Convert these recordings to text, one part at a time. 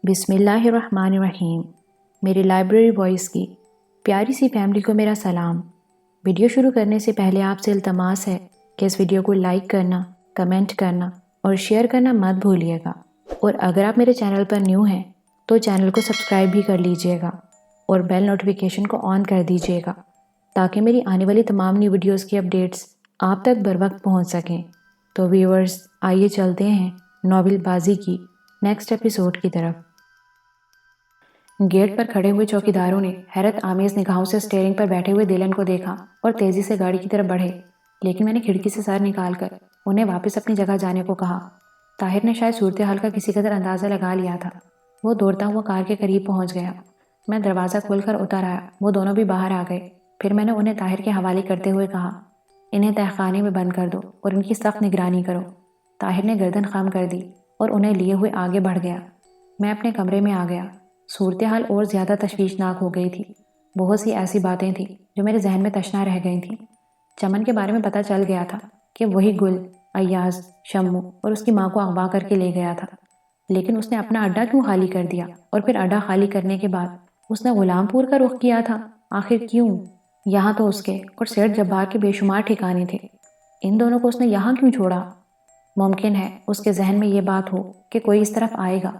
بسم اللہ الرحمن الرحیم۔ میری لائبریری وائس کی پیاری سی فیملی کو میرا سلام۔ ویڈیو شروع کرنے سے پہلے آپ سے التماس ہے کہ اس ویڈیو کو لائک کرنا، کمنٹ کرنا اور شیئر کرنا مت بھولیے گا، اور اگر آپ میرے چینل پر نیو ہیں تو چینل کو سبسکرائب بھی کر لیجئے گا اور بیل نوٹیفیکیشن کو آن کر دیجئے گا تاکہ میری آنے والی تمام نیو ویڈیوز کی اپڈیٹس آپ تک بر وقت پہنچ سکیں۔ تو ویورز، آئیے چلتے ہیں ناول بازی کی نیکسٹ ایپیسوڈ کی طرف۔ گیٹ پر کھڑے ہوئے چوکیداروں نے حیرت آمیز نگاہوں سے اسٹیئرنگ پر بیٹھے ہوئے دلن کو دیکھا اور تیزی سے گاڑی کی طرف بڑھے، لیکن میں نے کھڑکی سے سر نکال کر انہیں واپس اپنی جگہ جانے کو کہا۔ طاہر نے شاید صورتحال کا کسی قدر اندازہ لگا لیا تھا۔ وہ دوڑتا ہوا کار کے قریب پہنچ گیا۔ میں دروازہ کھول کر اتر آیا۔ وہ دونوں بھی باہر آ گئے۔ پھر میں نے انہیں طاہر کے حوالے کرتے ہوئے کہا، انہیں تہہ خانے میں بند کر دو اور ان کی سخت نگرانی کرو۔ طاہر نے گردن خم کر دی اور انہیں لیے ہوئے آگے بڑھ گیا۔ میں اپنے کمرے میں آ گیا۔ صورتحال اور زیادہ تشویشناک ہو گئی تھی۔ بہت سی ایسی باتیں تھیں جو میرے ذہن میں تشنا رہ گئی تھیں۔ چمن کے بارے میں پتہ چل گیا تھا کہ وہی گل، ایاز، شمو اور اس کی ماں کو اغوا کر کے لے گیا تھا، لیکن اس نے اپنا اڈا کیوں خالی کر دیا؟ اور پھر اڈا خالی کرنے کے بعد اس نے غلام پور کا رخ کیا تھا؟ آخر کیوں؟ یہاں تو اس کے اور سیٹھ جبار کے بے شمار ٹھکانے تھے، ان دونوں کو اس نے یہاں کیوں چھوڑا؟ ممکن ہے اس کے ذہن میں یہ بات ہو کہ کوئی اس طرف آئے گا،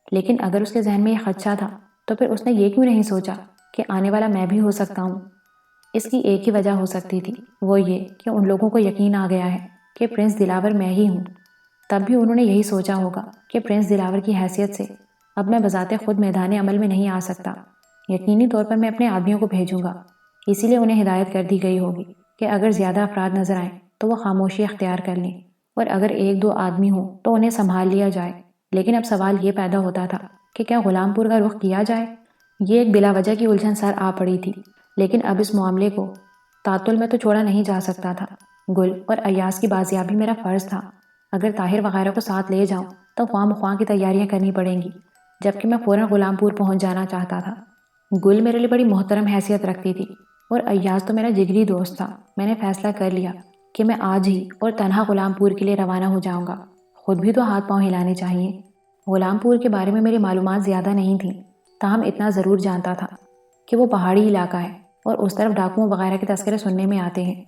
لیکن اگر اس کے ذہن میں یہ خدشہ تھا تو پھر اس نے یہ کیوں نہیں سوچا کہ آنے والا میں بھی ہو سکتا ہوں؟ اس کی ایک ہی وجہ ہو سکتی تھی، وہ یہ کہ ان لوگوں کو یقین آ گیا ہے کہ پرنس دلاور میں ہی ہوں۔ تب بھی انہوں نے یہی سوچا ہوگا کہ پرنس دلاور کی حیثیت سے اب میں بذات خود میدان عمل میں نہیں آ سکتا، یقینی طور پر میں اپنے آدمیوں کو بھیجوں گا۔ اسی لیے انہیں ہدایت کر دی گئی ہوگی کہ اگر زیادہ افراد نظر آئیں تو وہ خاموشی اختیار کر لیں، اور اگر ایک دو آدمی ہوں تو انہیں سنبھال لیا جائے۔ لیکن اب سوال یہ پیدا ہوتا تھا کہ کیا غلام پور کا رخ کیا جائے؟ یہ ایک بلا وجہ کی الجھن سر آ پڑی تھی، لیکن اب اس معاملے کو تعطل میں تو چھوڑا نہیں جا سکتا تھا۔ گل اور ایاز کی بازیابی میرا فرض تھا۔ اگر طاہر وغیرہ کو ساتھ لے جاؤں تو خواہ مخواہ کی تیاریاں کرنی پڑیں گی، جبکہ میں فوراً غلام پور پہنچ جانا چاہتا تھا۔ گل میرے لیے بڑی محترم حیثیت رکھتی تھی اور ایاز تو میرا جگری دوست تھا۔ میں نے فیصلہ کر لیا کہ میں آج ہی اور تنہا غلام پور کے لیے روانہ ہو جاؤں گا۔ خود بھی تو ہاتھ پاؤں ہلانے چاہیے۔ غلام پور کے بارے میں میری معلومات زیادہ نہیں تھیں، تاہم اتنا ضرور جانتا تھا کہ وہ پہاڑی علاقہ ہے اور اس طرف ڈاکوؤں وغیرہ کے تذکرے سننے میں آتے ہیں۔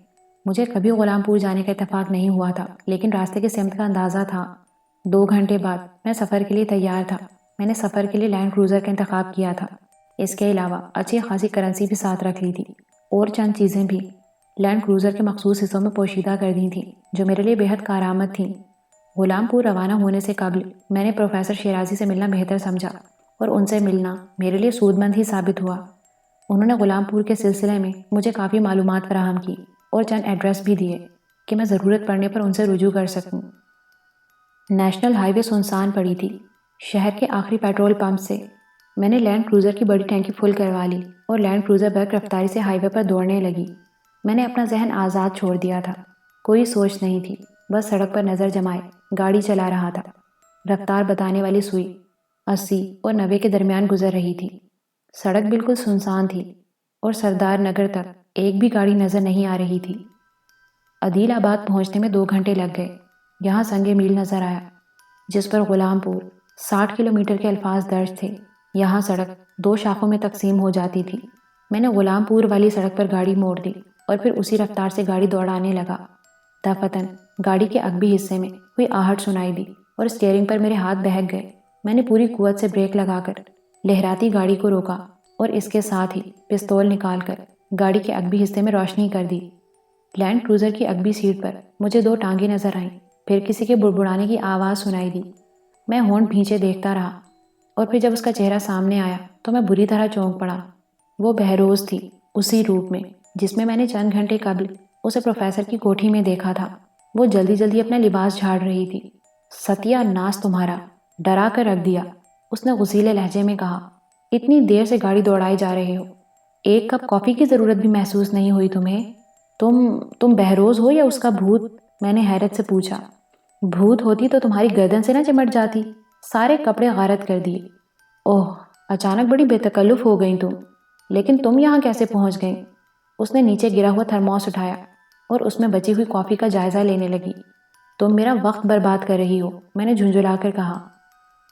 مجھے کبھی غلام پور جانے کا اتفاق نہیں ہوا تھا، لیکن راستے کی سمت کا اندازہ تھا۔ 2 گھنٹے بعد میں سفر کے لیے تیار تھا۔ میں نے سفر کے لیے لینڈ کروزر کا انتخاب کیا تھا۔ اس کے علاوہ اچھی خاصی کرنسی بھی ساتھ رکھ لی تھی اور چند چیزیں بھی لینڈ کروزر کے مخصوص حصوں میں پوشیدہ کر دی تھیں جو میرے لیے بے حد کارآمد تھیں۔ غلام پور روانہ ہونے سے قبل میں نے پروفیسر شیرازی سے ملنا بہتر سمجھا، اور ان سے ملنا میرے لیے سود مند ہی ثابت ہوا۔ انہوں نے غلام پور کے سلسلے میں مجھے کافی معلومات فراہم کی اور چند ایڈریس بھی دیے کہ میں ضرورت پڑنے پر ان سے رجوع کر سکوں۔ نیشنل ہائی وے سنسان پڑی تھی۔ شہر کے آخری پیٹرول پمپ سے میں نے لینڈ کروزر کی بڑی ٹینکی فل کروا لی اور لینڈ کروزر برق رفتاری سے ہائی وے پر دوڑنے لگی۔ میں نے اپنا ذہن آزاد چھوڑ دیا تھا، کوئی سوچ نہیں تھی، بس سڑک پر نظر جمائے گاڑی چلا رہا تھا۔ رفتار بتانے والی سوئی 80 اور 90 کے درمیان گزر رہی تھی۔ سڑک بالکل سنسان تھی اور سردار نگر تک ایک بھی گاڑی نظر نہیں آ رہی تھی۔ عدیل آباد پہنچنے میں 2 گھنٹے لگ گئے۔ یہاں سنگ میل نظر آیا جس پر غلام پور 60 کلومیٹر کے الفاظ درج تھے۔ یہاں سڑک 2 شاخوں میں تقسیم ہو جاتی تھی۔ میں نے غلام پور والی سڑک پر گاڑی موڑ دی اور پھر اسی رفتار سے گاڑی دوڑانے لگا۔ دفتن گاڑی کے عقبی حصے میں کوئی آہٹ سنائی دی اور اسٹیئرنگ پر میرے ہاتھ بہک گئے۔ میں نے پوری قوت سے بریک لگا کر لہراتی گاڑی کو روکا اور اس کے ساتھ ہی پستول نکال کر گاڑی کے عقبی حصے میں روشنی کر دی۔ لینڈ کروزر کی عقبی سیٹ پر مجھے 2 ٹانگیں نظر آئیں، پھر کسی کے بڑبڑانے کی آواز سنائی دی۔ میں ہونٹ بھینچے دیکھتا رہا اور پھر جب اس کا چہرہ سامنے آیا تو میں بری طرح چونک پڑا۔ وہ بہروز تھی، اسی روپ میں جس میں نے چند گھنٹے قبل اسے پروفیسر کی کوٹھی میں دیکھا تھا۔ وہ جلدی جلدی اپنا لباس جھاڑ رہی تھی۔ ستیہ ناس تمہارا، ڈرا کر رکھ دیا، اس نے غصیلے لہجے میں کہا۔ اتنی دیر سے گاڑی دوڑائے جا رہے ہو، ایک کپ کافی کی ضرورت بھی محسوس نہیں ہوئی تمہیں؟ تم بہروز ہو یا اس کا بھوت؟ میں نے حیرت سے پوچھا۔ بھوت ہوتی تو تمہاری گردن سے نہ چمٹ جاتی؟ سارے کپڑے غارت کر دیے۔ اوہ، اچانک بڑی بے تکلف ہو گئی تم، لیکن تم یہاں کیسے پہنچ گئیں؟ اس نے نیچے گرا ہوا تھرموس اٹھایا اور اس میں بچی ہوئی کافی کا جائزہ لینے لگی۔ تم میرا وقت برباد کر رہی ہو، میں نے جھنجھلا کر کہا۔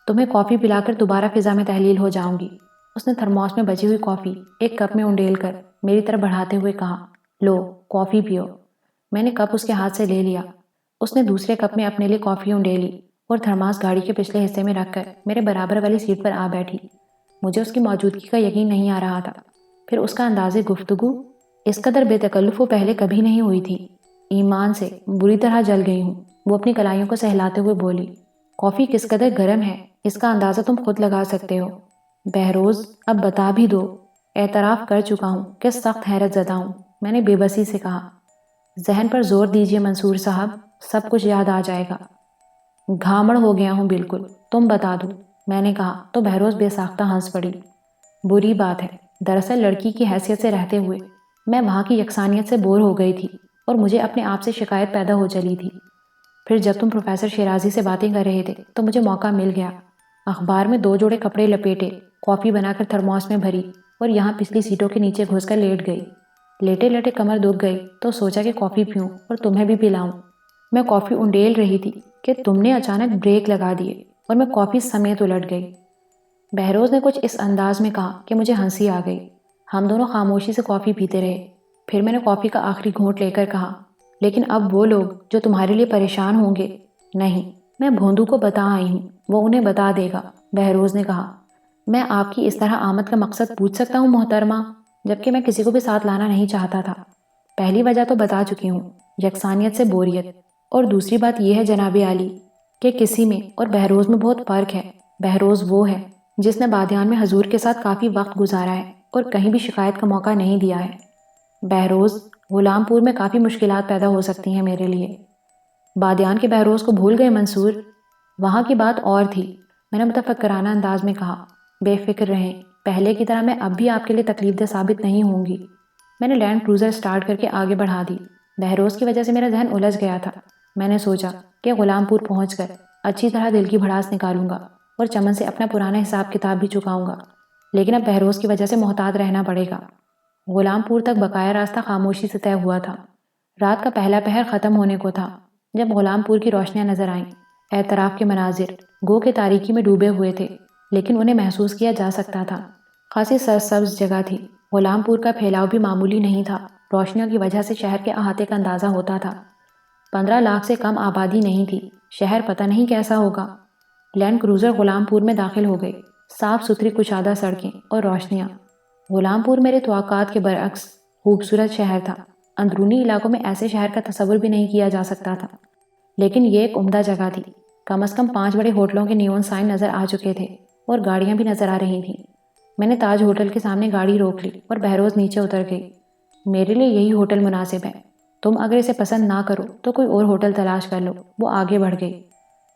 تمہیں کافی پلا کر دوبارہ فضا میں تحلیل ہو جاؤں گی۔ اس نے تھرموس میں بچی ہوئی کافی ایک کپ میں انڈیل کر میری طرف بڑھاتے ہوئے کہا، لو کافی پیو۔ میں نے کپ اس کے ہاتھ سے لے لیا۔ اس نے دوسرے کپ میں اپنے لیے کافی انڈیلی اور تھرماس گاڑی کے پچھلے حصے میں رکھ کر میرے برابر والی سیٹ پر آ بیٹھی۔ مجھے اس کی موجودگی کا یقین نہیں آ رہا تھا۔ پھر اس کا انداز گفتگو اس قدر بے تکلف وہ پہلے کبھی نہیں ہوئی تھی۔ ایمان سے بری طرح جل گئی ہوں۔ وہ اپنی کلائیوں کو سہلاتے ہوئے بولی، کافی کس قدر گرم ہے اس کا اندازہ تم خود لگا سکتے ہو۔ بہروز اب بتا بھی دو۔ اعتراف کر چکا ہوں کہ سخت حیرت زدہ ہوں، میں نے بے بسی سے کہا۔ ذہن پر زور دیجئے منصور صاحب، سب کچھ یاد آ جائے گا۔ گھامڑ ہو گیا ہوں بالکل، تم بتا دو، میں نے کہا تو بہروز بے ساختہ ہنس پڑی۔ بری بات ہے، دراصل لڑکی کی حیثیت سے رہتے ہوئے میں وہاں کی یکسانیت سے بور ہو گئی تھی اور مجھے اپنے آپ سے شکایت پیدا ہو چلی تھی۔ پھر جب تم پروفیسر شیرازی سے باتیں کر رہے تھے تو مجھے موقع مل گیا۔ اخبار میں 2 جوڑے کپڑے لپیٹے، کافی بنا کر تھرموس میں بھری اور یہاں پچھلی سیٹوں کے نیچے گھس کر لیٹ گئی۔ لیٹے لیٹے کمر دکھ گئی تو سوچا کہ کافی پیوں اور تمہیں بھی پلاؤں۔ میں کافی انڈیل رہی تھی کہ تم نے اچانک بریک لگا دیے اور میں کافی سمیت الٹ گئی۔ بہروز نے کچھ اس انداز میں کہا کہ مجھے ہنسی آ گئی۔ ہم دونوں خاموشی سے کافی پیتے رہے۔ پھر میں نے کافی کا آخری گھونٹ لے کر کہا، لیکن اب وہ لوگ جو تمہارے لیے پریشان ہوں گے، نہیں، میں بھوندو کو بتا آئی ہوں، وہ انہیں بتا دے گا، بہروز نے کہا۔ میں آپ کی اس طرح آمد کا مقصد پوچھ سکتا ہوں محترمہ؟ جبکہ میں کسی کو بھی ساتھ لانا نہیں چاہتا تھا۔ پہلی وجہ تو بتا چکی ہوں، یکسانیت سے بوریت، اور دوسری بات یہ ہے جناب عالی کہ کسی میں اور بہروز میں بہت فرق ہے۔ بہروز وہ ہے جس نے بادیان میں حضور کے ساتھ کافی وقت گزارا ہے اور کہیں بھی شکایت کا موقع نہیں دیا ہے۔ بہروز غلام پور میں کافی مشکلات پیدا ہو سکتی ہیں میرے لیے۔ بادیان کے بہروز کو بھول گئے منصور؟ وہاں کی بات اور تھی، میں نے متفکرانہ انداز میں کہا۔ بے فکر رہیں، پہلے کی طرح میں اب بھی آپ کے لیے تکلیف دہ ثابت نہیں ہوں گی۔ میں نے لینڈ کروزر سٹارٹ کر کے آگے بڑھا دی۔ بہروز کی وجہ سے میرا ذہن الجھ گیا تھا۔ میں نے سوچا کہ غلام پور پہنچ کر اچھی طرح دل کی بھڑاس نکالوں گا اور چمن سے اپنا پرانا حساب کتاب بھی چکاؤں گا، لیکن اب بہروز کی وجہ سے محتاط رہنا پڑے گا۔ غلام پور تک بقایا راستہ خاموشی سے طے ہوا تھا۔ رات کا پہلا پہر ختم ہونے کو تھا جب غلام پور کی روشنیاں نظر آئیں۔ اعتراف کے مناظر گو کے تاریکی میں ڈوبے ہوئے تھے، لیکن انہیں محسوس کیا جا سکتا تھا۔ خاصی سرسبز جگہ تھی۔ غلام پور کا پھیلاؤ بھی معمولی نہیں تھا۔ روشنیوں کی وجہ سے شہر کے احاطے کا اندازہ ہوتا تھا۔ 15 لاکھ سے کم آبادی نہیں تھی۔ شہر پتہ نہیں کیسا ہوگا۔ لینڈ کروزر غلام پور میں داخل ہو گئی۔ صاف ستھری کشادہ سڑکیں اور روشنیاں۔ غلام پور میرے توقعات کے برعکس خوبصورت شہر تھا۔ اندرونی علاقوں میں ایسے شہر کا تصور بھی نہیں کیا جا سکتا تھا، لیکن یہ ایک عمدہ جگہ تھی۔ کم از کم 5 بڑے ہوٹلوں کے نیون سائن نظر آ چکے تھے اور گاڑیاں بھی نظر آ رہی تھیں۔ میں نے تاج ہوٹل کے سامنے گاڑی روک لی اور بہروز نیچے اتر گئی۔ میرے لیے یہی ہوٹل مناسب ہے، تم اگر اسے پسند نہ کرو تو کوئی اور ہوٹل تلاش کر لو، وہ آگے بڑھ گئی۔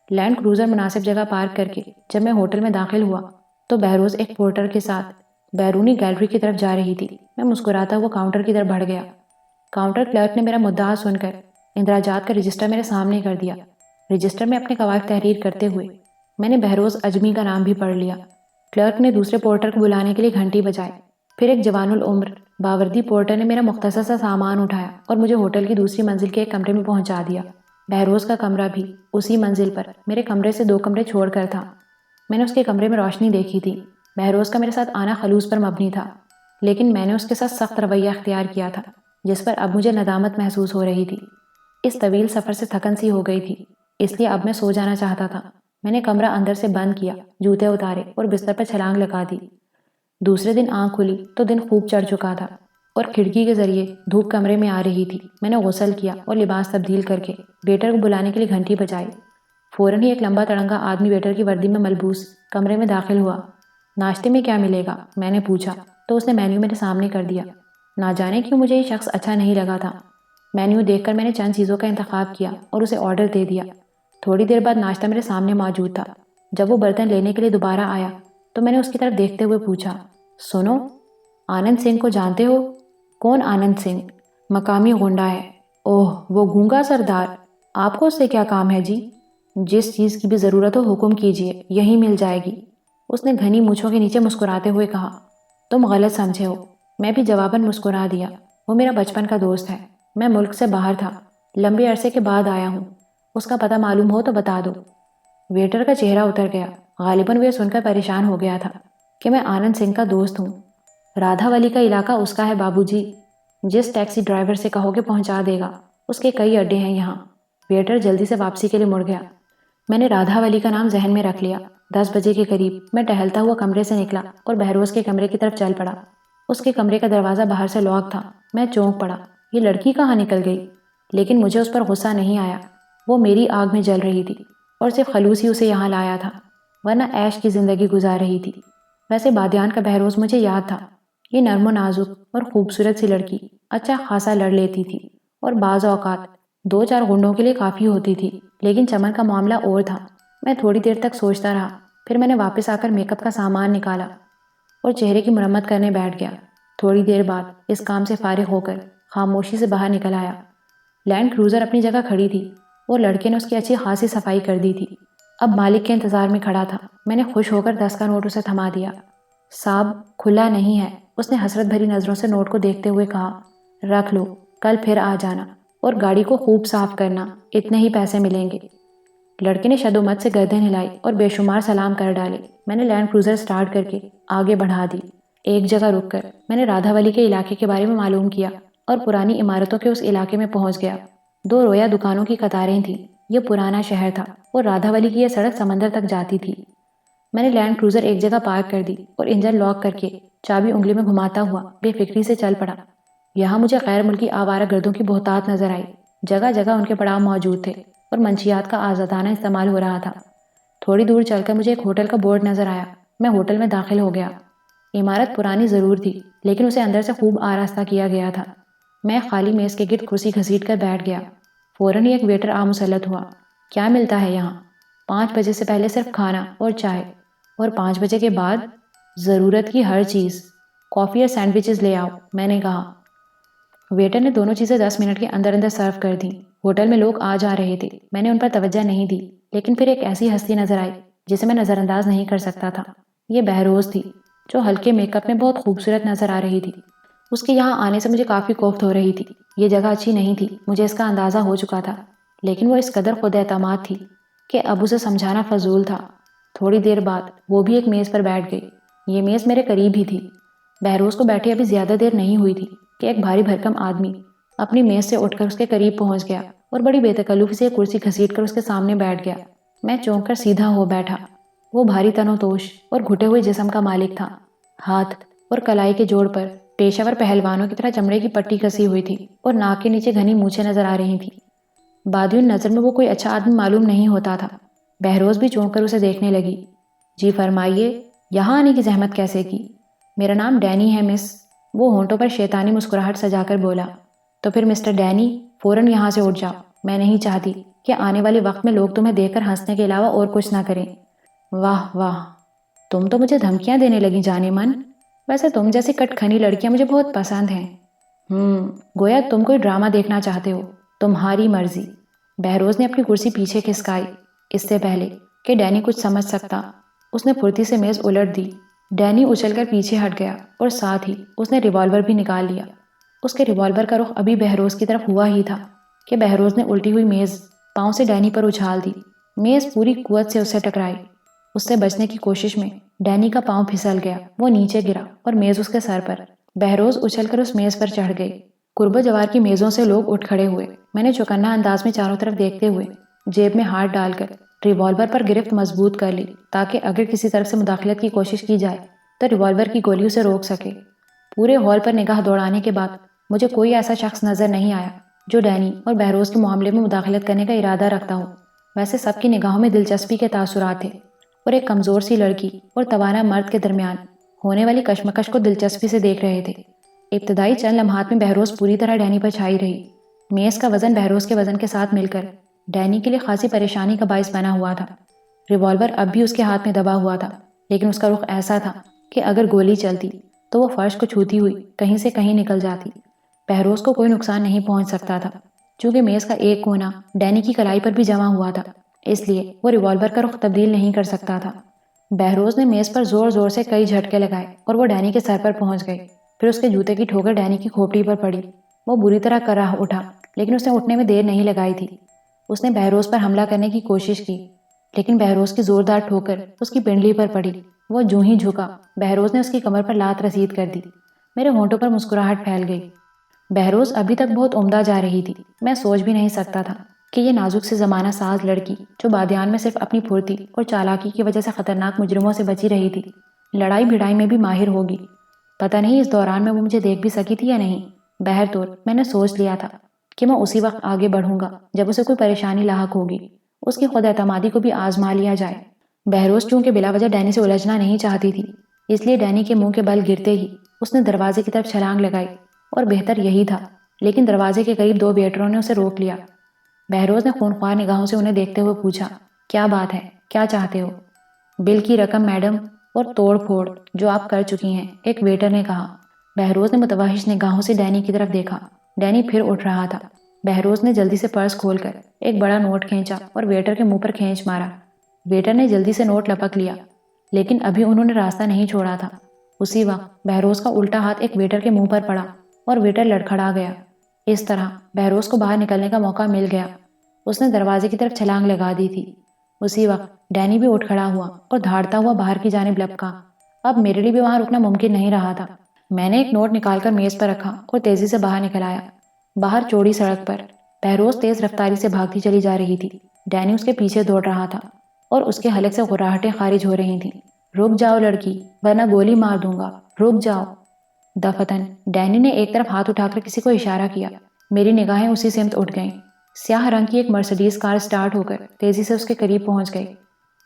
لینڈ کروزر مناسب جگہ پارک کر کے جب میں ہوٹل میں داخل ہوا تو بہروز ایک پورٹر کے ساتھ بیرونی گیلری کی طرف جا رہی تھی۔ میں مسکراتا ہوا کاؤنٹر کی طرف بڑھ گیا۔ کاؤنٹر کلرک نے میرا مدعا سن کر اندراجات کا رجسٹر میرے سامنے کر دیا۔ رجسٹر میں اپنے قواعد تحریر کرتے ہوئے میں نے بہروز اجمی کا نام بھی پڑھ لیا۔ کلرک نے دوسرے پورٹر کو بلانے کے لیے گھنٹی بجائی۔ پھر ایک جوان العمر باوردی پورٹر نے میرا مختصر سا سامان اٹھایا اور مجھے ہوٹل کی دوسری منزل کے ایک کمرے میں پہنچا دیا۔ بہروز کا کمرہ بھی اسی منزل پر میرے کمرے سے 2 کمرے چھوڑ کر تھا۔ میں نے اس کے کمرے میں روشنی دیکھی تھی۔ بہروز کا میرے ساتھ آنا خلوص پر مبنی تھا، لیکن میں نے اس کے ساتھ سخت رویہ اختیار کیا تھا جس پر اب مجھے ندامت محسوس ہو رہی تھی۔ اس طویل سفر سے تھکن سی ہو گئی تھی، اس لیے اب میں سو جانا چاہتا تھا۔ میں نے کمرہ اندر سے بند کیا، جوتے اتارے اور بستر پر چھلانگ لگا دی۔ دوسرے دن آنکھ کھلی تو دن خوب چڑھ چکا تھا اور کھڑکی کے ذریعے دھوپ کمرے میں آ رہی تھی۔ میں نے غسل کیا اور لباس تبدیل کر کے ویٹر کو بلانے کے لیے گھنٹی بجائی۔ فوراً ہی ایک لمبا تڑنگا آدمی ویٹر کی وردی میں ملبوس کمرے میں داخل ہوا۔ ناشتے میں کیا ملے گا؟ میں نے پوچھا تو اس نے مینیو میرے سامنے کر دیا۔ نہ جانے کیوں مجھے یہ شخص اچھا نہیں لگا تھا۔ مینیو دیکھ کر میں نے چند چیزوں کا انتخاب کیا اور اسے آرڈر دے دیا۔ تھوڑی دیر بعد ناشتہ میرے سامنے موجود تھا۔ جب وہ برتن لینے کے لیے دوبارہ آیا تو میں نے اس کی طرف دیکھتے ہوئے پوچھا، سنو، آنند سنگھ کو جانتے ہو؟ کون آنند سنگھ؟ مقامی غنڈہ ہے۔ اوہ، وہ گونگا سردار؟ آپ کو اس سے کیا کام ہے جی؟ جس چیز کی بھی ضرورت ہو حکم کیجیے، یہی مل جائے گی۔ اس نے گھنی مونچھوں کے نیچے مسکراتے ہوئے کہا۔ تم غلط سمجھے ہو۔ میں بھی جواباً مسکرا دیا۔ وہ میرا بچپن کا دوست ہے۔ میں ملک سے باہر تھا، لمبے عرصے کے بعد آیا ہوں۔ اس کا پتہ معلوم ہو تو بتا دو۔ ویٹر کا چہرہ اتر گیا۔ غالباً وہ یہ سن کر پریشان ہو گیا تھا کہ میں آنند سنگھ کا دوست ہوں۔ رادھا ولی کا علاقہ اس کا ہے بابو جی، جس ٹیکسی ڈرائیور سے کہو گے پہنچا دے گا، اس کے کئی اڈے ہیں یہاں۔ ویٹر جلدی سے واپسی کے لیے مڑ گیا۔ میں نے رادھا ولی کا نام ذہن میں رکھ لیا۔ 10 بجے کے قریب میں ٹہلتا ہوا کمرے سے نکلا اور بہروز کے کمرے کی طرف چل پڑا۔ اس کے کمرے کا دروازہ باہر سے لاک تھا۔ میں چونک پڑا، یہ لڑکی کہاں نکل گئی؟ لیکن مجھے اس پر غصہ نہیں آیا، وہ میری آگ میں جل رہی تھی اور صرف خلوص ہی اسے یہاں لایا تھا، ورنہ عیش کی زندگی گزار رہی تھی۔ ویسے بادیان کا بہروز مجھے یاد تھا، یہ نرم و نازک اور خوبصورت سی لڑکی اچھا خاصا لڑ لیتی تھی اور بعض اوقات 2-4 گنڈوں کے لیے کافی ہوتی تھی، لیکن چمن کا معاملہ اور تھا۔ میں تھوڑی دیر تک سوچتا رہا، پھر میں نے واپس آ کر میک اپ کا سامان نکالا اور چہرے کی مرمت کرنے بیٹھ گیا۔ تھوڑی دیر بعد اس کام سے فارغ ہو کر خاموشی سے باہر نکل آیا۔ لینڈ کروزر اپنی جگہ کھڑی تھی اور لڑکے نے اس کی اچھی خاصی صفائی کر دی تھی۔ اب مالک کے انتظار میں کھڑا تھا۔ میں نے خوش ہو کر 10 کا نوٹ اسے تھما دیا۔ صاحب کھلا نہیں ہے، اس نے حسرت بھری نظروں سے نوٹ کو دیکھتے ہوئے کہا۔ رکھ لو، کل پھر آ جانا اور گاڑی کو خوب صاف کرنا، اتنے ہی پیسے ملیں گے۔ لڑکے نے شد و مت سے گردن ہلائی اور بے شمار سلام کر ڈالے۔ میں نے لینڈ کروزر سٹارٹ کر کے آگے بڑھا دی۔ ایک جگہ رک کر میں نے رادھا ولی کے علاقے کے بارے میں معلوم کیا اور پرانی عمارتوں کے اس علاقے میں پہنچ گیا۔ 2 رویا دکانوں کی قطاریں تھیں۔ یہ پرانا شہر تھا اور رادھا ولی کی یہ سڑک سمندر تک جاتی تھی۔ میں نے لینڈ کروزر ایک جگہ پارک کر دی اور انجن لاک کر کے چابی انگلی میں گھماتا ہوا بے فکری سے چل پڑا۔ یہاں مجھے غیر ملکی آوارہ گردوں کی بہتات نظر آئی۔ جگہ جگہ ان کے پڑاؤ موجود تھے اور منشیات کا آزادانہ استعمال ہو رہا تھا۔ تھوڑی دور چل کر مجھے ایک ہوٹل کا بورڈ نظر آیا۔ میں ہوٹل میں داخل ہو گیا۔ عمارت پرانی ضرور تھی، لیکن اسے اندر سے خوب آراستہ کیا گیا تھا۔ میں خالی میز کے گرد کرسی گھسیٹ کر بیٹھ گیا۔ فوراً ہی ایک ویٹر آ مسلط ہوا۔ کیا ملتا ہے یہاں؟ 5 بجے سے پہلے صرف کھانا اور چائے، اور 5 بجے کے بعد ضرورت کی ہر چیز۔ کافی اور سینڈوچز لے آؤ، میں نے کہا۔ ویٹر نے دونوں چیزیں 10 منٹ کے اندر اندر سرو کر دیں۔ ہوٹل میں لوگ آ جا رہے تھے۔ میں نے ان پر توجہ نہیں دی، لیکن پھر ایک ایسی ہستی نظر آئی جسے میں نظر انداز نہیں کر سکتا تھا۔ یہ بہروز تھی، جو ہلکے میک اپ میں بہت خوبصورت نظر آ رہی تھی۔ اس کے یہاں آنے سے مجھے کافی کوفت ہو رہی تھی۔ یہ جگہ اچھی نہیں تھی، مجھے اس کا اندازہ ہو چکا تھا، لیکن وہ اس قدر خود اعتماد تھی کہ اب اسے سمجھانا فضول تھا۔ تھوڑی دیر بعد وہ بھی ایک میز پر بیٹھ گئی۔ یہ میز میرے قریب ہی تھی۔ بہروز کو بیٹھے ابھی زیادہ دیر نہیں ہوئی تھی کہ ایک بھاری بھرکم آدمی اپنی میز سے اٹھ کر اس کے قریب پہنچ گیا اور بڑی بے تکلفی سے ایک کرسی گھسیٹ کر اس کے سامنے بیٹھ گیا۔ میں چونک کر سیدھا ہو بیٹھا۔ وہ بھاری تن و توش اور گھٹے ہوئے جسم کا مالک تھا۔ ہاتھ اور کلائی کے جوڑ پر پیشہ ور پہلوانوں کی طرح چمڑے کی پٹی کسی ہوئی تھی اور ناک کے نیچے گھنی مونچھیں نظر آ رہی تھیں۔ بادیوں نظر میں وہ کوئی اچھا آدمی معلوم نہیں ہوتا تھا۔ بہروز بھی چونک کر اسے دیکھنے لگی۔ جی فرمائیے، یہاں آنے کی زحمت کیسے کی؟ میرا نام ڈینی ہے مس۔ وہ ہونٹوں پر شیطانی مسکراہٹ سجا کر بولا۔ تو پھر مسٹر ڈینی فوراً یہاں سے اٹھ جاؤ۔ میں نہیں چاہتی کہ آنے والے وقت میں لوگ تمہیں دیکھ کر ہنسنے کے علاوہ اور کچھ نہ کریں۔ واہ واہ، تم تو مجھے دھمکیاں دینے لگی جانے من۔ ویسے تم جیسی کٹ کھنی لڑکیاں مجھے بہت پسند ہیں۔ گویا تم کوئی ڈرامہ دیکھنا چاہتے ہو، تمہاری مرضی۔ بہروز نے اپنی کرسی پیچھے کھسکائی۔ اس سے پہلے کہ ڈینی کچھ سمجھ سکتا، اس نے پھرتی سے میز الٹ دی۔ ڈینی اچھل کر پیچھے ہٹ گیا اور ساتھ ہی اس نے ریوالور بھی نکال لیا۔ اس کے ریوالور کا رخ ابھی بہروز کی طرف ہوا ہی تھا کہ بہروز نے الٹی ہوئی میز پاؤں سے ڈینی پر اچھال دی۔ میز پوری قوت سے اس سے ٹکرائی۔ اس سے بچنے کی کوشش میں ڈینی کا پاؤں پھسل گیا، وہ نیچے گرا اور میز اس کے سر پر۔ بہروز اچھل کر اس میز پر چڑھ گئی۔ قرب و جوار کی میزوں سے لوگ اٹھ کھڑے ہوئے۔ میں نے چوکنا انداز میں چاروں طرف دیکھتے ہوئے جیب میں ہاتھ ڈال کر ریوالور پر گرفت مضبوط کر لی، تاکہ اگر کسی طرف سے مداخلت کی کوشش کی جائے تو ریوالور کی گولی اسے روک سکے۔ پورے ہال پر نگاہ دوڑانے کے بعد مجھے کوئی ایسا شخص نظر نہیں آیا جو ڈینی اور بہروز کے معاملے میں مداخلت کرنے کا ارادہ رکھتا ہو۔ ویسے سب کی نگاہوں میں دلچسپی کے تاثرات تھے اور ایک کمزور سی لڑکی اور توانا مرد کے درمیان ہونے والی کشمکش کو دلچسپی سے دیکھ رہے تھے۔ ابتدائی چند لمحات میں بہروز پوری طرح ڈینی پر چھائی رہی۔ میز کا وزن بہروز کے وزن کے ساتھ مل کر ڈینی کے لیے خاصی پریشانی کا باعث بنا ہوا تھا۔ ریوالور اب بھی اس کے ہاتھ میں دبا ہوا تھا، لیکن اس کا رخ ایسا تھا کہ اگر گولی چلتی تو وہ فرش کو چھوتی ہوئی کہیں سے کہیں نکل جاتی۔ بہروز کو کوئی نقصان نہیں پہنچ سکتا تھا، چونکہ میز کا ایک کونا ڈینی کی کلائی پر بھی جمع ہوا تھا، اس لیے وہ ریوالور کا رخ تبدیل نہیں کر سکتا تھا۔ بہروز نے میز پر زور زور سے کئی جھٹکے لگائے اور وہ ڈینی کے سر پر پہنچ گئے۔ پھر اس کے جوتے کی ٹھوکر ڈینی کی کھوپڑی پر پڑی۔ وہ بری طرح کراہ اٹھا، لیکن اس نے اٹھنے میں دیر نہیں لگائی تھی۔ اس نے بہروز پر حملہ کرنے کی کوشش کی، لیکن بہروز کی زوردار ٹھوکر اس کی پنڈلی پر پڑی۔ وہ جوں ہی جھکا، بہروز نے اس کی کمر پر لات رسید کر دی۔ میرے ہونٹوں پر مسکراہٹ پھیل گئی۔ بہروز ابھی تک بہت عمدہ جا رہی تھی۔ میں سوچ بھی نہیں سکتا تھا کہ یہ نازک سے زمانہ ساز لڑکی جو بادیان میں صرف اپنی پھرتی اور چالاکی کی وجہ سے خطرناک مجرموں سے بچی رہی تھی، لڑائی بھڑائی میں بھی ماہر ہوگی۔ پتہ نہیں اس دوران میں وہ مجھے دیکھ بھی سکی تھی یا نہیں۔ بہرطور میں نے سوچ لیا تھا کہ میں اسی وقت آگے بڑھوں گا جب اسے کوئی پریشانی لاحق ہوگی۔ اس کی خود اعتمادی کو بھی آزما لیا جائے۔ بہروز چونکہ بلا وجہ ڈینی سے الجھنا نہیں چاہتی تھی، اس لیے ڈینی کے منہ کے بل گرتے ہی اس نے دروازے کی طرف چھلانگ لگائی، اور بہتر یہی تھا، لیکن دروازے کے قریب 2 ویٹروں نے اسے روک لیا۔ بہروز نے خونخوار نگاہوں سے انہیں دیکھتے ہوئے پوچھا، کیا بات ہے، کیا چاہتے ہو؟ بل کی رقم میڈم، اور توڑ پھوڑ جو آپ کر چکی ہیں، ایک ویٹر نے کہا۔ بہروز نے متوحش نگاہوں سے ڈینی کی طرف دیکھا۔ ڈینی پھر اٹھ رہا تھا۔ بہروز نے جلدی سے پرس کھول کر ایک بڑا نوٹ کھینچا اور ویٹر کے منہ پر کھینچ مارا۔ ویٹر نے جلدی سے نوٹ لپک لیا، لیکن ابھی انہوں نے راستہ نہیں چھوڑا تھا۔ اسی وقت بہروز کا الٹا ہاتھ ایک ویٹر کے منہ پر پڑا اور ویٹر لڑکھڑا گیا۔ اس طرح بہروز کو باہر نکلنے کا موقع مل گیا۔ اس نے دروازے کی طرف چھلانگ لگا دی تھی۔ اسی وقت ڈینی بھی اٹھ کھڑا ہوا اور دھاڑتا ہوا باہر کی جانب لپکا۔ اب میرے لیے بھی وہاں رکنا ممکن نہیں رہا تھا۔ میں نے ایک نوٹ نکال کر میز پر رکھا اور تیزی سے باہر نکل آیا۔ باہر چوڑی سڑک پر بہروز تیز رفتاری سے بھاگتی چلی جا رہی تھی۔ ڈینی اس کے پیچھے دوڑ رہا تھا اور اس کے حلق سے غراہٹیں خارج ہو رہی تھیں۔ رک جاؤ لڑکی، ورنہ گولی مار دوں گا، رک جاؤ۔ دفتن ڈینی نے ایک طرف ہاتھ اٹھا کر کسی کو اشارہ کیا۔ میری نگاہیں اسی سمت اٹھ گئیں۔ سیاہ رنگ کی ایک مرسڈیز کار سٹارٹ ہو کر تیزی سے اس کے قریب پہنچ گئی۔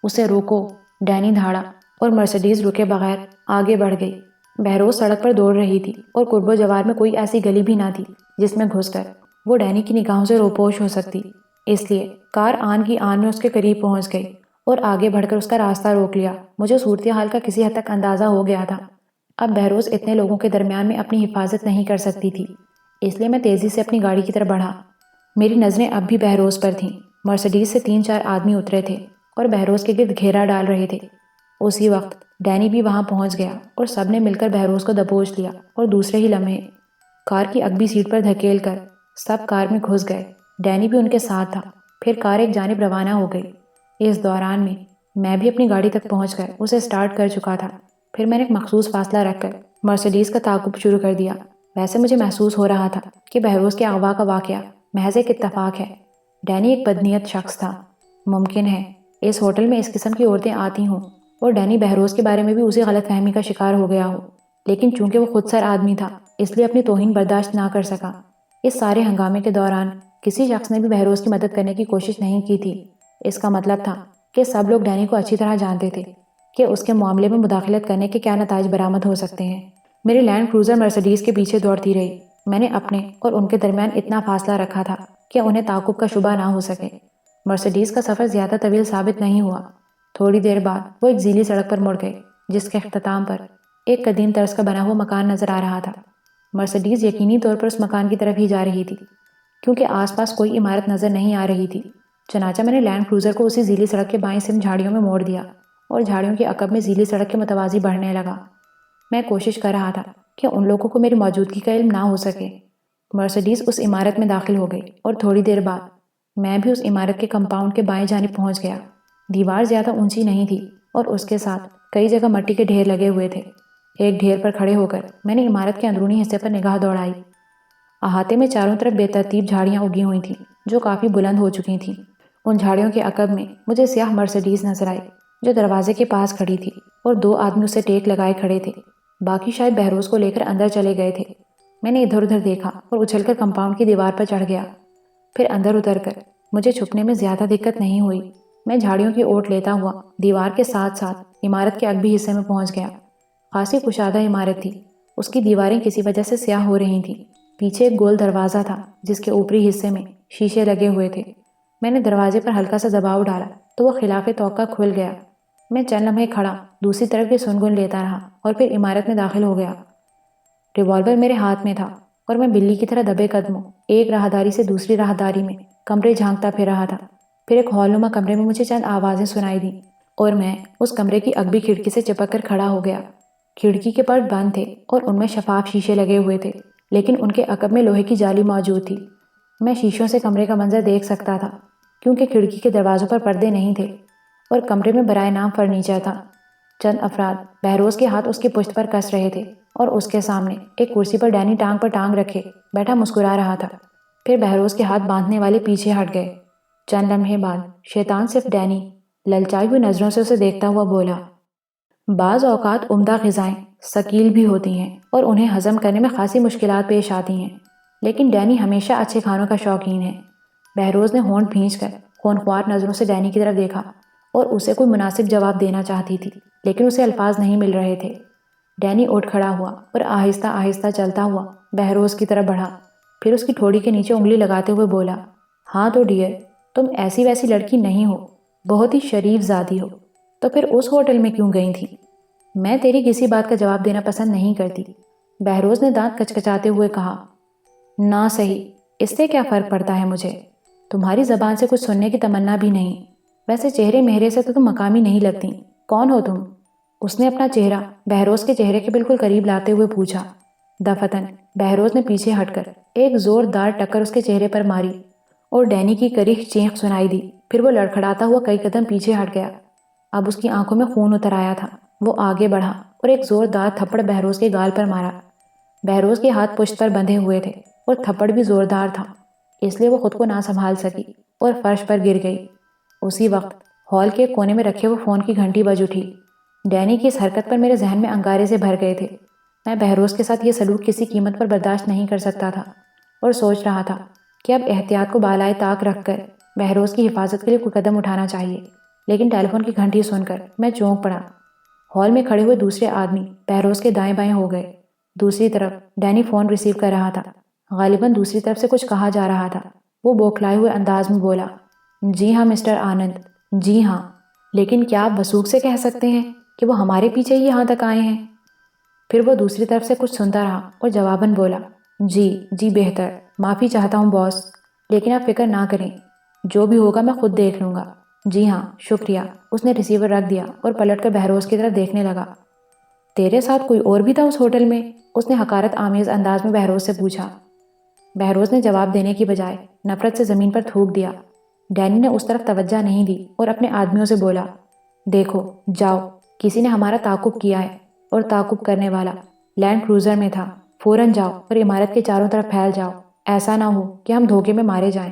اسے روکو، ڈینی دھاڑا، اور مرسڈیز رکے بغیر آگے بڑھ گئی۔ بہروز سڑک پر دوڑ رہی تھی اور قرب و جوار میں کوئی ایسی گلی بھی نہ تھی جس میں گھس کر وہ ڈینی کی نگاہوں سے روپوش ہو سکتی۔ اس لیے کار آن کی آن میں اس کے قریب پہنچ گئی اور آگے بڑھ کر اس کا راستہ روک لیا۔ مجھے صورتحال کا کسی حد تک اندازہ ہو گیا تھا۔ اب بہروز اتنے لوگوں کے درمیان میں اپنی حفاظت نہیں کر سکتی تھی، اس لیے میں تیزی سے اپنی گاڑی کی طرف بڑھا۔ میری نظریں اب بھی بہروز پر تھیں۔ مرسڈیز سے 3-4 آدمی اترے تھے اور بہروز کے گرد گھیرا ڈال رہے تھے۔ اسی وقت ڈینی بھی وہاں پہنچ گیا اور سب نے مل کر بہروز کو دبوچ لیا، اور دوسرے ہی لمحے کار کی اگلی سیٹ پر دھکیل کر سب کار میں گھس گئے۔ ڈینی بھی ان کے ساتھ تھا۔ پھر کار ایک جانب روانہ ہو گئی۔ اس دوران میں بھی اپنی گاڑی تک پہنچ کر اسے سٹارٹ کر چکا تھا۔ پھر میں نے ایک مخصوص فاصلہ رکھ کر مرسڈیز کا تعاقب شروع کر دیا۔ ویسے مجھے محسوس ہو رہا تھا کہ بہروز کے اغوا کا واقعہ محض ایک اتفاق ہے۔ ڈینی ایک بدنیت شخص تھا۔ ممکن ہے اس ہوٹل میں اس قسم کی عورتیں آتی ہوں اور ڈینی بہروز کے بارے میں بھی اسی غلط فہمی کا شکار ہو گیا ہو، لیکن چونکہ وہ خود سر آدمی تھا اس لیے اپنی توہین برداشت نہ کر سکا۔ اس سارے ہنگامے کے دوران کسی شخص نے بھی بہروز کی مدد کرنے کی کوشش نہیں کی تھی۔ اس کا مطلب تھا کہ سب لوگ ڈینی کو اچھی طرح جانتے تھے کہ اس کے معاملے میں مداخلت کرنے کے کیا نتائج برآمد ہو سکتے ہیں۔ میری لینڈ کروزر مرسڈیز کے پیچھے دوڑتی رہی۔ میں نے اپنے اور ان کے درمیان اتنا فاصلہ رکھا تھا کہ انہیں تعاقب کا شبہ نہ ہو سکے۔ مرسڈیز کا سفر زیادہ طویل ثابت نہیں ہوا۔ تھوڑی دیر بعد وہ ایک ذیلی سڑک پر مڑ گئے جس کے اختتام پر ایک قدیم طرز کا بنا ہوا مکان نظر آ رہا تھا۔ مرسڈیز یقینی طور پر اس مکان کی طرف ہی جا رہی تھی کیونکہ آس پاس کوئی عمارت نظر نہیں آ رہی تھی۔ چنانچہ میں نے لینڈ کروزر کو اسی ذیلی سڑک کے بائیں سمت جھاڑیوں میں موڑ دیا اور جھاڑیوں کے عقب میں ذیلی سڑک کے متوازی بڑھنے لگا۔ میں کوشش کر رہا تھا کہ ان لوگوں کو میری موجودگی کا علم نہ ہو سکے۔ مرسڈیز اس عمارت میں داخل ہو گئی اور تھوڑی دیر بعد میں بھی اس عمارت کے کمپاؤنڈ کے بائیں جانب پہنچ گیا۔ دیوار زیادہ اونچی نہیں تھی اور اس کے ساتھ کئی جگہ مٹی کے ڈھیر لگے ہوئے تھے۔ ایک ڈھیر پر کھڑے ہو کر میں نے عمارت کے اندرونی حصے پر نگاہ دوڑائی۔ احاطے میں چاروں طرف بے ترتیب جھاڑیاں اگی ہوئی تھیں جو کافی بلند ہو چکی تھیں۔ ان جھاڑیوں کے عقب میں مجھے سیاہ مرسڈیز نظر آئی جو دروازے کے پاس کھڑی تھی اور 2 آدمی اسے ٹیک لگائے کھڑے تھے۔ باقی شاید بہروز کو لے کر اندر چلے گئے تھے۔ میں نے ادھر ادھر دیکھا اور اچھل کر کمپاؤنڈ کی دیوار پر چڑھ گیا۔ پھر اندر اتر کر مجھے چھپنے میں زیادہ دقت نہیں ہوئی۔ میں جھاڑیوں کی اوٹ لیتا ہوا دیوار کے ساتھ ساتھ عمارت کے اگبی حصے میں پہنچ گیا۔ خاصی کشادہ عمارت تھی۔ اس کی دیواریں کسی وجہ سے سیاہ ہو رہی تھیں۔ پیچھے ایک گول دروازہ تھا جس کے اوپری حصے میں شیشے لگے ہوئے تھے۔ میں نے دروازے پر ہلکا سا دباؤ ڈالا تو وہ خلاف توقع کھل گیا۔ میں چند لمحے کھڑا دوسری طرف کی سنگن لیتا رہا اور پھر عمارت میں داخل ہو گیا۔ ریوالور میرے ہاتھ میں تھا اور میں بلی کی طرح دبے قدموں ایک راہداری سے دوسری راہداری میں کمرے جھانکتا پھر رہا تھا۔ پھر ایک ہال نما کمرے میں مجھے چند آوازیں سنائی دیں اور میں اس کمرے کی اگبی کھڑکی سے چپک کر کھڑا ہو گیا۔ کھڑکی کے پرت بند تھے اور ان میں شفاف شیشے لگے ہوئے تھے، لیکن ان کے عقب میں لوہے کی جالی موجود تھی۔ میں شیشوں سے کمرے کا منظر دیکھ سکتا تھا کیونکہ کھڑکی کے دروازوں پر پردے نہیں تھے۔ اور کمرے میں برائے نام فرنیچر تھا۔ چند افراد بہروز کے ہاتھ اس کی پشت پر کس رہے تھے اور اس کے سامنے ایک کرسی پر ڈینی ٹانگ پر ٹانگ رکھے بیٹھا مسکرا رہا تھا۔ پھر بہروز کے ہاتھ باندھنے والے پیچھے ہٹ گئے۔ چند لمحے بعد شیطان صرف ڈینی للچائی ہوئی نظروں سے اسے دیکھتا ہوا بولا، بعض اوقات عمدہ غذائیں ثقیل بھی ہوتی ہیں اور انہیں ہضم کرنے میں خاصی مشکلات پیش آتی ہیں، لیکن ڈینی ہمیشہ اچھے کھانوں کا شوقین ہے۔ بہروز نے ہونٹ بھینچ کر خونخوار نظروں سے ڈینی کی طرف دیکھا اور اسے کوئی مناسب جواب دینا چاہتی تھی، لیکن اسے الفاظ نہیں مل رہے تھے۔ ڈینی اٹھ کھڑا ہوا اور آہستہ آہستہ چلتا ہوا بہروز کی طرف بڑھا، پھر اس کی ٹھوڑی کے نیچے انگلی لگاتے ہوئے بولا، ہاں تو ڈیئر، تم ایسی ویسی لڑکی نہیں ہو، بہت ہی شریف ذاتی ہو، تو پھر اس ہوٹل میں کیوں گئی تھی؟ میں تیری کسی بات کا جواب دینا پسند نہیں کرتی، بہروز نے دانت کچکچاتے ہوئے کہا۔ نہ صحیح، اس سے کیا فرق پڑتا ہے مجھے؟ تمہاری زبان سے کچھ سننے کی تمنا بھی نہیں، ویسے چہرے مہرے سے تو تم مقامی نہیں لگتی، کون ہو تم؟ اس نے اپنا چہرہ بہروز کے چہرے کے بالکل قریب لاتے ہوئے پوچھا۔ دفتن بہروز نے پیچھے ہٹ کر ایک زوردار ٹکر اس کے چہرے پر ماری اور ڈینی کی کریخ چینخ سنائی دی۔ پھر وہ لڑکھڑاتا ہوا کئی قدم پیچھے ہٹ گیا۔ اب اس کی آنکھوں میں خون اتر آیا تھا۔ وہ آگے بڑھا اور ایک زوردار تھپڑ بہروز کے گال پر مارا۔ بہروز کے ہاتھ پشت پر بندھے ہوئے تھے اور تھپڑ بھی زوردار تھا، اس لیے وہ خود کو نہ سنبھال سکی اور فرش پر گر گئی۔ اسی وقت ہال کے کونے میں رکھے ہوئے فون کی گھنٹی بج اٹھی۔ ڈینی کی اس حرکت پر میرے ذہن میں انگارے سے بھر گئے تھے۔ میں بہروز کے ساتھ یہ سلوک کسی قیمت پر برداشت نہیں کر سکتا تھا اور سوچ رہا تھا کہ اب احتیاط کو بالائے طاق رکھ کر بہروز کی حفاظت کے لیے کوئی قدم اٹھانا چاہیے، لیکن ٹیلی فون کی گھنٹی سن کر میں چونک پڑا۔ ہال میں کھڑے ہوئے دوسرے آدمی بہروز کے دائیں بائیں ہو گئے۔ دوسری طرف ڈینی فون ریسیو کر رہا تھا۔ غالباً دوسری طرف سے کچھ کہا جا رہا تھا۔ وہ بوکھلائے ہوئے انداز میں بولا، جی ہاں مسٹر آنند، جی ہاں، لیکن کیا آپ وثوق سے کہہ سکتے ہیں کہ وہ ہمارے پیچھے ہی یہاں تک آئے ہیں؟ پھر وہ دوسری طرف سے کچھ سنتا رہا اور جواباً بولا، جی بہتر، معافی چاہتا ہوں باس، لیکن آپ فکر نہ کریں، جو بھی ہوگا میں خود دیکھ لوں گا۔ جی ہاں شکریہ۔ اس نے ریسیور رکھ دیا اور پلٹ کر بہروز کی طرف دیکھنے لگا۔ تیرے ساتھ کوئی اور بھی تھا اس ہوٹل میں؟ اس نے حقارت آمیز انداز میں بہروز سے پوچھا۔ بہروز نے جواب دینے کی بجائے نفرت سے زمین پر تھوک دیا۔ ڈینی نے اس طرف توجہ نہیں دی اور اپنے آدمیوں سے بولا، دیکھو جاؤ، کسی نے ہمارا تعاقب کیا ہے اور تعاقب کرنے والا لینڈ کروزر میں تھا، فوراً جاؤ اور عمارت کے چاروں طرف پھیل جاؤ، ایسا نہ ہو کہ ہم دھوکے میں مارے جائیں۔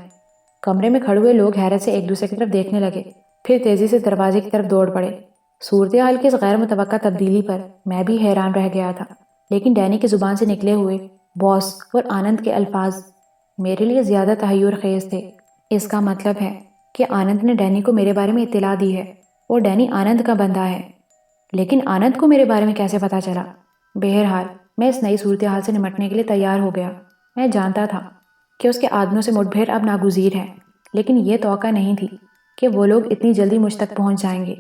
کمرے میں کھڑے ہوئے لوگ حیرت سے ایک دوسرے کی طرف دیکھنے لگے، پھر تیزی سے دروازے کی طرف دوڑ پڑے۔ صورتحال کی اس غیر متوقع تبدیلی پر میں بھی حیران رہ گیا تھا، لیکن ڈینی کی زبان سے نکلے ہوئے باس اور آنند کے الفاظ میرے لیے زیادہ تحیر خیز تھے۔ اس کا مطلب ہے کہ آنند نے ڈینی کو میرے بارے میں اطلاع دی ہے اور ڈینی آنند کا بندہ ہے، لیکن آنند کو میرے بارے میں کیسے پتا چلا؟ بہرحال میں اس نئی صورتحال سے نمٹنے کے لیے تیار ہو گیا۔ میں جانتا تھا کہ اس کے آدمیوں سے مٹ بھیڑ اب ناگزیر ہے، لیکن یہ توقع نہیں تھی کہ وہ لوگ اتنی جلدی مجھ تک پہنچ جائیں گے۔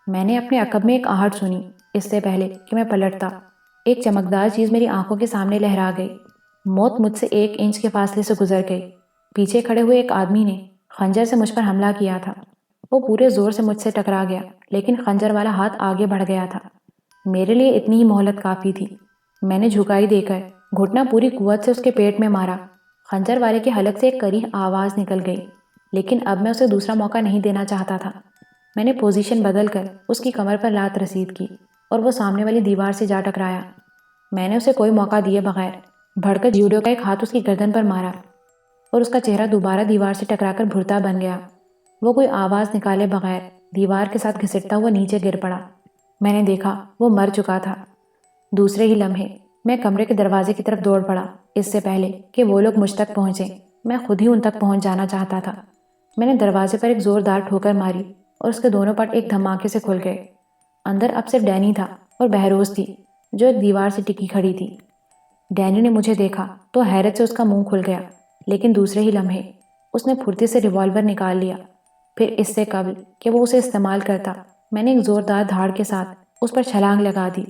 میں نے اپنے عقب میں ایک آہٹ سنی۔ اس سے پہلے کہ میں پلٹتا، ایک چمکدار چیز میری آنکھوں کے سامنے لہرا گئی۔ موت مجھ سے 1 انچ کے فاصلے سے گزر گئی۔ پیچھے کھڑے ہوئے ایک آدمی نے خنجر سے مجھ پر حملہ کیا تھا۔ وہ پورے زور سے مجھ سے ٹکرا گیا، لیکن خنجر والا ہاتھ آگے بڑھ گیا تھا۔ میرے لیے اتنی ہی مہلت کافی تھی۔ میں نے جھکائی دے کر گھٹنا پوری قوت سے اس کے پیٹ میں مارا۔ خنجر والے کے حلق سے ایک کریح آواز نکل گئی، لیکن اب میں اسے دوسرا موقع نہیں دینا چاہتا تھا۔ میں نے پوزیشن بدل کر اس کی کمر پر لات رسید کی اور وہ سامنے والی دیوار سے جا ٹکرایا۔ میں نے اسے کوئی موقع دیے بغیر بڑھ کر جوڈو کا ایک ہاتھ اس کی گردن پر مارا اور اس کا چہرہ دوبارہ دیوار سے ٹکرا کر بھرتا بن گیا۔ وہ کوئی آواز نکالے بغیر دیوار کے ساتھ گھسٹتا ہوا نیچے گر پڑا۔ میں نے دیکھا وہ مر چکا تھا۔ دوسرے ہی لمحے میں کمرے کے دروازے کی طرف دوڑ پڑا۔ اس سے پہلے کہ وہ لوگ مجھ تک پہنچیں، میں خود ہی ان تک پہنچ جانا چاہتا تھا۔ میں نے دروازے پر ایک زوردار ٹھوکر ماری اور اس کے دونوں پٹ ایک دھماکے سے کھل گئے۔ اندر اب صرف ڈینی تھا اور بہروز تھی جو ایک دیوار سے ٹکی کھڑی تھی۔ ڈینی نے مجھے دیکھا تو حیرت سے اس کا منہ کھل گیا، لیکن دوسرے ہی لمحے اس نے پھرتی سے ریوالور نکال لیا۔ پھر اس سے قبل کہ وہ اسے استعمال کرتا، میں نے ایک زوردار دھاڑ کے ساتھ اس پر چھلانگ لگا دی۔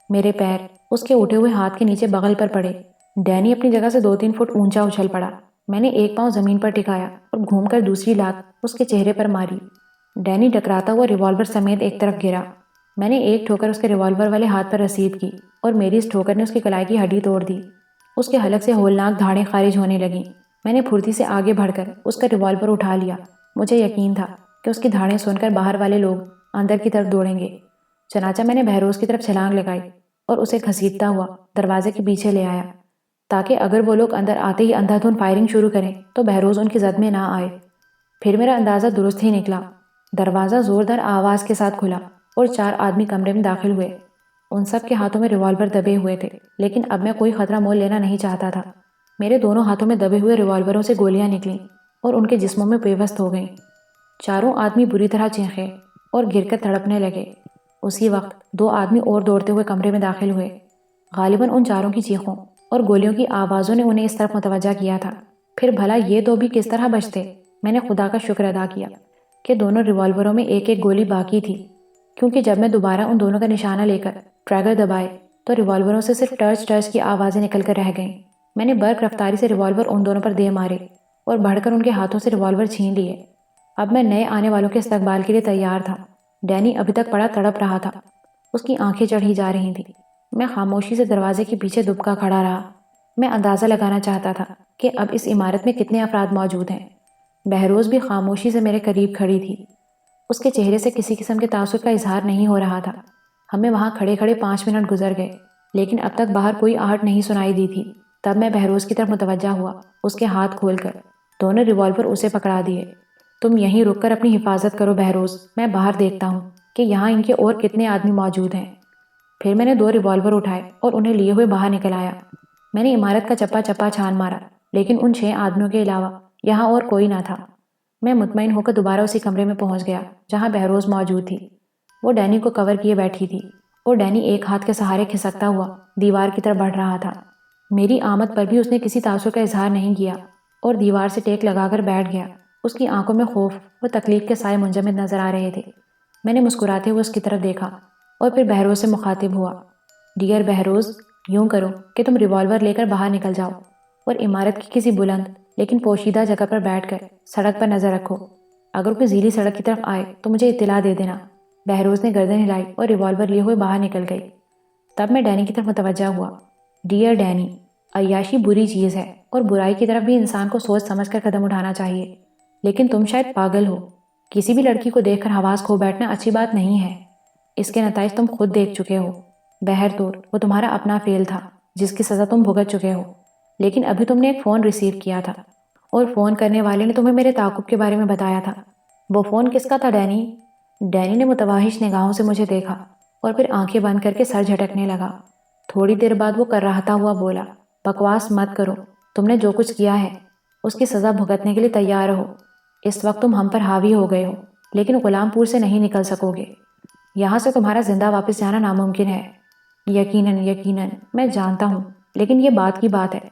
میرے پیر اس کے اٹھے ہوئے ہاتھ کے نیچے بغل پر پڑے۔ ڈینی اپنی جگہ سے 2-3 فٹ اونچا اچھل پڑا۔ میں نے ایک پاؤں زمین پر ٹکایا اور گھوم کر دوسری لات اس کے چہرے پر ماری۔ ڈینی ٹکراتا ہوا ریوالور سمیت ایک طرف گرا۔ میں نے ایک ٹھوکر اس کے ریوالور والے ہاتھ پر رسید کی اور میری اس ٹھوکر نے اس کی کلائی کی ہڈی توڑ دی۔ اس کے حلق سے ہولناک دھاڑیں خارج ہونے لگیں۔ میں نے پھرتی سے آگے بڑھ کر اس کا ریوالور اٹھا لیا۔ مجھے یقین تھا کہ اس کی دھاڑیں سن کر باہر والے لوگ اندر کی طرف دوڑیں گے۔ چنانچہ میں نے بہروز کی طرف چھلانگ لگائی اور اسے گھسیٹتا ہوا دروازے کے پیچھے لے آیا تاکہ اگر وہ لوگ اندر آتے ہی اندھا دھند فائرنگ شروع کریں تو بہروز ان کی زد میں نہ آئے۔ پھر میرا اندازہ درست ہی نکلا۔ دروازہ زوردار آواز کے ساتھ کھلا اور 4 آدمی کمرے میں داخل ہوئے۔ ان سب کے ہاتھوں میں ریوالور دبے ہوئے تھے، لیکن اب میں کوئی خطرہ مول لینا نہیں چاہتا تھا۔ میرے دونوں ہاتھوں میں دبے ہوئے ریوالوروں سے گولیاں نکلیں اور ان کے جسموں میں پیوست ہو گئیں۔ چاروں آدمی بری طرح چیخے اور گر کر تڑپنے لگے۔ اسی وقت 2 آدمی اور دوڑتے ہوئے کمرے میں داخل ہوئے۔ غالباً ان چاروں کی چیخوں اور گولیوں کی آوازوں نے انہیں اس طرف متوجہ کیا تھا۔ پھر بھلا یہ 2 بھی کس طرح بچتے؟ میں نے خدا کا شکر ادا کیا کہ دونوں ریوالوروں میں ایک ایک گولی باقی تھی، کیونکہ جب میں دوبارہ ان دونوں کا نشانہ لے کر ٹریگر دبائے تو ریوالوروں سے صرف ٹرچ ٹرچ کی آوازیں نکل کر رہ گئیں۔ میں نے برق رفتاری سے ریوالور ان دونوں پر دے مارے اور بڑھ کر ان کے ہاتھوں سے ریوالور چھین لیے۔ اب میں نئے آنے والوں کے استقبال کے لیے تیار تھا۔ ڈینی ابھی تک پڑا تڑپ رہا تھا، اس کی آنکھیں چڑھی جا رہی تھیں۔ میں خاموشی سے دروازے کے پیچھے دبکا کھڑا رہا۔ میں اندازہ لگانا چاہتا تھا کہ اب اس عمارت میں کتنے افراد موجود ہیں۔ بہروز بھی خاموشی سے میرے قریب کھڑی تھی۔ اس کے چہرے سے کسی قسم کے تعصب کا اظہار نہیں ہو رہا تھا۔ ہمیں وہاں کھڑے کھڑے 5 منٹ گزر گئے، لیکن اب تک باہر کوئی آہٹ نہیں سنائی دی تھی۔ تب میں بہروز کی طرف متوجہ ہوا، اس کے ہاتھ کھول کر دونوں ریوالور اسے پکڑا دیے۔ تم یہیں رک کر اپنی حفاظت کرو بہروز، میں باہر دیکھتا ہوں کہ یہاں ان کے اور کتنے آدمی موجود ہیں۔ پھر میں نے 2 ریوالور اٹھائے اور انہیں لیے ہوئے باہر نکل آیا۔ میں نے عمارت کا چپا چپا چھان مارا، لیکن ان 6 آدمیوں کے علاوہ یہاں اور کوئی نہ تھا۔ میں مطمئن ہو کر دوبارہ اسی کمرے میں پہنچ گیا جہاں بہروز موجود تھی۔ وہ ڈینی کو کور کیے بیٹھی تھی اور ڈینی ایک ہاتھ کے سہارے کھسکتا ہوا دیوار کی طرف بڑھ رہا تھا۔ میری آمد پر بھی اس نے کسی تعصب کا اظہار نہیں کیا اور دیوار سے ٹیک لگا کر بیٹھ گیا۔ اس کی آنکھوں میں خوف اور تکلیف کے سائے منجمد نظر آ رہے تھے۔ میں نے مسکراتے ہوئے اس کی طرف دیکھا اور پھر بہروز سے مخاطب ہوا۔ ڈیئر بہروز، یوں کرو کہ تم ریوالور لے کر باہر نکل جاؤ اور عمارت کی کسی بلند لیکن پوشیدہ جگہ پر بیٹھ کر سڑک پر نظر رکھو۔ اگر کوئی ذیلی سڑک کی طرف آئے تو مجھے اطلاع دے دینا۔ بہروز نے گردن ہلائی اور ریوالور لیے ہوئے باہر نکل گئی۔ تب میں ڈینی کی طرف متوجہ ہوا۔ ڈیئر ڈینی، عیاشی بری چیز ہے اور برائی کی طرف بھی انسان کو سوچ سمجھ کر قدم اٹھانا چاہیے، لیکن تم شاید پاگل ہو۔ کسی بھی لڑکی کو دیکھ کر حواس کھو بیٹھنا اچھی بات نہیں ہے۔ اس کے نتائج تم خود دیکھ چکے ہو۔ بہرطور وہ تمہارا اپنا فعل تھا جس کی سزا تم بھگت چکے ہو، لیکن ابھی تم نے ایک فون ریسیو کیا تھا اور فون کرنے والے نے تمہیں میرے تعاقب کے بارے میں بتایا تھا۔ وہ فون کس کا تھا ڈینی؟ ڈینی نے متوحش نگاہوں سے مجھے دیکھا اور پھر آنکھیں بند کر کے سر جھٹکنے لگا۔ تھوڑی دیر بعد وہ کرراہتا ہوا بولا، بکواس مت کرو، تم نے جو کچھ کیا ہے اس کی سزا بھگتنے کے لیے تیار رہو۔ اس وقت تم ہم پر حاوی ہو گئے ہو، لیکن غلام پور سے نہیں نکل سکو گے۔ یہاں سے تمہارا زندہ واپس جانا ناممکن ہے۔ یقیناً یقیناً میں جانتا ہوں، لیکن یہ بات کی بات ہے۔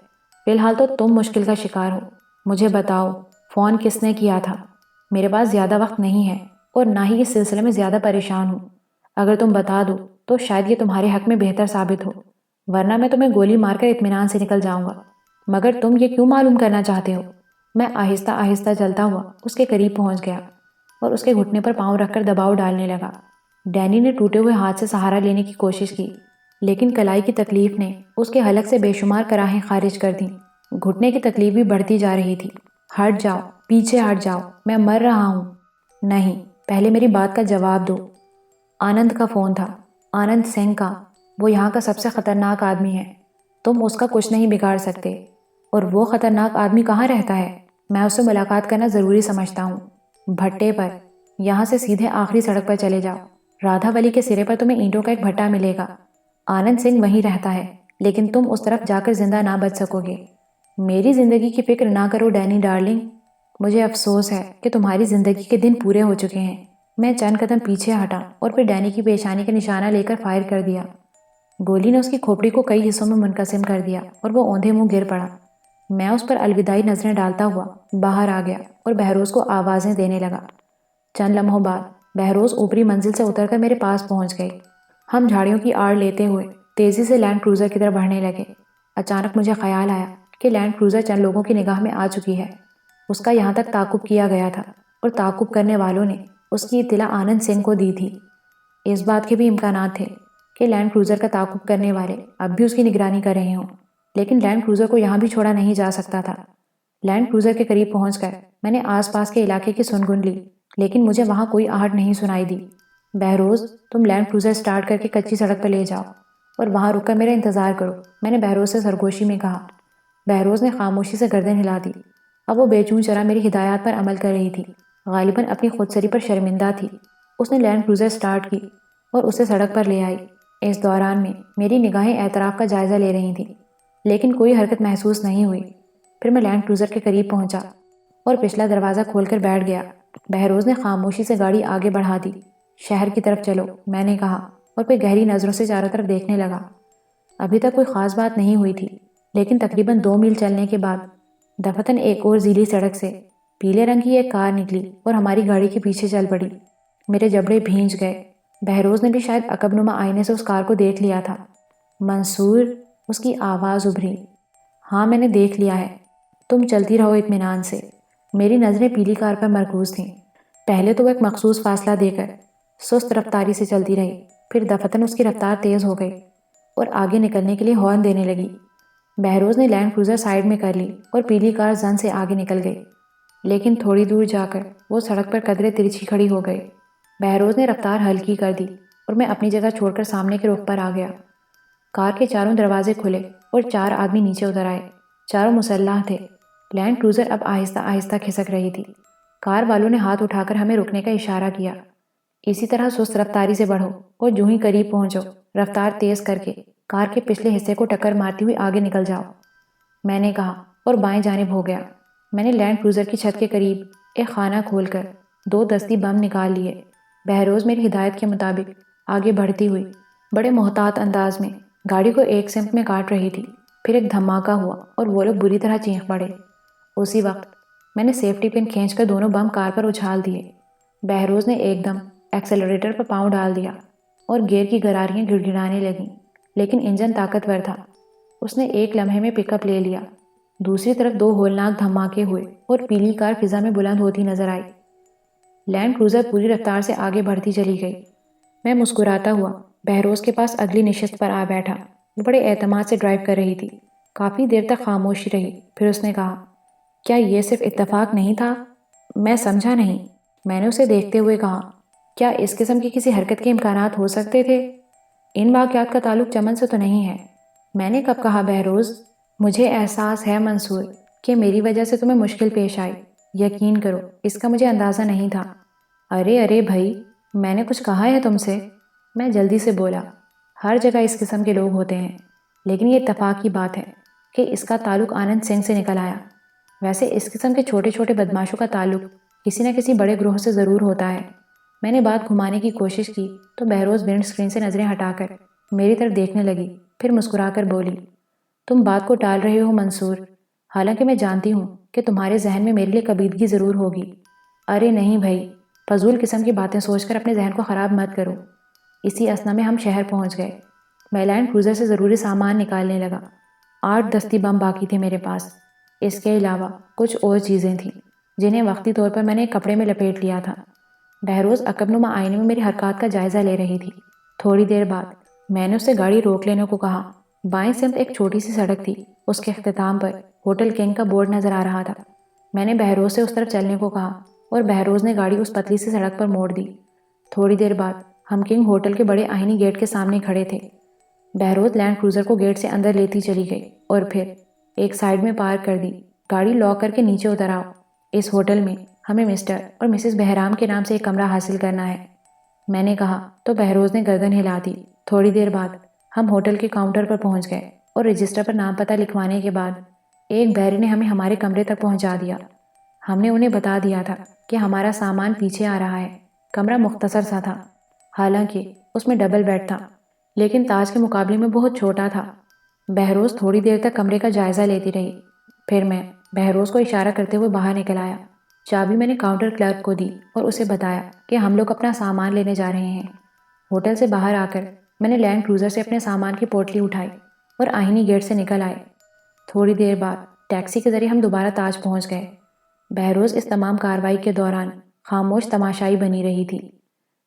فی الحال تو تم مشکل کا شکار ہو۔ مجھے بتاؤ فون کس نے کیا تھا؟ میرے پاس زیادہ وقت نہیں ہے اور نہ ہی اس سلسلے میں زیادہ پریشان ہوں۔ اگر تم بتا دو تو شاید یہ تمہارے حق میں بہتر ثابت ہو، ورنہ میں تمہیں گولی مار کر اطمینان سے نکل جاؤں گا۔ مگر تم یہ کیوں معلوم کرنا چاہتے ہو؟ میں آہستہ آہستہ چلتا ہوا اس کے قریب پہنچ گیا اور اس کے گھٹنے پر پاؤں رکھ کر دباؤ ڈالنے لگا۔ ڈینی نے ٹوٹے ہوئے ہاتھ سے سہارا لینے کی کوشش کی، لیکن کلائی کی تکلیف نے اس کے حلق سے بے شمار کراہیں خارج کر دیں۔ گھٹنے کی تکلیف بھی بڑھتی جا رہی تھی۔ ہٹ جاؤ، پیچھے ہٹ جاؤ، میں مر رہا ہوں۔ نہیں، پہلے میری بات کا جواب دو۔ آنند کا فون تھا، آنند سنگھ کا۔ وہ یہاں کا سب سے خطرناک آدمی ہے، تم اس کا کچھ نہیں بگاڑ سکتے۔ اور وہ خطرناک آدمی کہاں رہتا ہے؟ میں اس سے ملاقات کرنا ضروری سمجھتا ہوں۔ بھٹے پر۔ یہاں سے سیدھے آخری سڑک پر چلے جاؤ، رادھا ولی کے سرے پر تمہیں اینٹوں کا ایک بھٹا ملے گا۔ آنند سنگھ وہیں رہتا ہے، لیکن تم اس طرف جا کر زندہ نہ بچ سکو گے۔ میری زندگی کی فکر نہ کرو ڈینی ڈارلنگ، مجھے افسوس ہے کہ تمہاری زندگی کے دن پورے ہو چکے ہیں۔ میں چند قدم پیچھے ہٹا اور پھر ڈینی کی پیشانی کا نشانہ لے کر فائر کر دیا۔ گولی نے اس کی کھوپڑی کو کئی حصوں میں منقسم کر دیا اور وہ اوندھے منہ گر پڑا۔ میں اس پر الوداعی نظریں ڈالتا ہوا باہر آ گیا اور بہروز کو آوازیں دینے لگا۔ چند لمحوں بعد بہروز اوپری منزل سے اتر کر میرے پاس پہنچ گئی۔ ہم جھاڑیوں کی آڑ لیتے ہوئے تیزی سے لینڈ کروزر کی طرف بڑھنے لگے۔ اچانک مجھے خیال آیا کہ لینڈ کروزر چند لوگوں کی نگاہ میں آ چکی ہے۔ اس کا یہاں تک تعاقب کیا گیا تھا اور تعاقب کرنے والوں نے اس کی اطلاع آنند سنگھ کو دی تھی۔ اس بات کے بھی امکانات تھے کہ لینڈ کروزر کا تعاقب کرنے والے اب بھی اس کی نگرانی کر رہے ہوں، لیکن لینڈ کروزر کو یہاں بھی چھوڑا نہیں جا سکتا تھا۔ لینڈ کروزر کے قریب پہنچ کر میں نے آس پاس کے علاقے کی سن گن لی، لیکن مجھے وہاں کوئی آہٹ نہیں سنائی دی۔ بہروز تم لینڈ کروزر سٹارٹ کر کے کچی سڑک پر لے جاؤ اور وہاں رک کر میرا انتظار کرو، میں نے بہروز سے سرگوشی میں کہا۔ بہروز نے خاموشی سے گردن ہلا دی۔ اب وہ بے چون چرا میری ہدایات پر عمل کر رہی تھی، غالباً اپنی خودسری پر شرمندہ تھی۔ اس نے لینڈ کروزر سٹارٹ کی اور اسے سڑک پر لے آئی۔ اس دوران میں میری نگاہیں اعتراف کا جائزہ لے رہی تھیں، لیکن کوئی حرکت محسوس نہیں ہوئی۔ پھر میں لینڈ کروزر کے قریب پہنچا اور پچھلا دروازہ کھول کر بیٹھ گیا۔ بہروز نے خاموشی سے گاڑی آگے بڑھا دی۔ شہر کی طرف چلو، میں نے کہا، اور پھر گہری نظروں سے چاروں طرف دیکھنے لگا۔ ابھی تک کوئی خاص بات نہیں ہوئی تھی، لیکن تقریباً 2 میل چلنے کے بعد دفتن ایک اور زیلی سڑک سے پیلے رنگ کی ایک کار نکلی اور ہماری گاڑی کے پیچھے چل پڑی۔ میرے جبڑے بھینج گئے۔ بہروز نے بھی شاید عقب نما آئینے سے اس کار کو دیکھ لیا تھا۔ منصور، اس کی آواز ابھری۔ ہاں، میں نے دیکھ لیا ہے۔ تم چلتی رہو اطمینان سے۔ میری نظریں پیلی کار پر مرکوز تھیں۔ پہلے تو وہ ایک مخصوص فاصلہ دے کر سست رفتاری سے چلتی رہی، پھر دفتن اس کی رفتار تیز ہو گئی اور آگے نکلنے کے لیے ہارن دینے لگی۔ بہروز نے لینڈ کروزر سائیڈ میں کر لی اور پیلی کار زن سے آگے نکل گئی، لیکن تھوڑی دور جا کر وہ سڑک پر قدرے ترچھی کھڑی ہو گئی۔ بہروز نے رفتار ہلکی کر دی اور میں اپنی جگہ چھوڑ کر سامنے کے رخ پر آ گیا۔ کار کے چاروں دروازے کھلے اور 4 آدمی نیچے اتر آئے۔ چاروں مسلح تھے۔ لینڈ کروزر اب آہستہ آہستہ کھسک رہی تھی۔ کار والوں نے ہاتھ اٹھا کر ہمیں رکنے کا اشارہ کیا۔ اسی طرح سست رفتاری سے بڑھو اور جو ہی قریب پہنچو، رفتار تیز کر کے کار کے پچھلے حصے کو ٹکر مارتی ہوئی آگے نکل جاؤ، میں نے کہا، اور بائیں جانب ہو گیا۔ میں نے لینڈ کروزر کی چھت کے قریب ایک خانہ کھول کر 2 دستی بم نکال لیے۔ بہروز میری ہدایت کے مطابق آگے بڑھتی ہوئی بڑے محتاط انداز میں گاڑی کو ایک سمت میں کاٹ رہی تھی۔ پھر ایک دھماکہ ہوا اور وہ لوگ بری طرح چینخ پڑے۔ اسی وقت میں نے سیفٹی پن کھینچ کر دونوں بم کار پر اچھال دیے۔ بہروز نے ایک دم ایکسلریٹر پر پاؤں ڈال دیا اور گیئر کی گراریاں گڑگڑانے لگیں، لیکن انجن طاقتور تھا۔ اس نے ایک لمحے میں پک اپ لے لیا۔ دوسری طرف 2 ہولناک دھماکے ہوئے اور پیلی کار فضا میں بلند ہوتی نظر آئی۔ لینڈ کروزر پوری رفتار سے آگے بڑھتی چلی گئی۔ میں مسکراتا ہوا بہروز کے پاس اگلی نشست پر آ بیٹھا۔ وہ بڑے اعتماد سے ڈرائیو کر رہی تھی۔ کافی دیر تک خاموشی رہی، پھر اس نے کہا، کیا یہ صرف اتفاق نہیں تھا؟ میں سمجھا نہیں۔ میں نے اسے دیکھتے ہوئے کہا، کیا اس قسم کی کسی حرکت کے امکانات ہو سکتے تھے؟ ان واقعات کا تعلق چمن سے تو نہیں ہے؟ میں نے کب کہا بہروز؟ مجھے احساس ہے منصور کہ میری وجہ سے تمہیں مشکل پیش آئی۔ یقین کرو، اس کا مجھے اندازہ نہیں تھا۔ ارے بھائی، میں نے کچھ کہا ہے تم سے؟ میں جلدی سے بولا، ہر جگہ اس قسم کے لوگ ہوتے ہیں، لیکن یہ اتفاق کی بات ہے کہ اس کا تعلق آنند سنگھ سے نکل آیا۔ ویسے اس قسم کے چھوٹے چھوٹے بدماشوں کا تعلق کسی نہ کسی بڑے گروہ سے ضرور ہوتا ہے۔ میں نے بات گھمانے کی کوشش کی تو بہروز ونڈ اسکرین سے نظریں ہٹا کر میری طرف دیکھنے لگی، پھر مسکرا کر بولی، تم بات کو ٹال رہے ہو منصور، حالانکہ میں جانتی ہوں کہ تمہارے ذہن میں میرے لیے کبیدگی ضرور ہوگی۔ ارے نہیں بھائی، فضول قسم کی باتیں سوچ کر اپنے ذہن کو خراب مت کرو۔ اسی اثنا میں ہم شہر پہنچ گئے۔ میں لینڈ کروزر سے ضروری سامان نکالنے لگا۔ 8 دستی بم باقی تھے میرے پاس۔ اس کے علاوہ کچھ اور چیزیں تھیں جنہیں وقتی طور پر میں نے کپڑے میں لپیٹ لیا تھا۔ بہروز عقب نما آئینے میں میری حرکات کا جائزہ لے رہی تھی۔ تھوڑی دیر بعد میں نے اسے گاڑی روک لینے کو کہا۔ بائیں سمت ایک چھوٹی سی سڑک تھی، اس کے اختتام پر ہوٹل کنگ کا بورڈ نظر آ رہا تھا۔ میں نے بہروز سے اس طرف چلنے کو کہا اور بہروز نے گاڑی اس پتلی سی سڑک پر موڑ دی۔ تھوڑی دیر بعد ہم کنگ ہوٹل کے بڑے آئینی گیٹ کے سامنے کھڑے تھے۔ بہروز لینڈ کروزر کو گیٹ سے اندر لیتی چلی گئی اور پھر ایک سائیڈ میں پارک کر دی۔ گاڑی لاک کر کے نیچے اتر آؤ۔ اس ہوٹل میں ہمیں مسٹر اور مسز بہرام کے نام سے ایک کمرہ حاصل کرنا ہے، میں نے کہا تو بہروز نے گردن ہلا دی۔ تھوڑی دیر بعد ہم ہوٹل کے کاؤنٹر پر پہنچ گئے اور رجسٹر پر نام پتہ لکھوانے کے بعد ایک بحری نے ہمیں ہمارے کمرے تک پہنچا دیا۔ ہم نے انہیں بتا دیا تھا کہ ہمارا سامان پیچھے آ رہا ہے۔ کمرہ مختصر سا تھا، حالانکہ اس میں ڈبل بیڈ تھا، لیکن تاج کے مقابلے میں بہت چھوٹا تھا۔ بہروز تھوڑی دیر تک کمرے کا جائزہ لیتی رہی، پھر میں بہروز کو اشارہ کرتے ہوئے باہر نکل آیا۔ چابی میں نے کاؤنٹر کلرک کو دی اور اسے بتایا کہ ہم لوگ اپنا سامان لینے جا رہے ہیں۔ ہوٹل سے باہر آ کر میں نے لینڈ کروزر سے اپنے سامان کی پوٹلی اٹھائی اور آئینی گیٹ سے نکل آئے۔ تھوڑی دیر بعد ٹیکسی کے ذریعے ہم دوبارہ تاج پہنچ گئے۔ بہروز اس تمام کارروائی کے دوران خاموش تماشائی بنی رہی تھی۔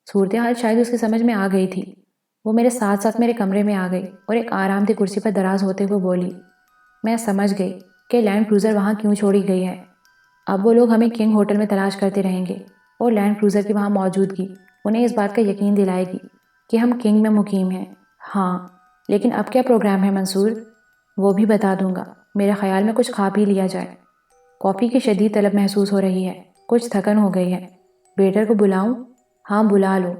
صورتحال شاید اس کی سمجھ میں آ گئی تھی۔ وہ میرے ساتھ ساتھ میرے کمرے میں آ گئی اور ایک آرام دہ کرسی پر دراز ہوتے ہوئے بولی، میں سمجھ گئی کہ لینڈ کروزر وہاں کیوں چھوڑی گئی ہے۔ اب وہ لوگ ہمیں کنگ ہوٹل میں تلاش کرتے رہیں گے اور لینڈ کروزر کی وہاں موجودگی انہیں اس بات کا یقین دلائے گی کہ ہم کنگ میں مقیم ہیں۔ ہاں، لیکن اب کیا پروگرام ہے منصور؟ وہ بھی بتا دوں گا۔ میرے خیال میں کچھ کھا پی لیا جائے۔ کافی کی شدید طلب محسوس ہو رہی ہے، کچھ تھکن ہو گئی ہے۔ ویٹر کو بلاؤں؟ ہاں بلا لو،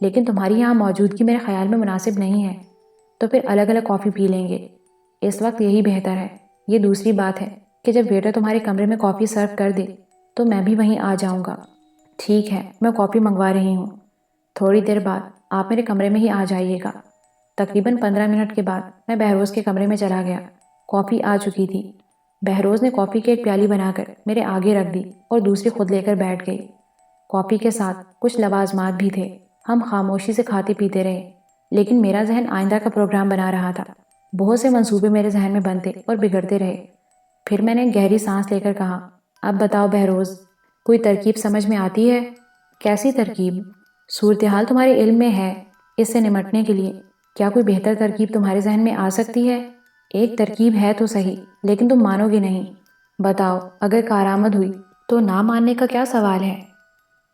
لیکن تمہاری یہاں موجودگی میرے خیال میں مناسب نہیں ہے، تو پھر الگ الگ کافی پی لیں گے، اس وقت یہی بہتر ہے۔ یہ دوسری بات ہے کہ جب ویٹر تمہارے کمرے میں کافی سرو کر دے تو میں بھی وہیں آ جاؤں گا۔ ٹھیک ہے، میں کافی منگوا رہی ہوں۔ تھوڑی دیر بعد آپ میرے کمرے میں ہی آ جائیے گا۔ تقریباً 15 منٹ کے بعد میں بہروز کے کمرے میں چلا گیا۔ کافی آ چکی تھی۔ بہروز نے کافی کی ایک پیالی بنا کر میرے آگے رکھ دی اور دوسری خود لے کر بیٹھ گئی۔ کافی کے ساتھ کچھ لوازمات بھی تھے۔ ہم خاموشی سے کھاتے پیتے رہے، لیکن میرا ذہن آئندہ کا پروگرام بنا رہا تھا۔ بہت سے منصوبے میرے ذہن میں بنتے اور بگڑتے رہے۔ پھر میں نے گہری سانس لے کر کہا، اب بتاؤ بہروز، کوئی ترکیب سمجھ میں آتی ہے؟ کیسی ترکیب؟ صورتحال تمہارے علم میں ہے، اس سے نمٹنے کے لیے کیا کوئی بہتر ترکیب تمہارے ذہن میں آ سکتی ہے؟ ایک ترکیب ہے تو صحیح، لیکن تم مانو گے نہیں۔ بتاؤ، اگر کارآمد ہوئی تو نہ ماننے کا کیا سوال ہے؟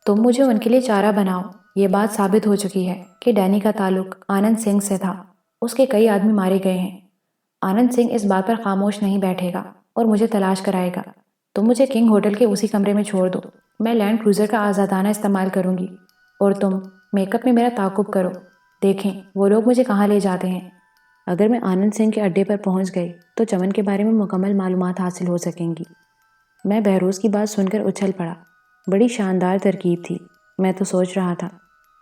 تم مجھے ان کے لیے چارہ بناؤ۔ یہ بات ثابت ہو چکی ہے کہ ڈینی کا تعلق آنند سنگھ سے تھا۔ اس کے کئی آدمی مارے گئے ہیں۔ آنند سنگھ اس بات پر خاموش نہیں بیٹھے گا اور مجھے تلاش کرائے گا۔ تم مجھے کنگ ہوٹل کے اسی کمرے میں چھوڑ دو۔ میں لینڈ کروزر کا آزادانہ استعمال کروں گی اور تم میک اپ میں میرا تعاقب کرو۔ دیکھیں وہ لوگ مجھے کہاں لے جاتے ہیں۔ اگر میں آنند سنگھ کے اڈے پر پہنچ گئی تو چمن کے بارے میں مکمل معلومات حاصل ہو سکیں گی۔ میں بہروز کی بات سن کر اچھل پڑا۔ بڑی شاندار ترکیب تھی۔ میں تو سوچ رہا تھا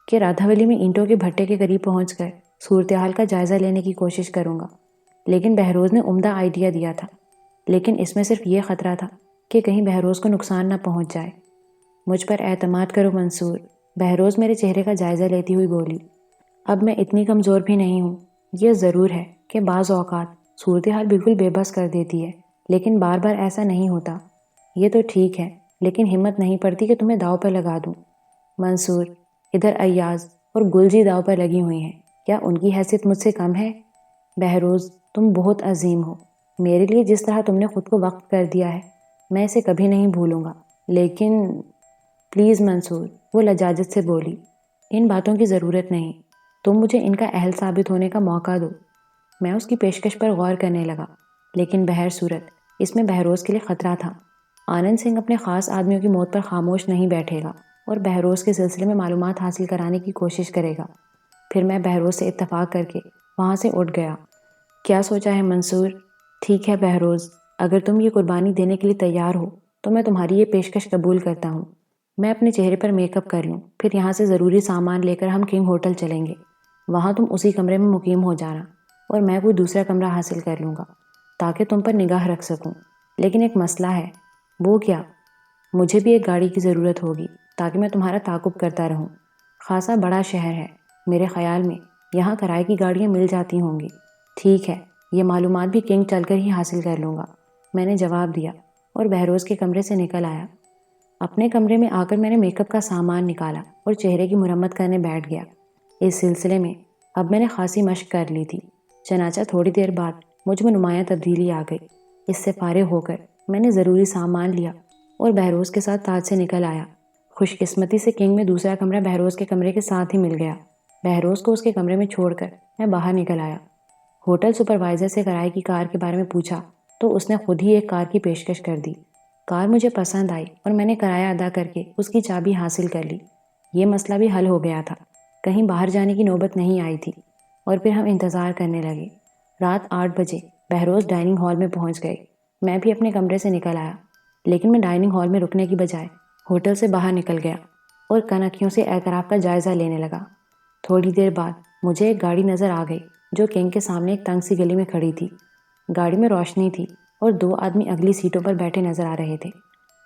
کہ رادھاولی میں اینٹوں کے بھٹے کے قریب پہنچ کر صورتحال کا جائزہ لینے کی کوشش کروں گا، لیکن بہروز نے عمدہ آئیڈیا دیا تھا۔ لیکن اس میں صرف یہ خطرہ تھا کہ کہیں بہروز کو نقصان نہ پہنچ جائے۔ مجھ پر اعتماد کرو منصور، بہروز میرے چہرے کا جائزہ لیتی ہوئی بولی۔ اب میں اتنی کمزور بھی نہیں ہوں۔ یہ ضرور ہے کہ بعض اوقات صورتحال بالکل بے بس کر دیتی ہے، لیکن بار بار ایسا نہیں ہوتا۔ یہ تو ٹھیک ہے، لیکن ہمت نہیں پڑتی کہ تمہیں داؤ پر لگا دوں۔ منصور، ادھر ایاز اور گلجی داؤ پر لگی ہوئی ہیں، کیا ان کی حیثیت مجھ سے کم ہے؟ بہروز، تم بہت عظیم ہو۔ میرے لیے جس طرح تم نے خود کو وقف کر دیا ہے، میں اسے کبھی نہیں بھولوں گا۔ لیکن پلیز منصور، وہ لجاجت سے بولی، ان باتوں کی ضرورت نہیں۔ تم مجھے ان کا اہل ثابت ہونے کا موقع دو۔ میں اس کی پیشکش پر غور کرنے لگا، لیکن بہر صورت اس میں بہروز کے لیے خطرہ تھا۔ آنند سنگھ اپنے خاص آدمیوں کی موت پر خاموش نہیں بیٹھے گا اور بہروز کے سلسلے میں معلومات حاصل کرانے کی کوشش کرے گا۔ پھر میں بہروز سے اتفاق کر کے وہاں سے اٹھ گیا۔ کیا سوچا ہے منصور؟ ٹھیک ہے بہروز، اگر تم یہ قربانی دینے کے لیے تیار ہو تو میں تمہاری یہ پیشکش قبول کرتا ہوں۔ میں اپنے چہرے پر میک اپ کر لوں، پھر یہاں سے ضروری سامان لے کر ہم کنگ ہوٹل چلیں گے۔ وہاں تم اسی کمرے میں مقیم ہو جانا اور میں کوئی دوسرا کمرہ حاصل کر لوں گا تاکہ تم پر نگاہ رکھ سکوں۔ لیکن ایک مسئلہ ہے۔ وہ کیا؟ مجھے بھی ایک گاڑی کی ضرورت ہوگی تاکہ میں تمہارا تعاقب کرتا رہوں۔ خاصا بڑا شہر ہے، میرے خیال میں یہاں کرائے کی گاڑیاں مل جاتی ہوں گی۔ ٹھیک ہے، یہ معلومات بھی کنگ چل کر ہی حاصل کر لوں گا، میں نے جواب دیا اور بہروز کے کمرے سے نکل آیا۔ اپنے کمرے میں آ کر میں نے میک اپ کا سامان نکالا اور چہرے کی مرمت کرنے بیٹھ گیا۔ اس سلسلے میں اب میں نے خاصی مشق کر لی تھی، چنانچہ تھوڑی دیر بعد مجھ میں نمایاں تبدیلی آ گئی۔ اس سے فارغ ہو کر میں نے ضروری سامان لیا اور بہروز کے ساتھ تاج سے نکل آیا۔ خوش قسمتی سے کنگ میں دوسرا کمرہ بہروز کے کمرے کے ساتھ ہی مل گیا۔ بہروز کو اس کے کمرے میں چھوڑ کر میں باہر نکل آیا۔ ہوٹل سپروائزر سے کرائے کی کار کے بارے میں پوچھا تو اس نے خود ہی ایک کار کی پیشکش کر دی۔ کار مجھے پسند آئی اور میں نے کرایہ ادا کر کے اس کی چابی حاصل کر لی۔ یہ مسئلہ بھی حل ہو گیا تھا، کہیں باہر جانے کی نوبت نہیں آئی تھی۔ اور پھر ہم انتظار کرنے لگے۔ رات 8 بجے بہروز ڈائننگ ہال میں پہنچ گئے۔ میں بھی اپنے کمرے سے نکل آیا، لیکن میں ڈائننگ ہال میں رکنے کی بجائے ہوٹل سے باہر نکل گیا اور کنکھیوں سے اعتراف کا جائزہ لینے لگا۔ تھوڑی دیر بعد مجھے ایک گاڑی نظر آ گئی جو کنگ کے سامنے ایک تنگ سی گلی میں کھڑی تھی۔ گاڑی میں روشنی تھی اور 2 آدمی اگلی سیٹوں پر بیٹھے نظر آ رہے تھے۔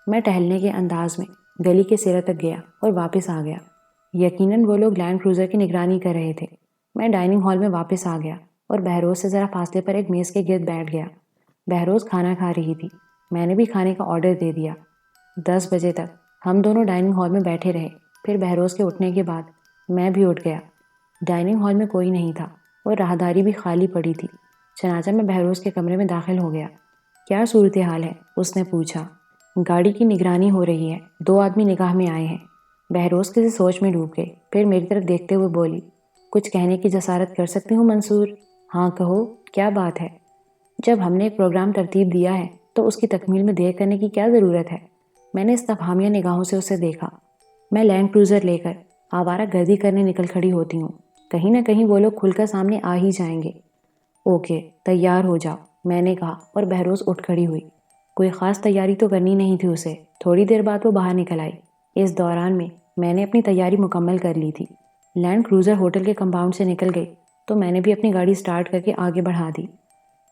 میں ٹہلنے کے انداز میں گلی کے سرے تک گیا اور واپس آ گیا۔ یقیناً وہ لوگ لینڈ کروزر کی نگرانی کر رہے تھے۔ میں ڈائننگ ہال میں واپس آ گیا اور بہروز سے ذرا فاصلے پر ایک میز کے گرد بیٹھ گیا۔ بہروز کھانا کھا رہی تھی، میں نے بھی کھانے کا آرڈر دے دیا۔ 10 بجے تک ہم دونوں ڈائننگ ہال میں بیٹھے رہے۔ پھر بہروز کے اٹھنے کے بعد میں بھی اٹھ گیا۔ ڈائننگ ہال میں کوئی نہیں تھا اور راہداری بھی خالی پڑی تھی، چنانچہ میں بہروز کے کمرے میں داخل ہو گیا۔ کیا صورتحال ہے؟ اس نے پوچھا۔ گاڑی کی نگرانی ہو رہی ہے، 2 آدمی نگاہ میں آئے ہیں۔ بہروز کسی سوچ میں ڈوب گئی، پھر میری طرف دیکھتے ہوئے بولی، کچھ کہنے کی جسارت کر سکتی ہوں منصور؟ ہاں کہو، کیا بات ہے؟ جب ہم نے ایک پروگرام ترتیب دیا ہے تو اس کی تکمیل میں دیر کرنے کی کیا ضرورت ہے؟ میں نے استفہامیہ نگاہوں سے اسے دیکھا۔ میں لینڈ کروزر لے کر آوارہ گردی کرنے نکل کھڑی ہوتی ہوں، کہیں نہ کہیں وہ لوگ کھل کر سامنے آ ہی جائیں گے۔ اوکے، تیار ہو جاؤ، میں نے کہا، اور بہروز اٹھ کھڑی ہوئی۔ کوئی خاص تیاری تو کرنی نہیں تھی اسے۔ تھوڑی دیر بعد وہ باہر نکل آئی۔ اس دوران میں نے اپنی تیاری مکمل کر لی تھی۔ لینڈ کروزر ہوٹل کے کمپاؤنڈ سے نکل گئی تو میں نے بھی اپنی گاڑی سٹارٹ کر کے آگے بڑھا دی۔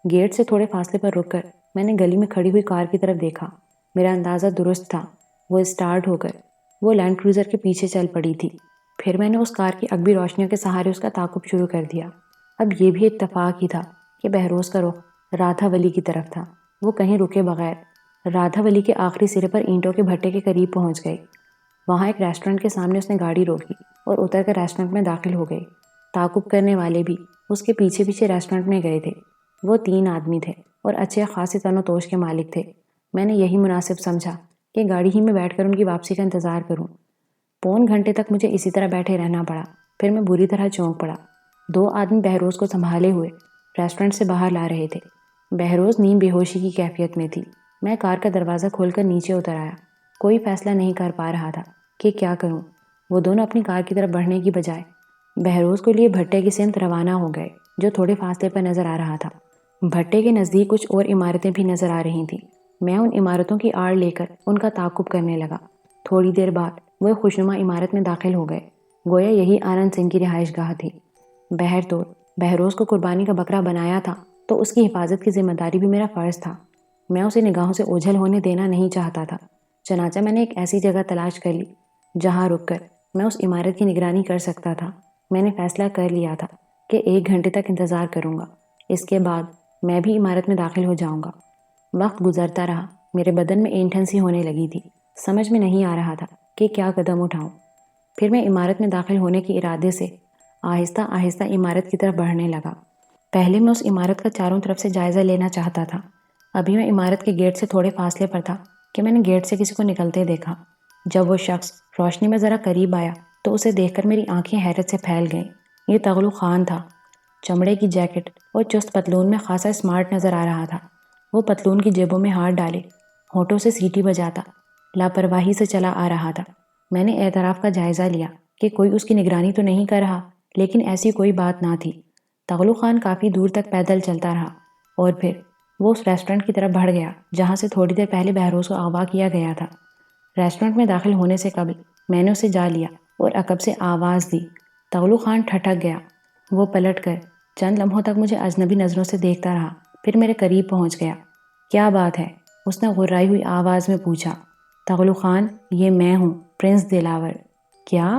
گیٹ سے تھوڑے فاصلے پر رک کر میں نے گلی میں کھڑی ہوئی کار کی طرف دیکھا۔ میرا اندازہ درست تھا، وہ سٹارٹ ہو کر وہ لینڈ کروزر کے پیچھے چل پڑی تھی۔ پھر میں نے اس کار کی اگبی روشنیوں کے سہارے اس کا تعاقب شروع کر دیا۔ اب یہ بھی اتفاق ہی تھا کہ بہروز کا رخ رادھا ولی کی طرف تھا۔ وہ کہیں رکے بغیر رادھا ولی کے آخری سرے پر اینٹوں کے بھٹے کے قریب پہنچ گئی۔ وہاں ایک ریسٹورنٹ کے سامنے اس نے گاڑی روکی اور اتر کر ریسٹورنٹ میں داخل ہو گئی۔ تعاقب کرنے والے بھی اس کے پیچھے پیچھے ریسٹورنٹ میں گئے تھے۔ وہ 3 آدمی تھے اور اچھے خاصے تن و توش کے مالک تھے۔ میں نے یہی مناسب سمجھا کہ گاڑی ہی میں بیٹھ کر ان کی واپسی کا انتظار کروں۔ پون گھنٹے تک مجھے اسی طرح بیٹھے رہنا پڑا۔ پھر میں بری طرح چونک پڑا۔ 2 آدمی بہروز کو سنبھالے ہوئے ریسٹورنٹ سے باہر لا رہے تھے۔ بہروز نیم بے ہوشی کی کیفیت میں تھی۔ میں کار کا دروازہ کھول کر نیچے اتر آیا۔ کوئی فیصلہ نہیں کر پا رہا تھا کہ کیا کروں۔ وہ دونوں اپنی کار کی طرف بڑھنے کی بجائے بہروز کو لیے بھٹے کی سمت روانہ ہو گئے، جو تھوڑے فاصلے پر نظر آ رہا تھا۔ بھٹے کے نزدیک کچھ اور عمارتیں بھی نظر آ رہی تھیں۔ میں ان عمارتوں کی آڑ لے کر ان کا تعاقب کرنے لگا۔ تھوڑی دیر بعد وہ ایک خوشنما عمارت میں داخل ہو گئے، گویا یہی آنند سنگھ کی رہائش گاہ تھی۔ بہرطور بہروز کو قربانی کا بکرا بنایا تھا تو اس کی حفاظت کی ذمہ داری بھی میرا فرض تھا۔ میں اسے نگاہوں سے اوجھل ہونے دینا نہیں چاہتا تھا۔ چنانچہ میں نے ایک ایسی جگہ تلاش کر لی جہاں رک کر میں اس عمارت کی نگرانی کر سکتا تھا۔ میں نے فیصلہ کر لیا تھا کہ 1 گھنٹے تک انتظار کروں گا، اس کے بعد میں بھی عمارت میں داخل ہو جاؤں گا۔ وقت گزرتا رہا، میرے بدن میں اینٹھن سی ہونے لگی تھی۔ سمجھ میں نہیں آ رہا تھا کہ کیا قدم اٹھاؤں۔ پھر میں عمارت میں داخل ہونے کے ارادے سے آہستہ آہستہ عمارت کی طرف بڑھنے لگا۔ پہلے میں اس عمارت کا چاروں طرف سے جائزہ لینا چاہتا تھا۔ ابھی میں عمارت کے گیٹ سے تھوڑے فاصلے پر تھا کہ میں نے گیٹ سے کسی کو نکلتے دیکھا۔ جب وہ شخص روشنی میں ذرا قریب آیا تو اسے دیکھ کر میری آنکھیں حیرت سے پھیل گئیں۔ یہ تغلو خان تھا۔ چمڑے کی جیکٹ اور چست پتلون میں خاصا اسمارٹ نظر آ رہا تھا۔ وہ پتلون کی جیبوں میں ہاتھ ڈالے ہونٹوں سے سیٹی بجاتا لاپرواہی سے چلا آ رہا تھا۔ میں نے اعتراف کا جائزہ لیا کہ کوئی اس کی نگرانی تو نہیں کر رہا، لیکن ایسی کوئی بات نہ تھی۔ تغلو خان کافی دور تک پیدل چلتا رہا اور پھر وہ اس ریسٹورنٹ کی طرف بڑھ گیا جہاں سے تھوڑی دیر پہلے بہروز کو اغوا کیا گیا تھا۔ ریسٹورنٹ میں داخل ہونے سے قبل میں نے اسے جا لیا اور عقب سے آواز دی۔ تغلو خان ٹھٹک گیا۔ وہ پلٹ کر چند لمحوں تک مجھے اجنبی نظروں سے دیکھتا رہا، پھر میرے قریب پہنچ گیا۔ کیا بات ہے؟ اس نے غرائی ہوئی آواز میں پوچھا۔ تغلو خان، یہ میں ہوں، پرنس دلاور۔ کیا؟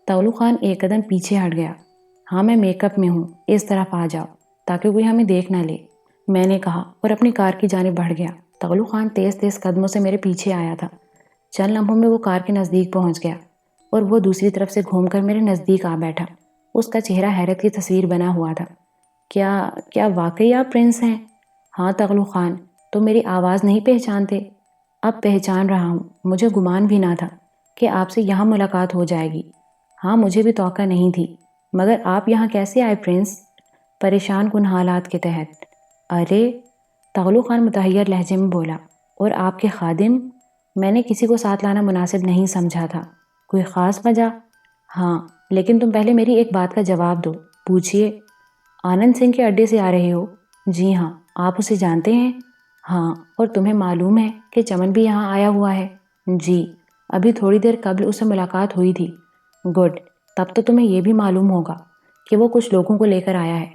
تغلو خان ایک قدم پیچھے ہٹ گیا۔ ہاں، میں میک اپ میں ہوں، اس طرف آ جاؤ تاکہ کوئی ہمیں دیکھ نہ لے، میں نے کہا اور اپنی کار کی جانب بڑھ گیا۔ تغلو خان تیز تیز قدموں سے میرے پیچھے آیا تھا۔ چند لمحوں میں وہ کار کے نزدیک پہنچ گیا اور وہ دوسری طرف سے گھوم کر میرے نزدیک آ بیٹھا۔ اس کا چہرہ حیرت کی تصویر بنا ہوا تھا۔ کیا واقعی آپ پرنس ہیں؟ ہاں تغلو خان، تم میری آواز نہیں پہچانتے؟ اب پہچان رہا ہوں، مجھے گمان بھی نہ تھا کہ آپ سے یہاں ملاقات ہو جائے گی۔ ہاں، مجھے بھی توقع نہیں تھی، مگر آپ یہاں کیسے آئے پرنس؟ پریشان کن حالات کے تحت۔ ارے، تغلو خان متحیر لہجے میں بولا، اور آپ کے خادم؟ میں نے کسی کو ساتھ لانا مناسب نہیں سمجھا تھا۔ کوئی خاص وجہ؟ ہاں، لیکن تم پہلے میری ایک بات کا جواب دو۔ پوچھئے۔ آنند سنگھ کے اڈے سے آ رہے ہو؟ جی ہاں۔ آپ اسے جانتے ہیں؟ ہاں، اور تمہیں معلوم ہے کہ چمن بھی یہاں آیا ہوا ہے؟ جی، ابھی تھوڑی دیر قبل اس سے ملاقات ہوئی تھی۔ گڈ، تب تو تمہیں یہ بھی معلوم ہوگا کہ وہ کچھ لوگوں کو لے کر آیا ہے۔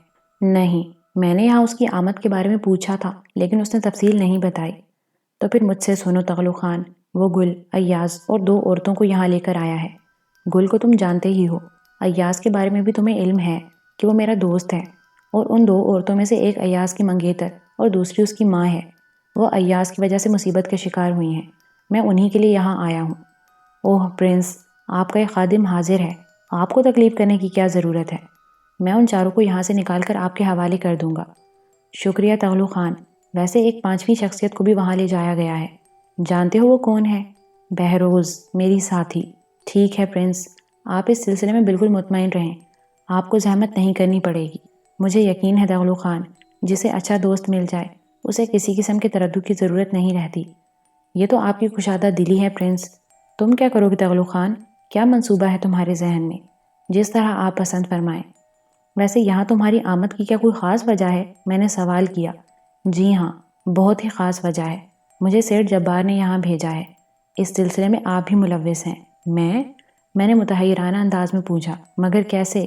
نہیں، میں نے یہاں اس کی آمد کے بارے میں پوچھا تھا لیکن اس نے تفصیل نہیں بتائی۔ تو پھر مجھ سے سنو تغلو خان، وہ گل، ایاز اور 2 عورتوں کو یہاں لے کر آیا ہے۔ گل کو تم جانتے ہی ہو، ایاز کے بارے میں بھی تمہیں علم ہے کہ وہ میرا دوست ہے، اور ان 2 عورتوں میں سے ایک ایاز کی منگیتر اور دوسری اس کی ماں ہے۔ وہ ایاز کی وجہ سے مصیبت کا شکار ہوئی ہیں۔ میں انہی کے لیے یہاں آیا ہوں۔ اوہ پرنس، آپ کا ایک خادم حاضر ہے، آپ کو تکلیف کرنے کی کیا ضرورت ہے؟ میں ان چاروں کو یہاں سے نکال کر آپ کے حوالے کر دوں گا۔ شکریہ تغلو خان، ویسے ایک 5ویں شخصیت کو بھی وہاں لے جایا گیا ہے۔ جانتے ہو وہ کون ہے؟ بہروز، میری ساتھی۔ ٹھیک ہے پرنس، آپ اس سلسلے میں بالکل مطمئن رہیں، آپ کو زحمت نہیں کرنی پڑے گی۔ مجھے یقین ہے تغلو خان جسے اچھا دوست مل جائے اسے کسی قسم کے تردد کی ضرورت نہیں رہتی۔ یہ تو آپ کی کشادہ دلی ہے پرنس۔ تم کیا کرو گے تغلو خان؟ کیا منصوبہ ہے تمہارے ذہن میں؟ جس طرح آپ پسند فرمائیں۔ ویسے یہاں تمہاری آمد کی کیا کوئی خاص وجہ ہے؟ میں نے سوال کیا۔ جی ہاں، بہت ہی خاص وجہ ہے۔ مجھے سیٹھ جبار نے یہاں بھیجا ہے۔ اس سلسلے میں آپ بھی ملوث ہیں۔ میں نے متحیرانہ انداز میں پوچھا، مگر کیسے؟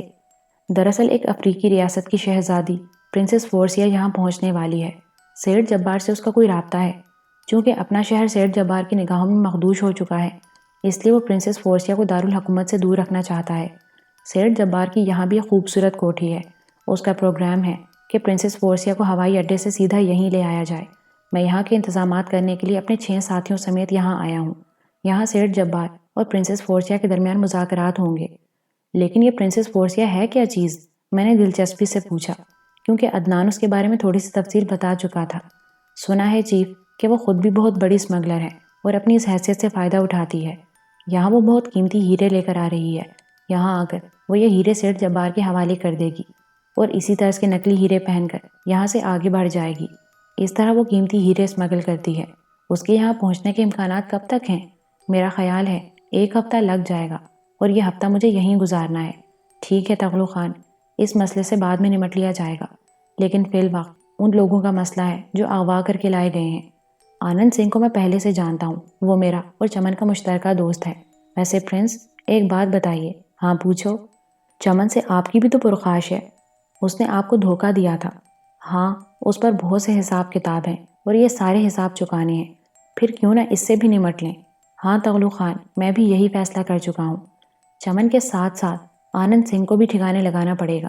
دراصل ایک افریقی ریاست کی شہزادی پرنسس فورسیا یہاں پہنچنے والی ہے۔ سیٹھ جبار سے اس کا کوئی رابطہ ہے؟ چونکہ اپنا شہر سیٹھ جبار کی نگاہوں میں مخدوش ہو چکا ہے، اس لیے وہ پرنسس فورسیا کو دارالحکومت سے دور رکھنا چاہتا ہے۔ سیٹھ جبار کی یہاں بھی ایک خوبصورت کوٹھی ہے۔ اس کا پروگرام ہے کہ پرنسس فورسیا کو ہوائی اڈے سے سیدھا یہیں لے آیا جائے۔ میں یہاں کے انتظامات کرنے کے لیے اپنے 6 ساتھیوں سمیت یہاں آیا ہوں۔ یہاں سیٹھ جبار اور پرنسس فورسیا کے درمیان مذاکرات ہوں گے۔ لیکن یہ پرنسس فورسیا ہے کیا چیز؟ میں نے دلچسپی سے پوچھا، کیونکہ عدنان اس کے بارے میں تھوڑی سی تفصیل بتا چکا تھا۔ سنا ہے چیف کہ وہ خود بھی بہت بڑی اسمگلر ہے اور اپنی اس حیثیت سے فائدہ اٹھاتی ہے۔ یہاں وہ بہت قیمتی ہیرے لے کر آ رہی ہے۔ یہاں آ کر وہ یہ ہیرے سیٹھ جبار کے حوالے کر دے گی اور اسی طرز کے نقلی ہیرے پہن کر یہاں سے آگے بڑھ جائے گی۔ اس طرح وہ قیمتی ہیرے اسمگل کرتی ہے۔ اس کے یہاں پہنچنے کے امکانات کب تک ہیں؟ میرا خیال ہے 1 ہفتہ لگ جائے گا، اور یہ ہفتہ مجھے یہیں گزارنا ہے۔ ٹھیک ہے تغلو خان، اس مسئلے سے بعد میں نمٹ لیا جائے گا، لیکن فی الوقت ان لوگوں کا مسئلہ ہے جو اغوا کر کے لائے گئے ہیں۔ آنند سنگھ کو میں پہلے سے جانتا ہوں، وہ میرا اور چمن کا مشترکہ دوست ہے۔ ویسے پرنس، ایک بات بتائیے۔ ہاں پوچھو۔ چمن سے آپ کی بھی تو پرخاش ہے۔ اس نے آپ کو دھوکہ دیا تھا۔ ہاں، اس پر بہت سے حساب کتاب ہیں اور یہ سارے حساب چکانے ہیں۔ پھر کیوں نہ اس سے بھی نمٹ لیں۔ ہاں تغلو خان، میں بھی یہی فیصلہ کر چکا ہوں۔ چمن کے ساتھ ساتھ آنند سنگھ کو بھی ٹھکانے لگانا پڑے گا۔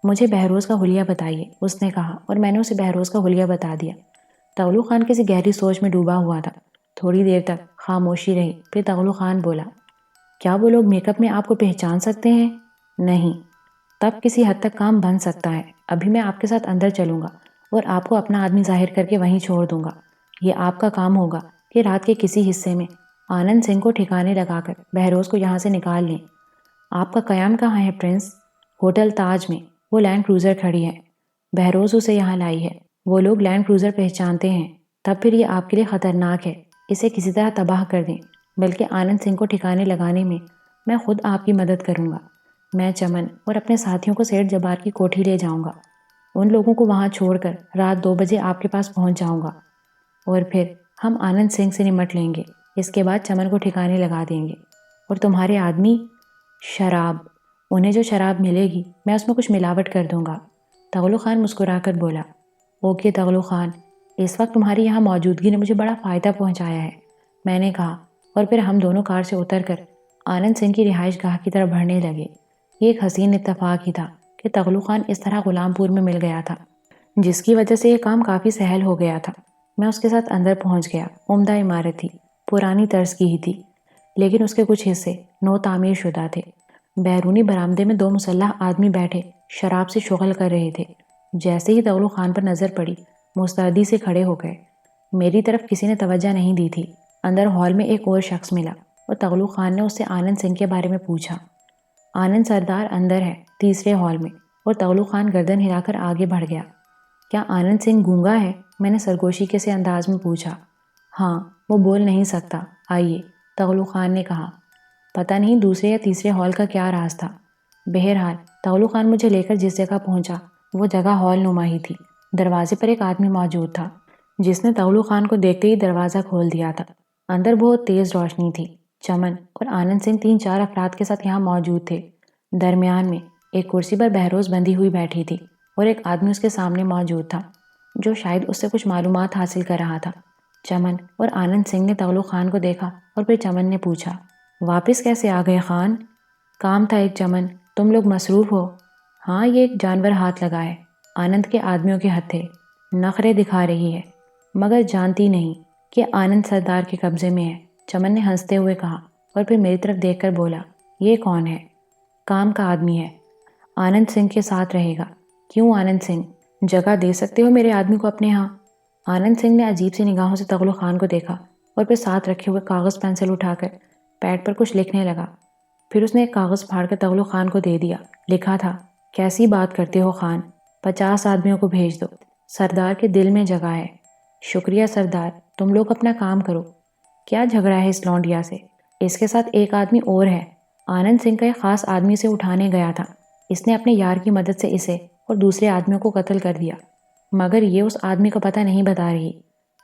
مجھے بہروز کا حلیہ بتائیے، اس نے کہا، اور میں نے اسے بہروز کا حلیہ بتا دیا۔ تغلو خان کسی گہری سوچ میں ڈوبا ہوا تھا۔ تھوڑی دیر تک خاموشی رہی، پھر تغلو خان بولا، کیا وہ لوگ میک اپ میں آپ کو پہچان سکتے ہیں؟ نہیں۔ تب کسی حد تک کام بن سکتا ہے۔ ابھی میں آپ کے ساتھ اندر چلوں گا اور آپ کو اپنا آدمی ظاہر کر کے وہیں چھوڑ دوں گا۔ یہ آپ کا کام ہوگا کہ رات کے کسی حصے میں آنند سنگھ کو ٹھکانے لگا کر بہروز کو یہاں سے نکال لیں۔ آپ کا قیام کہاں ہے پرنس؟ ہوٹل تاج میں، وہ لینڈ کروزر کھڑی ہے۔ بہروز اسے یہاں لائی ہے۔ وہ لوگ لینڈ کروزر پہچانتے ہیں، تب پھر یہ آپ کے لیے خطرناک ہے۔ اسے کسی طرح تباہ کر دیں، بلکہ آنند سنگھ کو ٹھکانے لگانے میں خود آپ کی مدد کروں گا۔ میں چمن اور اپنے ساتھیوں کو سیٹھ جبار کی کوٹھی لے جاؤں گا۔ ان لوگوں کو وہاں چھوڑ کر رات 2 بجے آپ کے پاس پہنچ جاؤں گا، اور پھر ہم آنند سنگھ سے نمٹ لیں گے۔ اس کے بعد چمن کو ٹھکانے لگا دیں گے۔ اور تمہارے آدمی؟ شراب۔ انہیں جو شراب ملے گی میں اس میں کچھ ملاوٹ کر دوں گا۔ تغلو خان مسکرا کر بولا، اوکے تغلو خان، اس وقت تمہاری یہاں موجودگی نے مجھے بڑا فائدہ پہنچایا ہے، میں نے کہا، اور پھر ہم دونوں کار سے اتر کر آنند سنگھ کی رہائش گاہ کی طرف بڑھنے لگے۔ یہ ایک حسین اتفاق ہی تھا کہ تغلو خان اس طرح غلام پور میں مل گیا تھا، جس کی وجہ سے یہ کام کافی سہل ہو گیا تھا۔ میں اس کے ساتھ اندر پہنچ گیا۔ عمدہ عمارت تھی، پرانی طرز کی ہی تھی، لیکن اس کے کچھ حصے نو تعمیر شدہ تھے۔ بیرونی برآمدے میں 2 مسلح آدمی بیٹھے شراب سے شغل کر رہے تھے۔ جیسے ہی تغلو خان پر نظر پڑی، مستعدی سے کھڑے ہو گئے۔ میری طرف کسی نے توجہ نہیں دی تھی۔ اندر ہال میں ایک اور شخص ملا اور تغلو خان نے اس سے آنند سنگھ کے بارے میں پوچھا۔ آنند سردار اندر ہے، تیسرے ہال میں، اور تغلو خان گردن ہلا کر آگے بڑھ گیا۔ کیا آنند سنگھ گونگا ہے؟ میں نے سرگوشی کے سے انداز میں پوچھا۔ ہاں، وہ بول نہیں سکتا۔ آئیے، تغلو خان نے کہا۔ پتہ نہیں دوسرے یا تیسرے ہال کا کیا راز تھا۔ بہرحال تغلو خان مجھے لے کر جس جگہ پہنچا وہ جگہ ہال نما ہی تھی۔ دروازے پر ایک آدمی موجود تھا جس نے تغلو خان کو دیکھتے ہی دروازہ کھول دیا تھا۔ اندر بہت تیز روشنی تھی۔ چمن اور آنند سنگھ 3-4 افراد کے ساتھ یہاں موجود تھے۔ درمیان میں ایک کرسی پر بہروز بندھی ہوئی بیٹھی تھی اور ایک آدمی اس کے سامنے موجود تھا جو شاید اس سے کچھ معلومات حاصل کر رہا تھا۔ چمن اور آنند سنگھ نے تغلو خان کو دیکھا اور پھر چمن نے پوچھا، واپس کیسے آ گئے خان؟ کام تھا ایک چمن، تم لوگ مصروف ہو؟ ہاں، یہ ایک جانور ہاتھ لگا ہے، آنند کے آدمیوں کے ہتھے، نخرے دکھا رہی ہے، مگر جانتی نہیں کہ آنند سردار کے قبضے میں ہے۔ چمن نے ہنستے ہوئے کہا اور پھر میری طرف دیکھ کر بولا، یہ کون ہے؟ کام کا آدمی ہے، آنند سنگھ کے ساتھ رہے گا۔ کیوں آنند سنگھ، جگہ دے سکتے ہو میرے آدمی کو اپنے ہاں؟ آنند سنگھ نے عجیب سی نگاہوں سے تغلو خان کو دیکھا اور پھر ساتھ رکھے ہوئے کاغذ پینسل اٹھا کر پیڈ پر کچھ لکھنے لگا۔ پھر اس نے ایک کاغذ پھاڑ کر تغلق خان کو دے دیا۔ لکھا تھا، کیسی بات کرتے ہو خان، 50 آدمیوں کو بھیج دو، سردار کے دل میں جگہ ہے۔ شکریہ سردار، تم لوگ اپنا کام کرو۔ کیا جھگڑا ہے اس لونڈیا سے؟ اس کے ساتھ ایک آدمی اور ہے، آنند سنگھ کا ایک خاص آدمی سے اٹھانے گیا تھا، اس نے اپنے یار کی مدد سے اسے اور دوسرے آدمیوں کو قتل کر دیا، مگر یہ اس آدمی کا پتہ نہیں بتا رہی۔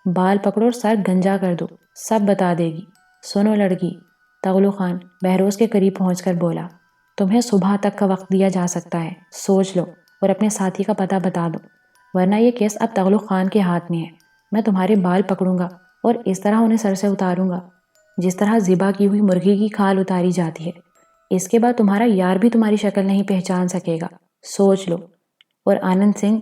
بال پکڑو اور سر گنجا کر دو، سب بتا دے گی۔ سنو لڑکی، تغلق خان بہروز کے قریب پہنچ کر بولا، تمہیں صبح تک کا وقت دیا جا سکتا ہے، سوچ لو اور اپنے ساتھی کا پتہ بتا دو، ورنہ یہ کیس اب تغلق خان کے ہاتھ میں ہے۔ میں تمہارے بال پکڑوں گا اور اس طرح انہیں سر سے اتاروں گا جس طرح ذبح کی ہوئی مرغی کی کھال اتاری جاتی ہے۔ اس کے بعد تمہارا یار بھی تمہاری شکل نہیں پہچان سکے گا، سوچ لو۔ اور آنند سنگھ،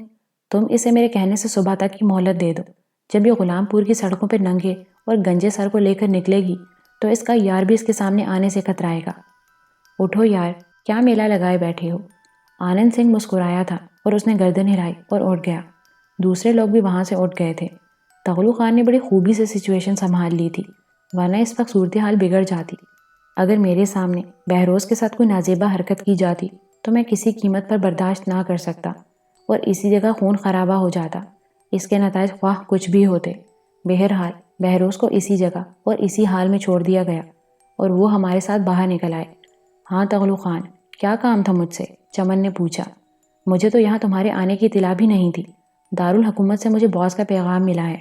تم اسے میرے کہنے سے صبح تک کی مہلت دے دو۔ جب یہ غلام پور کی سڑکوں پہ ننگے اور گنجے سر کو لے کر نکلے گی تو اس کا یار بھی اس کے سامنے آنے سے کترائے گا۔ اٹھو یار، کیا میلہ لگائے بیٹھے ہو؟ آنند سنگھ مسکرایا تھا اور اس نے گردن ہلائی اور اٹھ گیا۔ دوسرے لوگ بھی وہاں سے اٹھ گئے تھے۔ تغلق خان نے بڑی خوبی سے سچویشن سنبھال لی تھی، ورنہ اس وقت صورتحال بگڑ جاتی۔ اگر میرے سامنے بہروز کے ساتھ کوئی نازیبہ حرکت کی جاتی تو میں کسی قیمت پر برداشت نہ کر سکتا اور اسی جگہ خون خرابہ ہو جاتا، اس کے نتائج خواہ کچھ بھی ہوتے۔ بہرحال بہروز کو اسی جگہ اور اسی حال میں چھوڑ دیا گیا اور وہ ہمارے ساتھ باہر نکل آئے۔ ہاں تغلق خان، کیا کام تھا مجھ سے؟ چمن نے پوچھا۔ مجھے تو یہاں تمہارے آنے کی اطلاع بھی نہیں تھی، دارالحکومت سے مجھے باس کا پیغام ملا ہے۔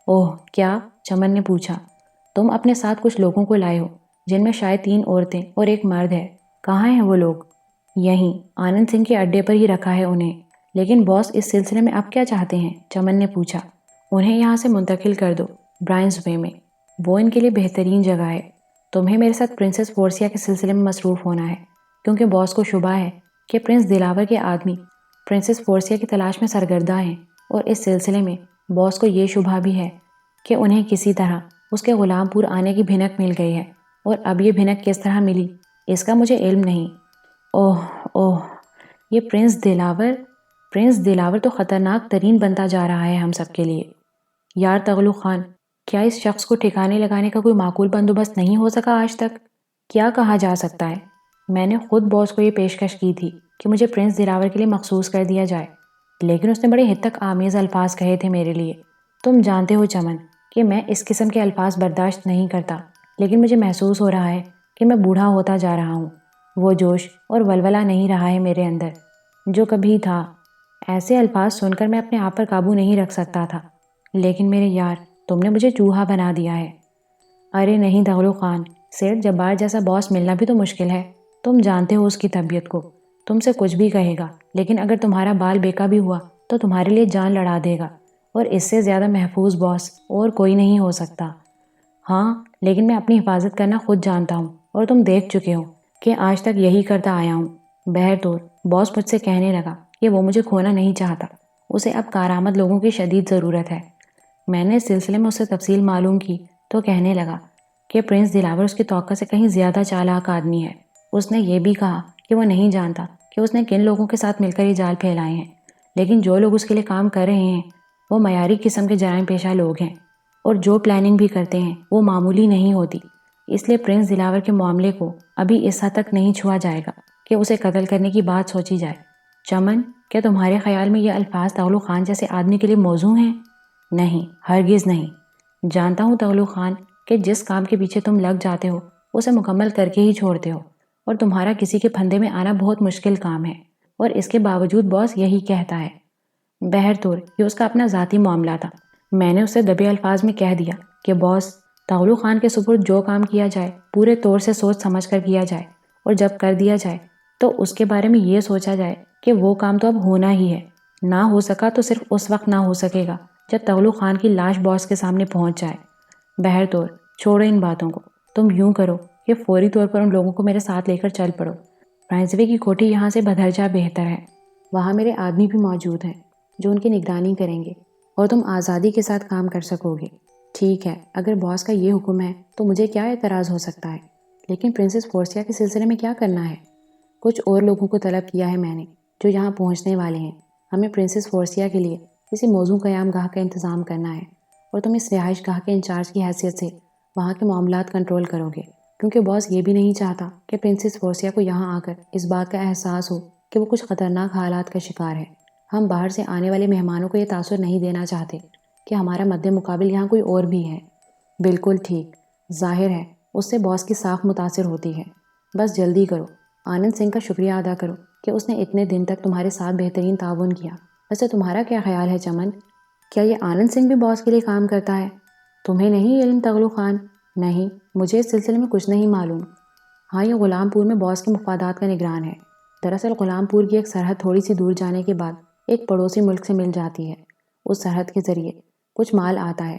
اوہ کیا؟ چمن نے پوچھا۔ تم اپنے ساتھ کچھ لوگوں کو لائے ہو جن میں شاید 3 عورتیں اور ایک مرد ہے۔ کہاں ہیں وہ لوگ؟ یہیں آنند سنگھ کے اڈے پر ہی رکھا ہے انہیں۔ لیکن باس اس سلسلے میں اب کیا چاہتے ہیں؟ چمن نے پوچھا۔ انہیں یہاں سے منتقل کر دو برائنز وے میں، وہ ان کے لیے بہترین جگہ ہے۔ تمہیں میرے ساتھ پرنسس فورسیا کے سلسلے میں مصروف ہونا ہے، کیونکہ باس کو شبہ ہے کہ پرنس دلاور کے آدمی پرنسس فورسیا کی تلاش میں سرگردہ ہیں، اور اس سلسلے میں باس کو یہ شبہ بھی ہے کہ انہیں کسی طرح اس کے غلام پور آنے کی بھنک مل گئی ہے، اور اب یہ بھنک کس طرح ملی اس کا مجھے علم نہیں۔ اوہ، یہ پرنس دلاور تو خطرناک ترین بنتا جا رہا ہے ہم سب کے لیے۔ یار تغلق خان، کیا اس شخص کو ٹھکانے لگانے کا کوئی معقول بندوبست نہیں ہو سکا آج تک؟ کیا کہا جا سکتا ہے؟ میں نے خود باس کو یہ پیشکش کی تھی کہ مجھے پرنس دلاور کے لیے مخصوص کر دیا جائے، لیکن اس نے بڑے ہتک آمیز الفاظ کہے تھے میرے لیے۔ تم جانتے ہو چمن کہ میں اس قسم کے الفاظ برداشت نہیں کرتا، لیکن مجھے محسوس ہو رہا ہے کہ میں بوڑھا ہوتا جا رہا ہوں۔ وہ جوش اور ولولہ نہیں رہا ہے میرے اندر جو کبھی تھا۔ ایسے الفاظ سن کر میں اپنے آپ پر قابو نہیں رکھ سکتا تھا، لیکن میرے یار، تم نے مجھے چوہا بنا دیا ہے۔ ارے نہیں تغلق خان، سیٹھ جبار جیسا باس ملنا بھی تو مشکل ہے۔ تم جانتے ہو اس کی طبیعت کو، تم سے کچھ بھی کہے گا، لیکن اگر تمہارا بال بیکا بھی ہوا تو تمہارے لیے جان لڑا دے گا، اور اس سے زیادہ محفوظ باس اور کوئی نہیں ہو سکتا۔ ہاں، لیکن میں اپنی حفاظت کرنا خود جانتا ہوں، اور تم دیکھ چکے ہو کہ آج تک یہی کرتا آیا ہوں۔ بہرطور باس مجھ سے کہنے لگا کہ وہ مجھے کھونا نہیں چاہتا، اسے اب کارآمد لوگوں کی شدید ضرورت ہے۔ میں نے اس سلسلے میں اس سے تفصیل معلوم کی تو کہنے لگا کہ پرنس دلاور اس کی توقع سے کہیں زیادہ چالاک آدمی ہے۔ اس نے یہ بھی کہا کہ وہ نہیں جانتا کہ اس نے کن لوگوں کے ساتھ مل کر یہ جال پھیلائے ہیں، لیکن جو لوگ اس کے لیے کام کر رہے ہیں وہ معیاری قسم کے جرائم پیشہ لوگ ہیں، اور جو پلاننگ بھی کرتے ہیں وہ معمولی نہیں ہوتی۔ اس لیے پرنس دلاور کے معاملے کو ابھی اس حد تک نہیں چھوا جائے گا کہ اسے قتل کرنے کی بات سوچی جائے۔ چمن، کیا تمہارے خیال میں یہ الفاظ تغلق خان جیسے آدمی کے لیے موزوں ہیں؟ نہیں، ہرگز نہیں۔ جانتا ہوں تغلق خان کہ جس کام کے پیچھے تم لگ جاتے ہو اسے مکمل کر کے ہی چھوڑتے ہو، اور تمہارا کسی کے پھندے میں آنا بہت مشکل کام ہے، اور اس کے باوجود باس یہی کہتا ہے۔ بہرطور یہ اس کا اپنا ذاتی معاملہ تھا۔ میں نے اسے دبے الفاظ میں کہہ دیا کہ باس، تغلق خان کے سپرد جو کام کیا جائے پورے طور سے سوچ سمجھ کر کیا جائے، اور جب کر دیا جائے تو اس کے بارے میں یہ سوچا جائے کہ وہ کام تو اب ہونا ہی ہے، نہ ہو سکا تو صرف اس وقت نہ ہو سکے گا جب تغلق خان کی لاش باس کے سامنے پہنچ جائے۔ بہرطور چھوڑو ان باتوں کو، تم یوں کرو کہ فوری طور پر ان لوگوں کو میرے ساتھ لے کر چل پڑو۔ برائنزوے کی کوٹھی یہاں سے بدرجہ بہتر ہے، وہاں میرے آدمی بھی موجود ہیں جو ان کی نگرانی کریں گے، اور تم آزادی کے ساتھ کام کر سکو گے۔ ٹھیک ہے، اگر باس کا یہ حکم ہے تو مجھے کیا اعتراض ہو سکتا ہے، لیکن پرنسس فورسیا کے سلسلے میں کیا کرنا ہے؟ کچھ اور لوگوں کو طلب کیا ہے میں نے جو یہاں پہنچنے والے ہیں۔ ہمیں پرنسس فورسیا کے لیے کسی موزوں قیام گاہ کا انتظام کرنا ہے، اور تم اس رہائش گاہ کے انچارج کی حیثیت سے وہاں کے معاملات کنٹرول کرو گے، کیونکہ باس یہ بھی نہیں چاہتا کہ پرنسس فورسیا کو یہاں آ کر اس بات کا احساس ہو کہ وہ کچھ خطرناک حالات کا شکار ہے۔ ہم باہر سے آنے والے مہمانوں کو یہ تاثر نہیں دینا چاہتے کہ ہمارا مد مقابل یہاں کوئی اور بھی ہے۔ بالکل ٹھیک، ظاہر ہے اس سے باس کی ساکھ متاثر ہوتی ہے۔ بس جلدی کرو، آنند سنگھ کا شکریہ ادا کرو کہ اس نے اتنے دن تک تمہارے ساتھ بہترین تعاون کیا۔ ویسے تمہارا کیا خیال ہے چمن؟ کیا یہ آنند سنگھ بھی باس کے لیے کام کرتا ہے؟ تمہیں نہیں علم تغلو خان؟ نہیں، مجھے اس سلسلے میں کچھ نہیں معلوم۔ ہاں، یہ غلام پور میں باس کے مفادات کا نگران ہے۔ دراصل غلام پور کی ایک سرحد تھوڑی سی دور جانے کے بعد ایک پڑوسی ملک سے مل جاتی ہے۔ اس سرحد کے ذریعے کچھ مال آتا ہے۔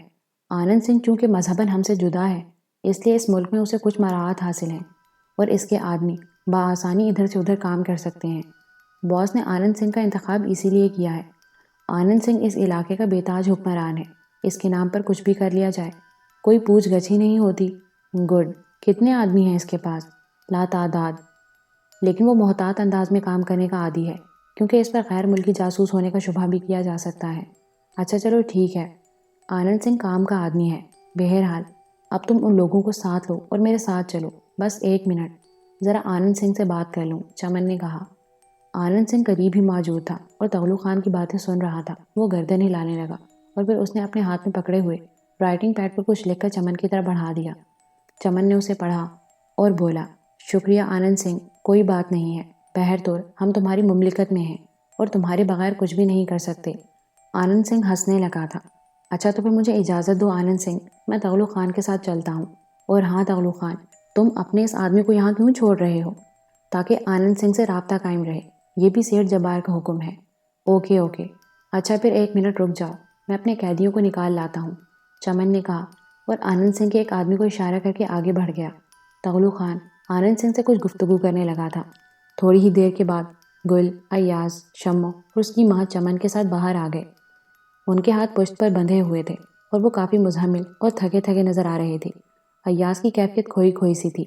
آنند سنگھ چونکہ مذہباً ہم سے جدا ہے، اس لیے اس ملک میں اسے کچھ مراعات حاصل ہیں اور اس کے آدمی بآسانی ادھر سے ادھر کام کر سکتے ہیں۔ باس نے آنند سنگھ کا انتخاب اسی لیے کیا ہے۔ آنند سنگھ اس علاقے کا بے تاج حکمران ہے۔ اس کے نام پر کچھ بھی کر لیا جائے، کوئی پوچھ گچھ ہی نہیں ہوتی۔ گڈ، کتنے آدمی ہیں اس کے پاس؟ لاتعداد، لیکن وہ محتاط انداز میں کام کرنے کا عادی ہے کیونکہ اس پر غیر ملکی جاسوس ہونے کا شبہ بھی کیا جا سکتا ہے۔ اچھا چلو ٹھیک ہے، آنند سنگھ کام کا آدمی ہے۔ بہرحال اب تم ان لوگوں کو ساتھ لو اور میرے ساتھ چلو۔ بس ایک منٹ، ذرا آنند سنگھ سے بات کر لوں، چمن نے کہا۔ آنند سنگھ قریب ہی موجود تھا اور تغلو خان کی باتیں سن رہا تھا۔ وہ گردن ہلانے لگا اور پھر اس نے اپنے ہاتھ میں پکڑے ہوئے رائٹنگ پیڈ پر کچھ لکھ کر چمن کی طرف بڑھا دیا۔ چمن نے اسے پڑھا اور بولا، شکریہ آنند سنگھ، کوئی بات نہیں ہے۔ بہرطور ہم تمہاری مملکت میں ہیں اور تمہارے بغیر کچھ بھی نہیں کر سکتے۔ آنند سنگھ ہنسنے لگا تھا۔ اچھا تو پھر مجھے اجازت دو آنند سنگھ، میں تغلو خان کے ساتھ چلتا ہوں۔ اور ہاں تغلو خان، تم اپنے اس آدمی کو یہاں کیوں چھوڑ رہے ہو؟ تاکہ آنند سنگھ سے رابطہ قائم رہے، یہ بھی سیٹھ جبار کا حکم ہے۔ اوکے اوکے، اچھا پھر ایک منٹ رک جاؤ، میں اپنے قیدیوں کو نکال لاتا ہوں، چمن نے کہا اور آنند سنگھ کے ایک آدمی کو اشارہ کر کے آگے بڑھ گیا۔ تغلو خان آنند سنگھ سے کچھ گفتگو کرنے لگا تھا۔ تھوڑی ہی دیر کے بعد گل، ایاز، شمو اور اس کی ماں چمن کے ساتھ باہر آ گئے۔ ان کے ہاتھ پشت پر بندھے ہوئے تھے اور وہ کافی مزہمل اور تھکے تھکے نظر آ رہے تھے۔ ایاز کی کیفیت کھوئی کھوئی سی تھی۔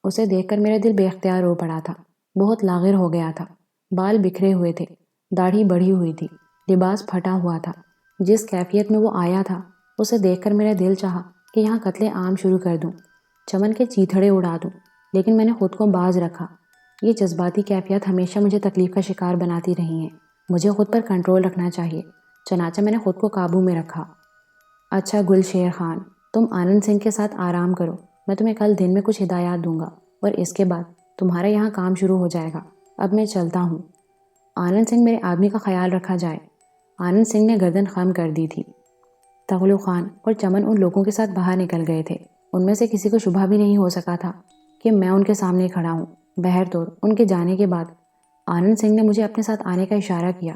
اسے دیکھ کر میرا دل بے اختیار رو پڑا تھا۔ بہت لاغر ہو گیا تھا، بال بکھرے ہوئے تھے، داڑھی بڑھی ہوئی تھی، لباس پھٹا ہوا تھا۔ جس کیفیت میں وہ آیا تھا اسے دیکھ کر میرا دل چاہا کہ یہاں قتل عام شروع کر دوں، چمن کے چیتھڑے اڑا دوں، لیکن میں نے خود کو باز رکھا۔ یہ جذباتی کیفیت ہمیشہ مجھے تکلیف کا شکار بناتی رہی ہیں۔ مجھے خود پر کنٹرول رکھنا چاہیے، چنانچہ میں نے خود کو قابو میں رکھا۔ اچھا گل شیر خان، تم آنند سنگھ کے ساتھ آرام کرو، میں تمہیں کل دن میں کچھ ہدایات دوں گا اور اس کے بعد تمہارا یہاں کام شروع ہو جائے گا۔ اب میں چلتا ہوں۔ آنند سنگھ، میرے آدمی کا خیال رکھا جائے۔ آنند سنگھ نے گردن خم کر دی تھی۔ تغلو خان اور چمن ان لوگوں کے ساتھ باہر نکل گئے تھے۔ ان میں سے کسی کو شبہ بھی نہیں ہو سکا تھا کہ میں ان کے سامنے کھڑا ہوں۔ بہرطور ان کے جانے کے بعد آنند سنگھ نے مجھے اپنے ساتھ آنے کا اشارہ کیا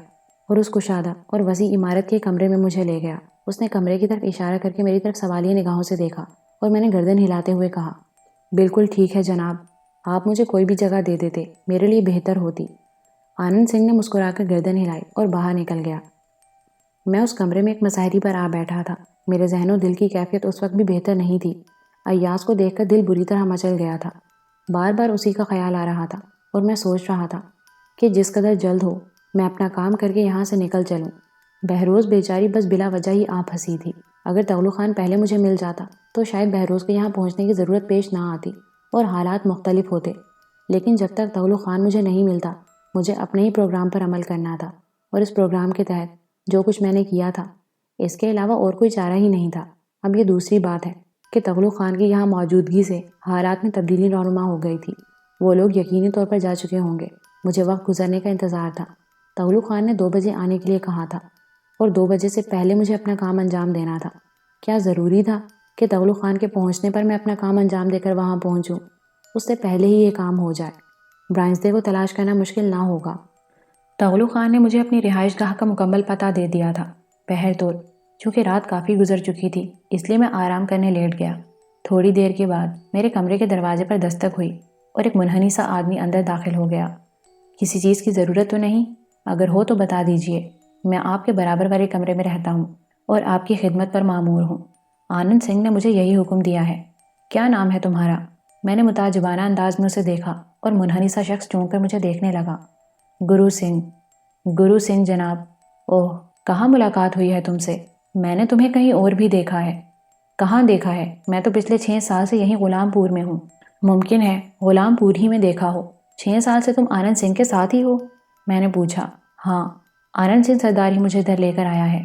اور اس کشادہ اور وسیع عمارت کے کمرے میں مجھے لے گیا۔ اس نے کمرے کی طرف اشارہ کر کے میری طرف سوالیہ نگاہوں سے دیکھا اور میں نے گردن ہلاتے ہوئے کہا، بالکل ٹھیک ہے جناب، آپ مجھے کوئی بھی جگہ دے دیتے، میرے لیے بہتر ہوتی۔ آنند سنگھ نے مسکرا کر گردن ہلائی اور باہر نکل گیا۔ میں اس کمرے میں ایک مساحری پر آ بیٹھا تھا۔ میرے ذہن و دل کی کیفیت اس وقت بھی بہتر نہیں تھی۔ ایاز کو دیکھ کر دل بری طرح مچل گیا تھا۔ بار بار اسی کا خیال آ رہا تھا اور میں سوچ رہا تھا کہ جس قدر جلد ہو میں اپنا کام کر کے یہاں سے نکل چلوں۔ بہروز بیچاری بس بلا وجہ ہی آ پھنسی تھی۔ اگر تغلو خان پہلے مجھے مل جاتا تو شاید بہروز کے یہاں پہنچنے کی ضرورت پیش نہ آتی اور حالات مختلف ہوتے، لیکن جب تک تغلو خان مجھے نہیں ملتا مجھے اپنے ہی پروگرام پر عمل کرنا تھا، اور اس پروگرام کے تحت جو کچھ میں نے کیا تھا اس کے علاوہ اور کوئی چارہ ہی نہیں تھا۔ اب یہ دوسری بات ہے کہ تغلو خان کی یہاں موجودگی سے حالات میں تبدیلی رونما ہو گئی تھی۔ وہ لوگ یقینی طور پر جا چکے ہوں گے۔ مجھے وقت گزرنے کا انتظار تھا۔ تغلو خان نے 2 بجے آنے کے لیے کہا تھا اور 2 بجے سے پہلے مجھے اپنا کام انجام دینا تھا۔ کیا ضروری تھا کہ تغلو خان کے پہنچنے پر میں اپنا کام انجام دے کر وہاں پہنچوں؟ اس سے پہلے ہی یہ کام ہو جائے، برائنسدے کو تلاش کرنا مشکل نہ ہوگا۔ تغلو خان نے مجھے اپنی رہائش گاہ کا مکمل پتہ دے دیا تھا۔ بہرطور چونکہ رات کافی گزر چکی تھی اس لیے میں آرام کرنے لیٹ گیا۔ تھوڑی دیر کے بعد میرے کمرے کے دروازے پر دستک ہوئی اور ایک منحنی سا آدمی اندر داخل ہو گیا۔ کسی چیز کی ضرورت تو نہیں؟ اگر ہو تو بتا دیجئے، میں آپ کے برابر والے کمرے میں رہتا ہوں اور آپ کی خدمت پر مامور ہوں۔ آنند سنگھ نے مجھے یہی حکم دیا ہے۔ کیا نام ہے تمہارا؟ میں نے متعجبانہ انداز میں اسے دیکھا اور منحنی سا شخص چونک کر مجھے دیکھنے لگا۔ گرو سنگھ۔ گرو سنگھ جناب۔ اوہ، کہاں ملاقات ہوئی ہے تم سے؟ میں نے تمہیں کہیں اور بھی دیکھا ہے۔ کہاں دیکھا ہے؟ میں تو پچھلے 6 سال سے یہیں غلام پور میں ہوں۔ ممکن ہے غلام پور ہی میں دیکھا ہو۔ 6 سال سے تم آنند سنگھ کے ساتھ ہی ہو؟ میں نے پوچھا۔ ہاں، آنند سنگھ سردار ہی مجھے ادھر لے کر آیا ہے۔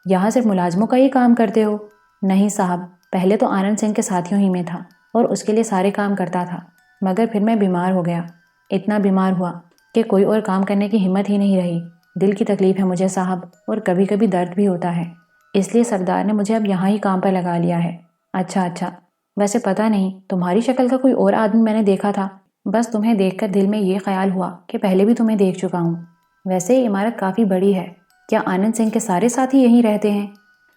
یہاں صرف ملازموں کا ہی کام کرتے ہو؟ نہیں صاحب، پہلے تو آنند سنگھ کے ساتھیوں ہی میں تھا اور اس کے لیے سارے کام کرتا تھا، مگر پھر میں بیمار ہو گیا۔ اتنا بیمار ہوا کہ کوئی اور کام کرنے کی ہمت ہی نہیں رہی۔ دل کی تکلیف ہے مجھے صاحب، اور کبھی کبھی درد بھی ہوتا ہے، اس لیے سردار نے مجھے اب یہاں ہی کام پر لگا لیا ہے۔ اچھا، ویسے پتہ نہیں تمہاری شکل کا کوئی اور آدمی میں نے دیکھا تھا، بس تمہیں دیکھ کر دل میں یہ خیال ہوا کہ پہلے بھی تمہیں دیکھ چکا ہوں۔ ویسے یہ عمارت کافی بڑی ہے، کیا آنند سنگھ کے سارے ساتھی یہیں رہتے ہیں؟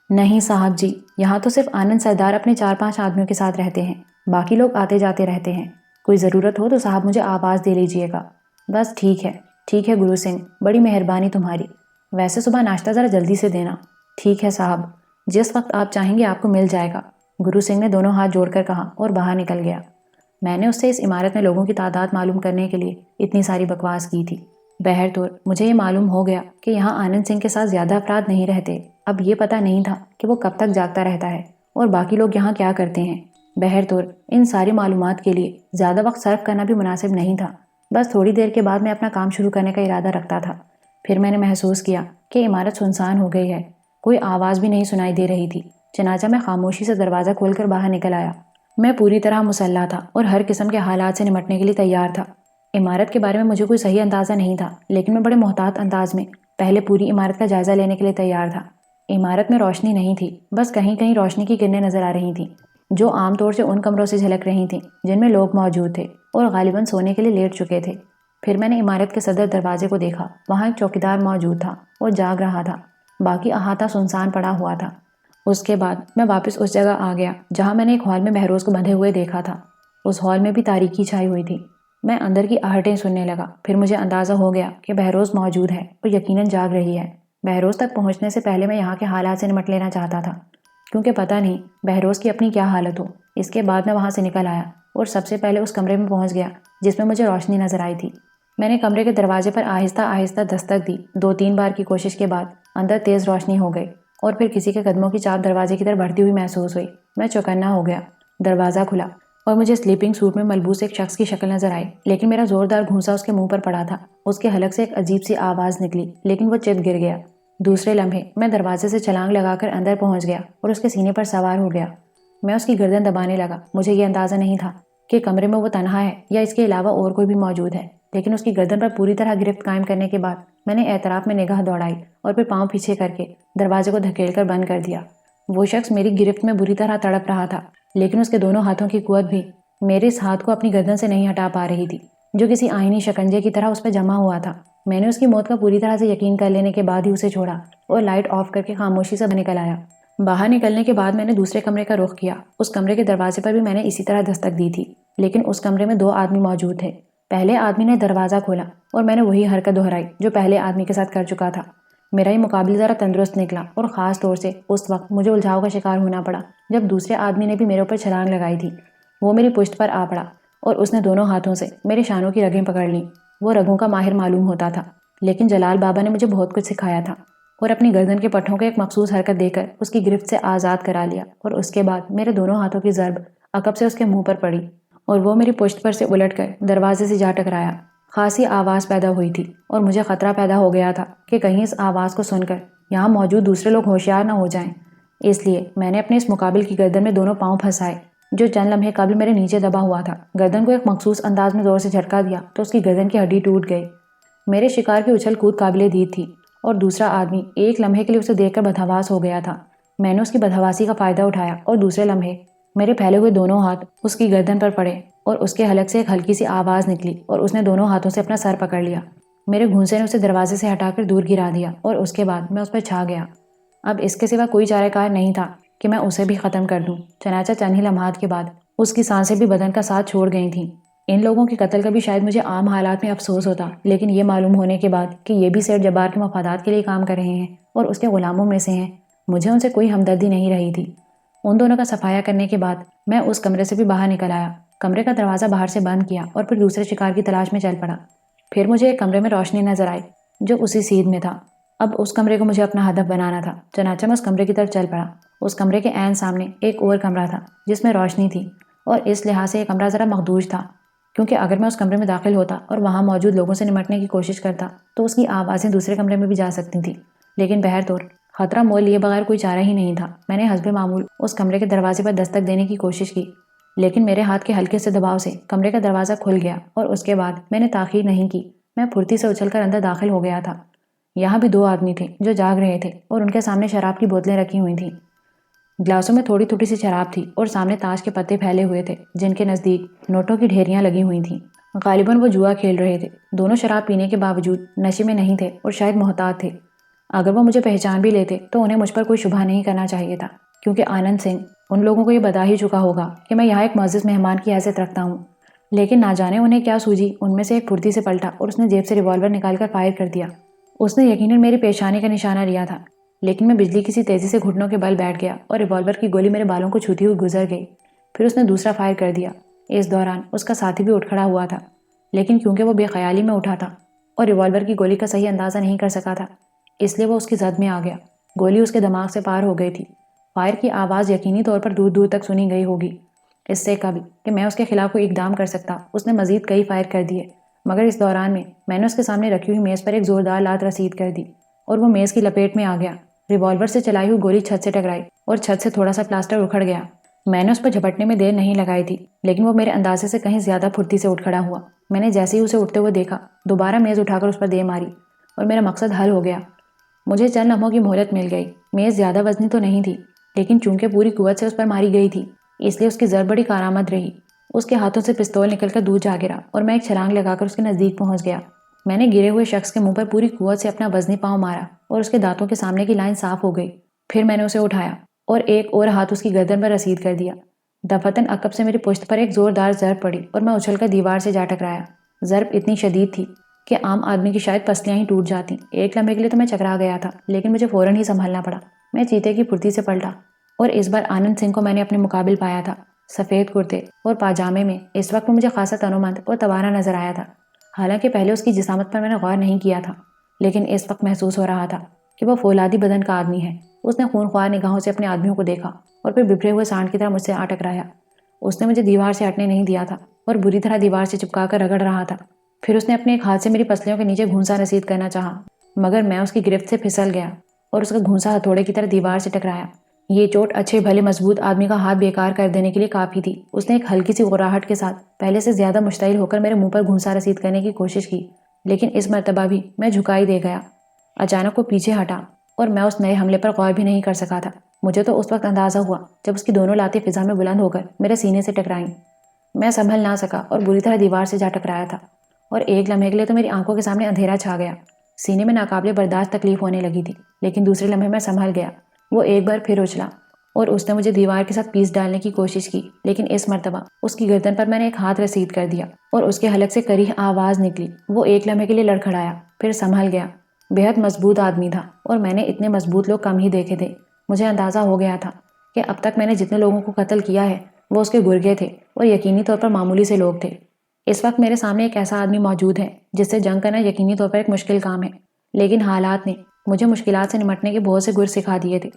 نہیں صاحب جی، یہاں تو صرف آنند سردار اپنے 4-5 آدمیوں کے ساتھ رہتے ہیں، باقی لوگ آتے جاتے رہتے ہیں۔ کوئی ضرورت ہو تو صاحب مجھے آواز دے لیجئے گا۔ بس ٹھیک ہے گرو سنگھ، بڑی مہربانی تمہاری۔ ویسے صبح ناشتہ ذرا جلدی سے دینا۔ ٹھیک ہے صاحب، جس وقت آپ چاہیں گے آپ کو مل جائے گا، گرو سنگھ نے دونوں ہاتھ جوڑ کر کہا اور باہر نکل گیا۔ میں نے اس سے اس عمارت میں لوگوں کی تعداد معلوم کرنے کے لیے اتنی ساری بکواس کی تھی۔ بہرطور مجھے یہ معلوم ہو گیا کہ یہاں آنند سنگھ کے ساتھ زیادہ افراد نہیں رہتے۔ اب یہ پتہ نہیں تھا کہ وہ کب تک جاگتا رہتا ہے اور باقی لوگ یہاں کیا کرتے ہیں۔ بہرطور ان ساری معلومات کے لیے زیادہ وقت صرف کرنا بھی مناسب نہیں تھا۔ بس تھوڑی دیر کے بعد میں اپنا کام شروع کرنے کا ارادہ رکھتا تھا۔ پھر میں نے محسوس کیا کہ عمارت سنسان ہو گئی ہے، کوئی آواز بھی نہیں سنائی دے رہی تھی۔ چنانچہ میں خاموشی سے دروازہ کھول کر باہر نکل آیا۔ میں پوری طرح مسلح تھا اور ہر قسم کے حالات سے نمٹنے کے لیے تیار تھا۔ عمارت کے بارے میں مجھے کوئی صحیح اندازہ نہیں تھا، لیکن میں بڑے محتاط انداز میں پہلے پوری عمارت کا جائزہ لینے کے لیے تیار تھا۔ عمارت میں روشنی نہیں تھی، بس کہیں کہیں روشنی کی کرنیں نظر آ رہی تھیں، جو عام طور سے ان کمروں سے جھلک رہی تھیں جن میں لوگ موجود تھے اور غالباً سونے کے لیے لیٹ چکے تھے۔ پھر میں نے عمارت کے صدر دروازے کو دیکھا، وہاں ایک چوکیدار موجود تھا اور جاگ رہا تھا، باقی احاطہ سنسان پڑا ہوا تھا۔ اس کے بعد میں واپس اس جگہ آ گیا جہاں میں نے ایک ہال میں بہروز کو بندھے ہوئے دیکھا تھا۔ اس ہال میں بھی تاریکی چھائی ہوئی تھی۔ میں اندر کی آہٹیں سننے لگا، پھر مجھے اندازہ ہو گیا کہ بہروز موجود ہے اور یقیناً جاگ رہی ہے۔ بہروز تک پہنچنے سے پہلے میں یہاں کے حالات سے نمٹ لینا چاہتا تھا، کیونکہ پتہ نہیں بہروز کی اپنی کیا حالت ہو۔ اس کے بعد میں وہاں سے نکل آیا اور سب سے پہلے اس کمرے میں پہنچ گیا جس میں مجھے روشنی نظر آئی تھی۔ میں نے کمرے کے دروازے پر آہستہ آہستہ دستک دی۔ 2-3 بار کی کوشش کے بعد اندر تیز روشنی ہو گئی اور پھر کسی کے قدموں کی چاپ دروازے کی طرف بڑھتی ہوئی محسوس ہوئی۔ میں چوکنا ہو گیا۔ دروازہ کھلا اور مجھے سلیپنگ سوٹ میں ملبوس ایک شخص کی شکل نظر آئی، لیکن میرا زوردار گھونسا اس کے منہ پر پڑا تھا۔ اس کے حلق سے ایک عجیب سی آواز نکلی، لیکن وہ چت گر گیا۔ دوسرے لمحے میں دروازے سے چھلانگ لگا کر اندر پہنچ گیا اور اس کے سینے پر سوار ہو گیا۔ میں اس کی گردن دبانے لگا۔ مجھے یہ اندازہ نہیں تھا کہ کمرے میں وہ تنہا ہے یا اس کے علاوہ اور کوئی بھی موجود ہے، لیکن اس کی گردن پر پوری طرح گرفت قائم کرنے کے بعد میں نے اعتراف میں نگاہ دوڑائی اور پھر پاؤں پیچھے کر کے دروازے کو دھکیل کر بند کر دیا۔ وہ شخص میری گرفت میں بری طرح تڑپ رہا تھا، لیکن اس کے دونوں ہاتھوں کی قوت بھی میرے اس ہاتھ کو اپنی گردن سے نہیں ہٹا پا رہی تھی، جو کسی آئینی شکنجے کی طرح اس پہ جمع ہوا تھا۔ میں نے اس کی موت کا پوری طرح سے یقین کر لینے کے بعد ہی اسے چھوڑا اور لائٹ آف کر کے خاموشی سے نکل آیا۔ باہر نکلنے کے بعد میں نے دوسرے کمرے کا رخ کیا۔ اس کمرے کے دروازے پر بھی میں نے اسی طرح دستک دی تھی، لیکن اس کمرے میں 2 آدمی موجود تھے۔ پہلے آدمی نے دروازہ کھولا اور میں نے وہی حرکت دہرائی جو پہلے آدمی کے ساتھ کر چکا تھا۔ میرا یہ مقابل ذرا تندرست نکلا اور خاص طور سے اس وقت مجھے الجھاؤ کا شکار ہونا پڑا جب دوسرے آدمی نے بھی میرے اوپر چھلانگ لگائی تھی۔ وہ میری پشت پر آ پڑا اور اس نے دونوں ہاتھوں سے میرے شانوں کی رگیں پکڑ لیں۔ وہ رگوں کا ماہر معلوم ہوتا تھا، لیکن جلال بابا نے مجھے بہت کچھ سکھایا تھا اور اپنی گردن کے پٹھوں کو ایک مخصوص حرکت دے کر اس کی گرفت سے آزاد کرا لیا، اور اس کے بعد میرے دونوں ہاتھوں کی ضرب عقب سے اس کے منہ پر پڑی اور وہ میری پشت پر سے الٹ کر دروازے سے جا ٹکرایا۔ خاصی آواز پیدا ہوئی تھی اور مجھے خطرہ پیدا ہو گیا تھا کہ کہیں اس آواز کو سن کر یہاں موجود دوسرے لوگ ہوشیار نہ ہو جائیں۔ اس لیے میں نے اپنے اس مقابل کی گردن میں دونوں پاؤں پھنسائے، جو چند لمحے قبل میرے نیچے دبا ہوا تھا۔ گردن کو ایک مخصوص انداز میں زور سے جھٹکا دیا تو اس کی گردن کی ہڈی ٹوٹ گئی۔ میرے شکار کی اچھل کود قابل دید تھی اور دوسرا آدمی ایک لمحے کے لیے اسے دیکھ کر بدحواس ہو گیا تھا۔ میں نے اس کی بدحواسی کا فائدہ اٹھایا اور دوسرے لمحے میرے پھیلے ہوئے دونوں ہاتھ اس کی گردن پر پڑے اور اس کے حلق سے ایک ہلکی سی آواز نکلی اور اس نے دونوں ہاتھوں سے اپنا سر پکڑ لیا۔ میرے گھونسے نے اسے دروازے سے ہٹا کر دور گرا دیا اور اس کے بعد میں اس پر چھا گیا۔ اب اس کے سوا کوئی چارہ کار نہیں تھا کہ میں اسے بھی ختم کر دوں۔ چنانچہ چند ہی لمحات کے بعد اس کی سانسیں بھی بدن کا ساتھ چھوڑ گئی تھیں۔ ان لوگوں کے قتل کا بھی شاید مجھے عام حالات میں افسوس ہوتا، لیکن یہ معلوم ہونے کے بعد کہ یہ بھی سیٹھ جبار کے مفادات کے لیے کام کر رہے ہیں اور اس کے غلاموں میں سے ہیں، مجھے ان سے کوئی ہمدردی نہیں رہی تھی۔ ان دونوں کا صفایا کرنے کے بعد میں اس کمرے سے بھی باہر نکل آیا، کمرے کا دروازہ باہر سے بند کیا اور پھر دوسرے شکار کی تلاش میں چل پڑا۔ پھر مجھے ایک کمرے میں روشنی نظر آئی جو اسی سیدھ میں تھا۔ اب اس کمرے کو مجھے اپنا ہدف بنانا تھا، چنانچہ میں اس کمرے کی طرف چل پڑا۔ اس کمرے کے عین سامنے ایک اور کمرہ تھا جس میں روشنی تھی، اور اس لحاظ سے یہ کمرہ ذرا مخدوش تھا، کیونکہ اگر میں اس کمرے میں داخل ہوتا اور وہاں موجود لوگوں سے نمٹنے کی کوشش کرتا تو اس کی آوازیں دوسرے کمرے میں بھی جا سکتی تھیں، لیکن بہرطور خطرہ مول لیے بغیر کوئی چارہ ہی نہیں تھا۔ میں نے حسب معمول اس کمرے کے دروازے پر دستک دینے کی کوشش کی، لیکن میرے ہاتھ کے ہلکے سے دباؤ سے کمرے کا دروازہ کھل گیا اور اس کے بعد میں نے تاخیر نہیں کی، میں پھرتی سے اچھل کر اندر داخل ہو گیا تھا۔ یہاں بھی 2 آدمی تھے جو جاگ رہے تھے اور ان کے سامنے شراب کی بوتلیں رکھی ہوئی تھیں۔ گلاسوں میں تھوڑی تھوڑی سی شراب تھی اور سامنے تاش کے پتے پھیلے ہوئے تھے جن کے نزدیک نوٹوں کی ڈھیریاں لگی ہوئی تھیں۔ غالباً وہ جوا کھیل رہے تھے۔ دونوں شراب پینے کے باوجود نشے میں نہیں تھے اور شاید محتاط تھے۔ اگر وہ مجھے پہچان بھی لیتے تو انہیں مجھ پر کوئی شبہ نہیں کرنا چاہیے تھا، کیونکہ آنند سنگھ ان لوگوں کو یہ بتا ہی چکا ہوگا کہ میں یہاں ایک معزز مہمان کی حیثیت رکھتا ہوں۔ لیکن نہ جانے انہیں کیا سوجی، ان میں سے ایک پھرتی سے پلٹا اور اس نے جیب سے ریوالور نکال کر فائر کر دیا۔ اس نے یقیناً میری پیشانی کا نشانہ لیا تھا، لیکن میں بجلی کی سی تیزی سے گھٹنوں کے بل بیٹھ گیا اور ریوالور کی گولی میرے بالوں کو چھوتی ہوئی گزر گئی۔ پھر اس نے دوسرا فائر کر دیا۔ اس دوران اس کا ساتھی بھی اٹھ کھڑا ہوا تھا، لیکن کیونکہ وہ بے خیالی میں اٹھا تھا اور ریوالور کی گولی کا صحیح اندازہ نہیں کر سکا تھا، اس لیے وہ اس کی زد میں آ گیا۔ گولی اس کے دماغ سے پار ہو گئی تھی۔ فائر کی آواز یقینی طور پر دور دور تک سنی گئی ہوگی۔ اس سے قبل کہ میں اس کے خلاف کوئی اقدام کر سکتا اس نے مزید کئی فائر کر دیے، مگر اس دوران میں نے اس کے سامنے رکھی ہوئی میز پر ایک زوردار لات رسید کر دی اور وہ میز کی لپیٹ میں آ گیا۔ ریوالور سے چلائی ہوئی گولی چھت سے ٹکرائی اور چھت سے تھوڑا سا پلاسٹر اکھڑ گیا۔ میں نے اس پر جھپٹنے میں دیر نہیں لگائی تھی، لیکن وہ میرے اندازے سے کہیں زیادہ پھرتی سے اٹھ کھڑا ہوا۔ میں نے جیسے ہی اسے اٹھتے ہوئے دیکھا، دوبارہ میز اٹھا کر اس پر دے ماری اور میرا مقصد حل ہو گیا۔ مجھے چند لمحوں کی مہلت مل گئی۔ میز زیادہ وزنی تو نہیں تھی، لیکن چونکہ پوری قوت سے اس پر ماری گئی تھی، اس لیے اس کی ضرب بڑی کارآمد رہی۔ اس کے ہاتھوں سے پستول نکل کر دور جا گرا اور میں ایک چھلانگ لگا کر اس کے نزدیک پہنچ گیا۔ میں نے گرے ہوئے شخص کے منہ پر پوری قوت سے اپنا وزنی پاؤں مارا اور اس کے دانتوں کے سامنے کی لائن صاف ہو گئی۔ پھر میں نے اسے اٹھایا اور ایک اور ہاتھ اس کی گردن پر رسید کر دیا۔ دفتن عقب سے میری پشت پر ایک زوردار ضرب پڑی اور میں اچھل کر دیوار سے جا ٹکرایا۔ ضرب اتنی شدید تھی کہ عام آدمی کی شاید پسلیاں ہی ٹوٹ جاتی۔ ایک لمحے کے لیے تو میں چکرا گیا تھا، لیکن مجھے فوراً ہی سنبھلنا پڑا۔ میں چیتے کی پھرتی سے پلٹا اور اس بار آنند سنگھ کو میں نے اپنے مقابل پایا تھا۔ سفید کرتے اور پاجامے میں اس وقت وہ مجھے خاصا تنومند اور توانا نظر آیا تھا۔ حالانکہ پہلے اس کی جسامت پر میں نے غور نہیں کیا تھا، لیکن اس وقت محسوس ہو رہا تھا کہ وہ فولادی بدن کا آدمی ہے۔ اس نے خونخوار نگاہوں سے اپنے آدمیوں کو دیکھا اور پھر بپھرے ہوئے سانڈ کی طرح مجھ سے آ ٹکرایا۔ اس نے مجھے دیوار سے ہٹنے نہیں دیا تھا اور بری طرح دیوار سے چپکا کر رگڑ رہا تھا۔ پھر اس نے اپنے ایک ہاتھ سے میری پسلیوں کے نیچے گھونسا رسید کرنا چاہا، مگر میں اس کی گرفت سے پھسل گیا اور اس کا گھونسا ہتھوڑے کی طرح دیوار سے ٹکرایا۔ یہ چوٹ اچھے بھلے مضبوط آدمی کا ہاتھ بیکار کر دینے کے لیے کافی تھی۔ اس نے ایک ہلکی سی غراہٹ کے ساتھ پہلے سے زیادہ مشتعل ہو کر میرے منہ پر گھونسا رسید کرنے کی کوشش کی، لیکن اس مرتبہ بھی میں جھکائی دے گیا۔ اچانک وہ پیچھے ہٹا اور میں اس نئے حملے پر غور بھی نہیں کر سکا تھا۔ مجھے تو اس وقت اندازہ ہوا جب اس کی دونوں لاتیں فضا میں بلند ہو کر میرے سینے سے ٹکرائیں۔ میں سنبھل نہ سکا اور بری طرح دیوار سے جا ٹکرایا تھا، اور ایک لمحے کے لیے تو میری آنکھوں کے سامنے اندھیرا چھا گیا۔ سینے میں ناقابل برداشت تکلیف ہونے لگی تھی، لیکن دوسرے لمحے میں سنبھل گیا۔ وہ ایک بار پھر اچھلا اور اس نے مجھے دیوار کے ساتھ پیس ڈالنے کی کوشش کی، لیکن اس مرتبہ اس کی گردن پر میں نے ایک ہاتھ رسید کر دیا اور اس کے حلق سے کریح آواز نکلی۔ وہ ایک لمحے کے لیے لڑکھڑایا، پھر سنبھل گیا۔ بے حد مضبوط آدمی تھا اور میں نے اتنے مضبوط لوگ کم ہی دیکھے تھے۔ مجھے اندازہ ہو گیا تھا کہ اب تک میں نے جتنے لوگوں کو قتل کیا ہے وہ اس کے گرگے تھے اور یقینی طور پر معمولی سے لوگ تھے۔ اس وقت میرے سامنے ایک ایسا آدمی موجود ہے جس سے جنگ کرنا یقینی طور پر ایک مشکل کام ہے، لیکن حالات نے مجھے مشکلات سے نمٹنے کے بہت سے گر سکھا دیے تھے۔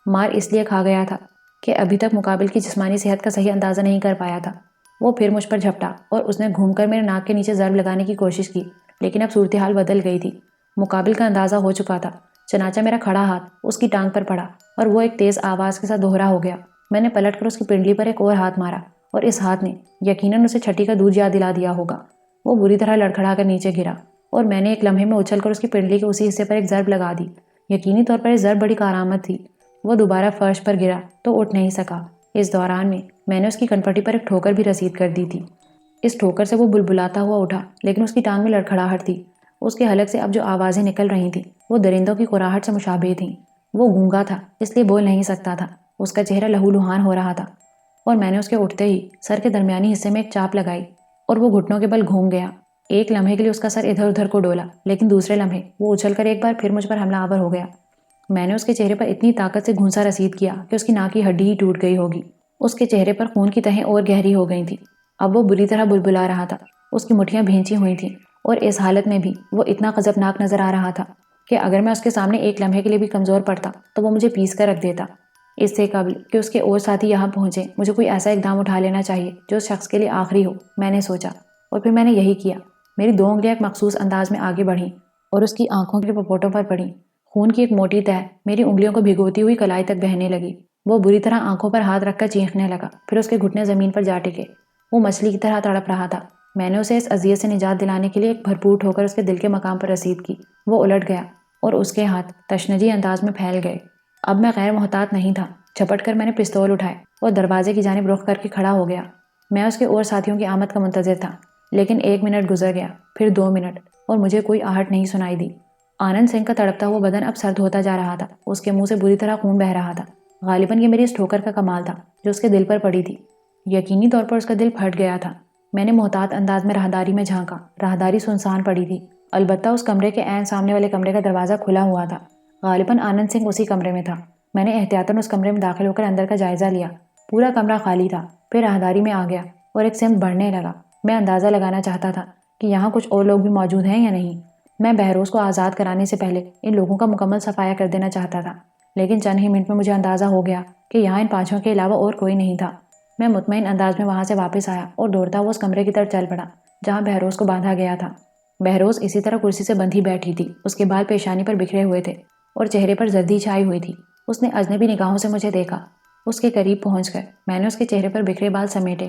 مار اس لیے کھا گیا تھا کہ ابھی تک مقابل کی جسمانی صحت کا صحیح اندازہ نہیں کر پایا تھا۔ وہ پھر مجھ پر جھپٹا اور اس نے گھوم کر میرے ناک کے نیچے ضرب لگانے کی کوشش کی، لیکن اب صورتحال بدل گئی تھی۔ مقابل کا اندازہ ہو چکا تھا، چنانچہ میرا کھڑا ہاتھ اس کی ٹانگ پر پڑا اور وہ ایک تیز آواز کے ساتھ دوہرا ہو گیا۔ میں نے پلٹ کر اس کی پنڈلی پر ایک اور ہاتھ مارا اور اس ہاتھ نے یقیناً اسے چھٹی کا دودھ یاد دلا دیا ہوگا۔ وہ بری طرح لڑکھڑا کر نیچے گرا اور میں نے ایک لمحے میں اچھل کر اس کی پنڈلی کے اسی حصے پر ایک ضرب لگا دی۔ یقینی طور پر یہ ضرب بڑی کارآمد تھی۔ وہ دوبارہ فرش پر گرا تو اٹھ نہیں سکا۔ اس دوران میں نے اس کی کنپٹی پر ایک ٹھوکر بھی رسید کر دی تھی۔ اس ٹھوکر سے وہ بلبلاتا ہوا اٹھا، لیکن اس کی ٹانگ میں لڑکھڑاہٹ تھی۔ اس کے حلق سے اب جو آوازیں نکل رہی تھیں وہ درندوں کی قراہٹ سے مشابہ تھیں۔ وہ گونگا تھا، اس لیے بول نہیں سکتا تھا۔ اس کا چہرہ لہو لہان ہو رہا تھا اور میں نے اس کے اٹھتے ہی سر کے درمیانی حصے میں ایک چاپ لگائی اور وہ گھٹنوں کے بل گھوم گیا۔ ایک لمحے کے لیے اس کا سر ادھر ادھر کو ڈولا، لیکن دوسرے لمحے وہ اچھل کر ایک بار پھر مجھ پر حملہ آور ہو گیا۔ میں نے اس کے چہرے پر اتنی طاقت سے گھونسا رسید کیا کہ اس کی ناک کی ہڈی ہی ٹوٹ گئی ہوگی۔ اس کے چہرے پر خون کی تہیں اور گہری ہو گئی تھیں۔ اب وہ بری طرح بلبلا رہا تھا، اس کی مٹھیاں بھینچی ہوئی تھیں اور اس حالت میں بھی وہ اتنا غضبناک نظر آ رہا تھا کہ اگر میں اس کے سامنے ایک لمحے کے لیے بھی کمزور پڑتا تو وہ مجھے پیس کر رکھ دیتا۔ اس سے قبل کہ اس کے اور ساتھی یہاں پہنچے مجھے کوئی ایسا اقدام اٹھا لینا چاہیے جو اس شخص کے لیے آخری ہو، میں نے سوچا، اور پھر میں نے یہی کیا۔ میری 2 انگلیاں ایک مخصوص انداز میں آگے بڑھیں اور اس کی آنکھوں کے پپوٹوں پر پڑیں۔ خون کی ایک موٹی تہہ میری انگلیوں کو بھگوتی ہوئی کلائی تک بہنے لگی۔ وہ بری طرح آنکھوں پر ہاتھ رکھ کر چیخنے لگا، پھر اس کے گھٹنے زمین پر جا ٹکے۔ وہ مچھلی کی طرح تڑپ رہا تھا۔ میں نے اسے اس اذیت سے نجات دلانے کے لیے ایک بھرپور ٹھوکر اس کے دل کے مقام پر رسید کی۔ وہ الٹ گیا اور اس کے ہاتھ تشنجی انداز میں پھیل گئے۔ اب میں غیر محتاط نہیں تھا۔ جھپٹ کر میں نے پستول اٹھائے اور دروازے کی جانب رخ کر کے کھڑا ہو گیا۔ میں اس کے اور ساتھیوں کی آمد کا منتظر تھا، لیکن 1 منٹ گزر گیا، پھر 2 منٹ، اور مجھے کوئی آہٹ نہیں سنائی دی۔ آنند سنگھ کا تڑپتا ہوا بدن اب سرد ہوتا جا رہا تھا، اس کے منہ سے بری طرح خون بہہ رہا تھا۔ غالباً یہ میری اس ٹھوکر کا کمال تھا جو اس کے دل پر پڑی تھی۔ یقینی طور پر اس کا دل پھٹ گیا تھا۔ میں نے محتاط انداز میں راہداری میں جھانکا۔ راہداری سنسان پڑی تھی، البتہ اس کمرے کے عین سامنے والے کمرے کا دروازہ کھلا ہوا تھا۔ غالباً آنند سنگھ اسی کمرے میں تھا۔ میں نے احتیاطاً اس کمرے میں داخل ہو کر اندر کا جائزہ لیا۔ پورا کمرہ خالی تھا۔ پھر راہداری میں آ گیا اور ایک سمت بڑھنے لگا۔ میں اندازہ لگانا چاہتا تھا کہ یہاں کچھ اور لوگ بھی موجود ہیں یا نہیں۔ میں بہروز کو آزاد کرانے سے پہلے ان لوگوں کا مکمل صفایا کر دینا چاہتا تھا، لیکن چند ہی منٹ میں مجھے اندازہ ہو گیا کہ یہاں ان 5 کے علاوہ اور کوئی نہیں تھا۔ میں مطمئن انداز میں وہاں سے واپس آیا اور دوڑتا ہوا اس کمرے کی طرف چل پڑا جہاں بہروز کو باندھا گیا تھا۔ بہروز اسی طرح کرسی سے بندھی بیٹھی تھی۔ اس کے بال پیشانی پر بکھرے ہوئے تھے اور چہرے پر زردی چھائی ہوئی تھی۔ اس نے اجنبی نگاہوں سے مجھے دیکھا۔ اس کے قریب پہنچ کر میں نے اس کے چہرے پر بکھرے بال سمیٹے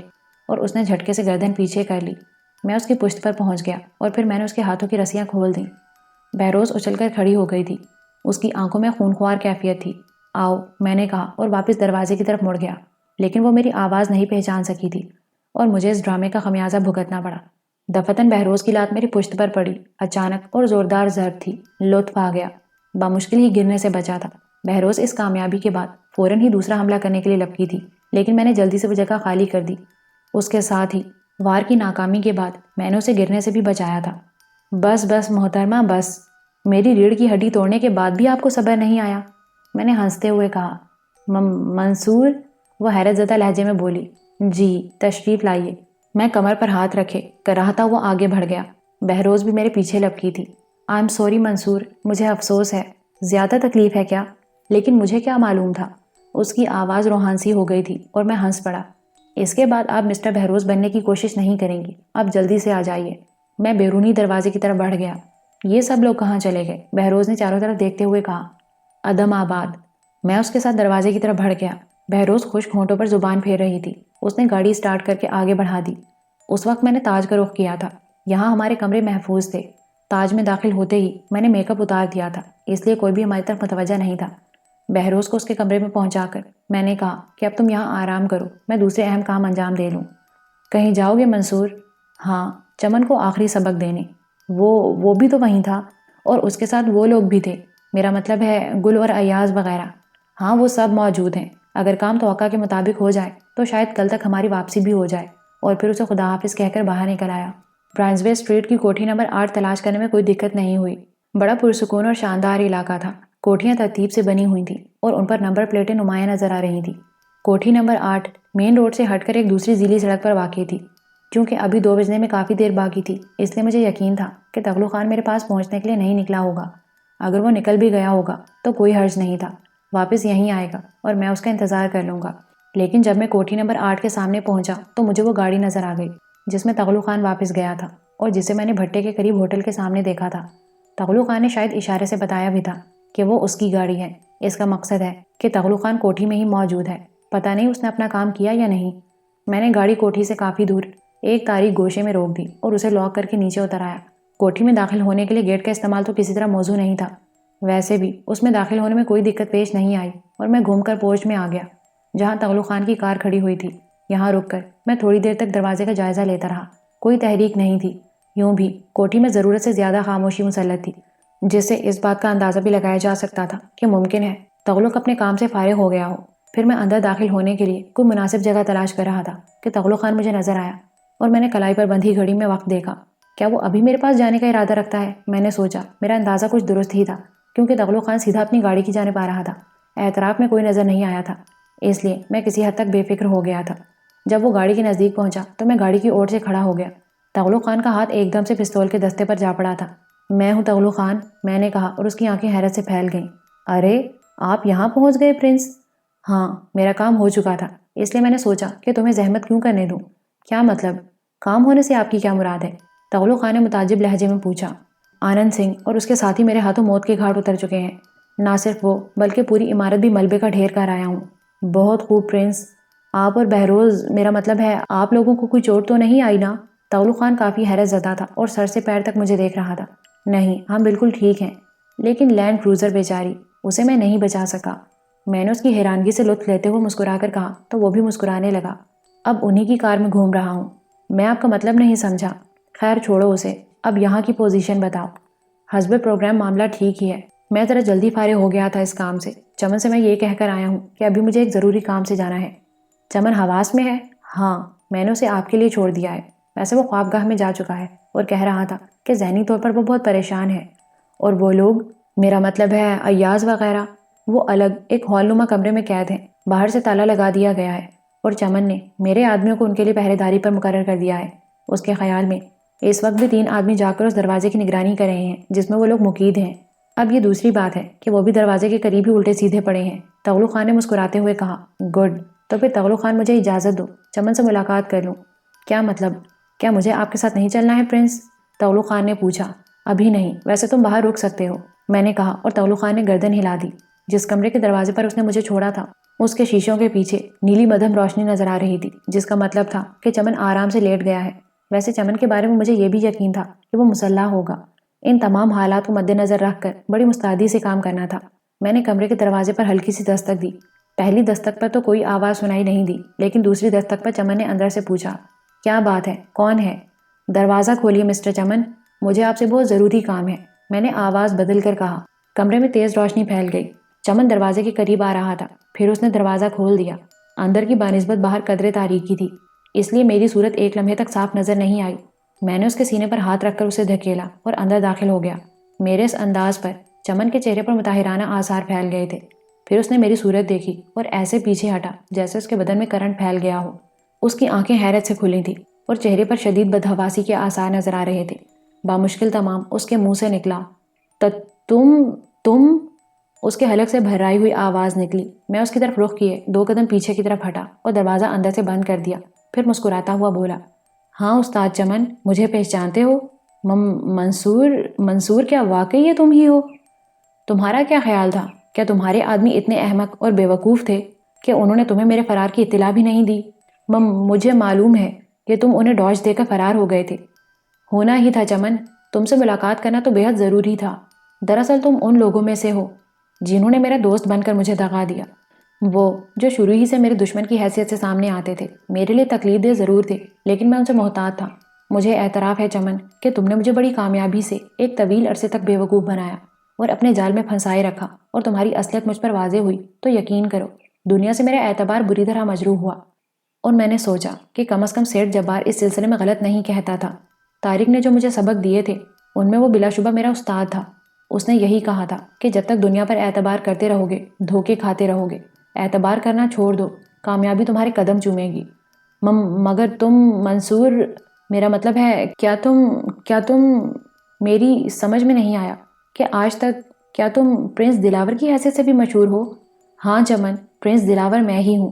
اور اس نے جھٹکے سے گردن پیچھے کر لی۔ میں اس کی پشت پر پہنچ گیا اور پھر میں نے اس کے ہاتھوں کی رسیاں کھول دیں۔ بہروز اچھل کر کھڑی ہو گئی تھی۔ اس کی آنکھوں میں خونخوار کیفیت تھی۔ آؤ، میں نے کہا اور واپس دروازے کی طرف مڑ گیا، لیکن وہ میری آواز نہیں پہچان سکی تھی اور مجھے اس ڈرامے کا خمیازہ بھگتنا پڑا۔ دفتن بہروز کی لات میری پشت پر پڑی، اچانک اور زوردار ضرب تھی۔ لطف آ گیا، بمشکل ہی گرنے سے بچا تھا۔ بہروز اس کامیابی کے بعد فوراً ہی دوسرا حملہ کرنے کے لیے لپکی تھی، لیکن میں نے جلدی سے وہ جگہ خالی کر دی۔ اس کے ساتھ ہی وار کی ناکامی کے بعد میں نے اسے گرنے سے بھی بچایا تھا۔ بس بس محترمہ بس، میری ریڑھ کی ہڈی توڑنے کے بعد بھی آپ کو صبر نہیں آیا، میں نے ہنستے ہوئے کہا۔ منصور، وہ حیرت زدہ لہجے میں بولی۔ جی، تشریف لائیے۔ میں کمر پر ہاتھ رکھے کراہتا وہ آگے بڑھ گیا۔ بہروز بھی میرے پیچھے لپکی تھی۔ آئی ایم سوری منصور، مجھے افسوس ہے، زیادہ تکلیف ہے کیا؟ لیکن مجھے کیا معلوم تھا؟ اس کی آواز روحانسی ہو گئی تھی اور میں ہنس پڑا۔ اس کے بعد آپ مسٹر بہروز بننے کی کوشش نہیں کریں گی، آپ جلدی سے آ جائیے۔ میں بیرونی دروازے کی طرف بڑھ گیا۔ یہ سب لوگ کہاں چلے گئے؟ بہروز نے چاروں طرف دیکھتے ہوئے کہا۔ عدم آباد۔ میں اس کے ساتھ دروازے کی طرف بڑھ گیا۔ بہروز خشک ہونٹوں پر زبان پھیر رہی تھی۔ اس نے گاڑی سٹارٹ کر کے آگے بڑھا دی۔ اس وقت میں نے تاج کا رخ کیا تھا۔ یہاں ہمارے کمرے محفوظ تھے۔ تاج میں داخل ہوتے ہی میں نے میک اپ اتار دیا تھا، اس لیے کوئی بھی ہماری طرف متوجہ نہیں تھا۔ بہروز کو اس کے کمرے میں پہنچا کر میں نے کہا کہ اب تم یہاں آرام کرو، میں دوسرے اہم کام انجام دے لوں۔ کہیں جاؤ گے منصور؟ ہاں، چمن کو آخری سبق دینے۔ وہ بھی تو وہیں تھا، اور اس کے ساتھ وہ لوگ بھی تھے، میرا مطلب ہے گل اور ایاز وغیرہ۔ ہاں، وہ سب موجود ہیں۔ اگر کام توقع کے مطابق ہو جائے تو شاید کل تک ہماری واپسی بھی ہو جائے۔ اور پھر اسے خدا حافظ کہہ کر باہر نکل آیا۔ برائنزوے اسٹریٹ کی کوٹھی نمبر 8 تلاش کرنے میں کوئی دقت نہیں ہوئی۔ بڑا پرسکون اور شاندار علاقہ تھا۔ کوٹھیاں ترتیب سے بنی ہوئی تھیں اور ان پر نمبر پلیٹیں نمایاں نظر آ رہی تھیں۔ کوٹھی نمبر 8 مین روڈ سے ہٹ کر ایک دوسری ضلعی سڑک پر واقع تھی۔ چونکہ ابھی 2 بجنے میں کافی دیر باقی تھی، اس لیے مجھے یقین تھا کہ تغلو خان میرے پاس پہنچنے کے لیے نہیں نکلا ہوگا۔ اگر وہ نکل بھی گیا ہوگا تو کوئی حرج نہیں تھا، واپس یہیں آئے گا اور میں اس کا انتظار کر لوں گا۔ لیکن جب میں کوٹھی نمبر 8 کے سامنے پہنچا تو مجھے وہ گاڑی نظر آ گئی جس میں تغلو خان واپس گیا تھا اور جسے میں نے بھٹے کے قریب ہوٹل کے سامنے دیکھا تھا۔ تغلو خان نے شاید اشارے سے بتایا بھی تھا کہ وہ اس کی گاڑی ہے۔ اس کا مقصد ہے کہ تغلو خان کوٹھی میں ہی موجود ہے۔ پتہ نہیں اس نے اپنا کام کیا یا نہیں۔ میں نے گاڑی کوٹھی سے کافی دور ایک تاریک گوشے میں روک دی اور اسے لاک کر کے نیچے اتر آیا۔ کوٹھی میں داخل ہونے کے لیے گیٹ کا استعمال تو کسی طرح موزوں نہیں تھا، ویسے بھی اس میں داخل ہونے میں کوئی دقت پیش نہیں آئی اور میں گھوم کر پورچ میں آ گیا جہاں تغلو خان کی کار کھڑی ہوئی تھی۔ یہاں رک کر میں تھوڑی دیر تک دروازے کا جائزہ لیتا رہا۔ کوئی تحریک نہیں تھی۔ یوں بھی کوٹھی میں ضرورت سے زیادہ خاموشی مسلط تھی، جس سے اس بات کا اندازہ بھی لگایا جا سکتا تھا کہ ممکن ہے تغلق اپنے کام سے فارغ ہو گیا ہو۔ پھر میں اندر داخل ہونے کے لیے کوئی مناسب جگہ تلاش کر رہا تھا کہ تغلو خان مجھے نظر آیا اور میں نے کلائی پر بندھی گھڑی میں وقت دیکھا۔ کیا وہ ابھی میرے پاس جانے کا ارادہ رکھتا ہے؟ میں نے سوچا۔ میرا اندازہ کچھ درست ہی تھا کیونکہ تغلو خان سیدھا اپنی گاڑی کی جانب آ رہا تھا۔ اعتراف میں کوئی نظر نہیں آیا تھا، اس لیے میں کسی حد تک بے فکر ہو گیا تھا۔ جب وہ گاڑی کے نزدیک پہنچا تو میں گاڑی کی اوٹ سے کھڑا ہو گیا۔ تغلو خان کا ہاتھ ایک دم سے پستول کے دستے پر جا پڑا تھا۔ میں ہوں تغلو خان، میں نے کہا اور اس کی آنکھیں حیرت سے پھیل گئیں۔ ارے، آپ یہاں پہنچ گئے پرنس؟ ہاں، میرا کام ہو چکا تھا، اس لیے میں نے سوچا کہ تمہیں زحمت کیوں کرنے دوں۔ کیا مطلب؟ کام ہونے سے آپ کی کیا مراد ہے؟ تغلق خان نے متعجب لہجے میں پوچھا۔ آنند سنگھ اور اس کے ساتھی میرے ہاتھوں موت کے گھاٹ اتر چکے ہیں، نہ صرف وہ بلکہ پوری عمارت بھی ملبے کا ڈھیر کر آیا ہوں۔ بہت خوب پرنس، آپ اور بہروز، میرا مطلب ہے آپ لوگوں کو کوئی چوٹ تو نہیں آئی نا؟ تغلق خان کافی حیرت زدہ تھا اور سر سے پیر تک مجھے دیکھ رہا تھا۔ نہیں، ہم بالکل ٹھیک ہیں، لیکن لینڈ کروزر بیچاری، اسے میں نہیں بچا سکا۔ میں نے اس کی حیرانگی سے لطف لیتے ہوئے مسکرا کر کہا تو وہ بھی مسکرانے لگا۔ اب انہی کی کار میں گھوم رہا ہوں۔ میں آپ کا مطلب نہیں سمجھا۔ خیر چھوڑو اسے، اب یہاں کی پوزیشن بتاؤ۔ حسب پروگرام معاملہ ٹھیک ہی ہے، میں ذرا جلدی فارغ ہو گیا تھا اس کام سے۔ چمن سے میں یہ کہہ کر آیا ہوں کہ ابھی مجھے ایک ضروری کام سے جانا ہے۔ چمن حواس میں ہے؟ ہاں، میں نے اسے آپ کے لیے چھوڑ دیا ہے۔ ویسے وہ خوابگاہ میں جا چکا ہے اور کہہ رہا تھا کہ ذہنی طور پر وہ بہت پریشان ہے۔ اور وہ لوگ، میرا مطلب ہے ایاز وغیرہ، وہ الگ ایک ہال نما کمرے میں قید ہیں، باہر سے تالا لگا دیا گیا ہے، اور چمن نے میرے آدمیوں کو ان کے لیے پہرے داری پر مقرر کر دیا ہے۔ اس کے خیال میں اس وقت بھی 3 آدمی جا کر اس دروازے کی نگرانی کر رہے ہیں جس میں وہ لوگ مقید ہیں۔ اب یہ دوسری بات ہے کہ وہ بھی دروازے کے قریب ہی الٹے سیدھے پڑے ہیں۔ تغلق خان نے مسکراتے ہوئے کہا، گڈ، تو پھر تغلق خان مجھے اجازت دو چمن سے ملاقات کر لوں۔ کیا مطلب؟ کیا مجھے آپ کے ساتھ نہیں چلنا ہے پرنس؟ تغلق خان نے پوچھا۔ ابھی نہیں، ویسے تم باہر رک سکتے ہو، میں نے کہا، اور تغلق خان نے گردن ہلا دی۔ جس کمرے کے دروازے پر اس نے مجھے چھوڑا تھا اس کے شیشوں کے پیچھے نیلی مدھم روشنی نظر آ رہی تھی، جس کا مطلب تھا کہ چمن آرام سے لیٹ گیا ہے۔ ویسے چمن کے بارے میں مجھے یہ بھی یقین تھا کہ وہ مسلح ہوگا۔ ان تمام حالات کو مد نظر رکھ کر بڑی مستعدی سے کام کرنا تھا۔ میں نے کمرے کے دروازے پر ہلکی سی دستک دی۔ پہلی دستک پر تو کوئی آواز سنائی نہیں دی، لیکن دوسری دستک پر چمن نے اندر سے پوچھا، کیا بات ہے؟ کون ہے؟ دروازہ کھولیے مسٹر چمن، مجھے آپ سے بہت ضروری کام ہے، میں نے آواز بدل کر کہا۔ کمرے میں تیز روشنی پھیل گئی۔ چمن دروازے کے قریب آ رہا تھا، پھر اس نے دروازہ کھول دیا۔ اندر کی بانسبت باہر قدرے تاریکی تھی، اس لیے میری صورت ایک لمحے تک صاف نظر نہیں آئی۔ میں نے اس کے سینے پر ہاتھ رکھ کر اسے دھکیلا اور اندر داخل ہو گیا۔ میرے اس انداز پر چمن کے چہرے پر مطہرانہ آثار پھیل گئے تھے۔ پھر اس نے میری صورت دیکھی اور ایسے پیچھے ہٹا جیسے اس کے بدن میں کرنٹ پھیل گیا ہو۔ اس کی آنکھیں حیرت سے کھلی تھیں اور چہرے پر شدید بدحواسی کے آثار نظر آ رہے تھے۔ بامشکل تمام اس کے منہ سے نکلا، تم اس کے حلق سے بھرائی ہوئی آواز نکلی۔ میں اس کی طرف رخ کیے 2 قدم پیچھے کی طرف ہٹا اور دروازہ اندر سے بند کر دیا، پھر مسکراتا ہوا بولا، ہاں استاد چمن، مجھے پہچانتے ہو؟ منصور، کیا واقعی یہ تم ہی ہو؟ تمہارا کیا خیال تھا؟ کیا تمہارے آدمی اتنے احمق اور بے وقوف تھے کہ انہوں نے تمہیں میرے فرار کی اطلاع بھی نہیں دی؟ مجھے معلوم ہے کہ تم انہیں ڈاج دے کر فرار ہو گئے تھے۔ ہونا ہی تھا چمن، تم سے ملاقات کرنا تو بے حد ضروری تھا۔ دراصل تم ان لوگوں میں سے ہو جنہوں نے میرا دوست بن کر مجھے دغا دیا۔ وہ جو شروع ہی سے میرے دشمن کی حیثیت سے سامنے آتے تھے، میرے لیے تکلیف دہ ضرور تھے، لیکن میں ان سے محتاط تھا۔ مجھے اعتراف ہے چمن کہ تم نے مجھے بڑی کامیابی سے ایک طویل عرصے تک بے وقوف بنایا اور اپنے جال میں پھنسائے رکھا، اور تمہاری اصلیت مجھ پر واضح ہوئی تو یقین کرو دنیا سے میرا اعتبار بری طرح مجروح ہوا۔ اور میں نے سوچا کہ کم از کم سیٹھ جبار اس سلسلے میں غلط نہیں کہتا تھا۔ طارق نے جو مجھے سبق دیے تھے ان میں وہ بلا شبہ میرا استاد تھا۔ اس نے یہی کہا تھا کہ جب تک دنیا پر اعتبار کرتے رہو گے دھوکے کھاتے رہو گے، اعتبار کرنا چھوڑ دو، کامیابی تمہارے قدم چومے گی۔ مگر تم منصور، میرا مطلب ہے کیا تم میری سمجھ میں نہیں آیا کہ آج تک کیا تم پرنس دلاور کی حیثیت سے بھی مشہور ہو؟ ہاں چمن، پرنس دلاور میں ہی ہوں۔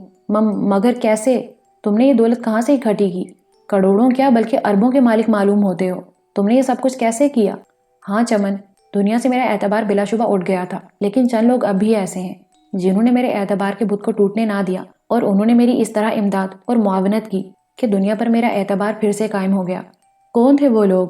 مگر کیسے؟ تم نے یہ دولت کہاں سے اکٹھی کی؟ کروڑوں کیا بلکہ اربوں کے مالک معلوم ہوتے ہو، تم نے یہ سب کچھ کیسے کیا؟ ہاں چمن، دنیا سے میرا اعتبار بلا شبہ اٹھ گیا تھا، لیکن چند لوگ اب بھی ایسے ہیں جنہوں نے میرے اعتبار کے بت کو ٹوٹنے نہ دیا، اور انہوں نے میری اس طرح امداد اور معاونت کی کہ دنیا پر میرا اعتبار پھر سے قائم ہو گیا۔ کون تھے وہ لوگ؟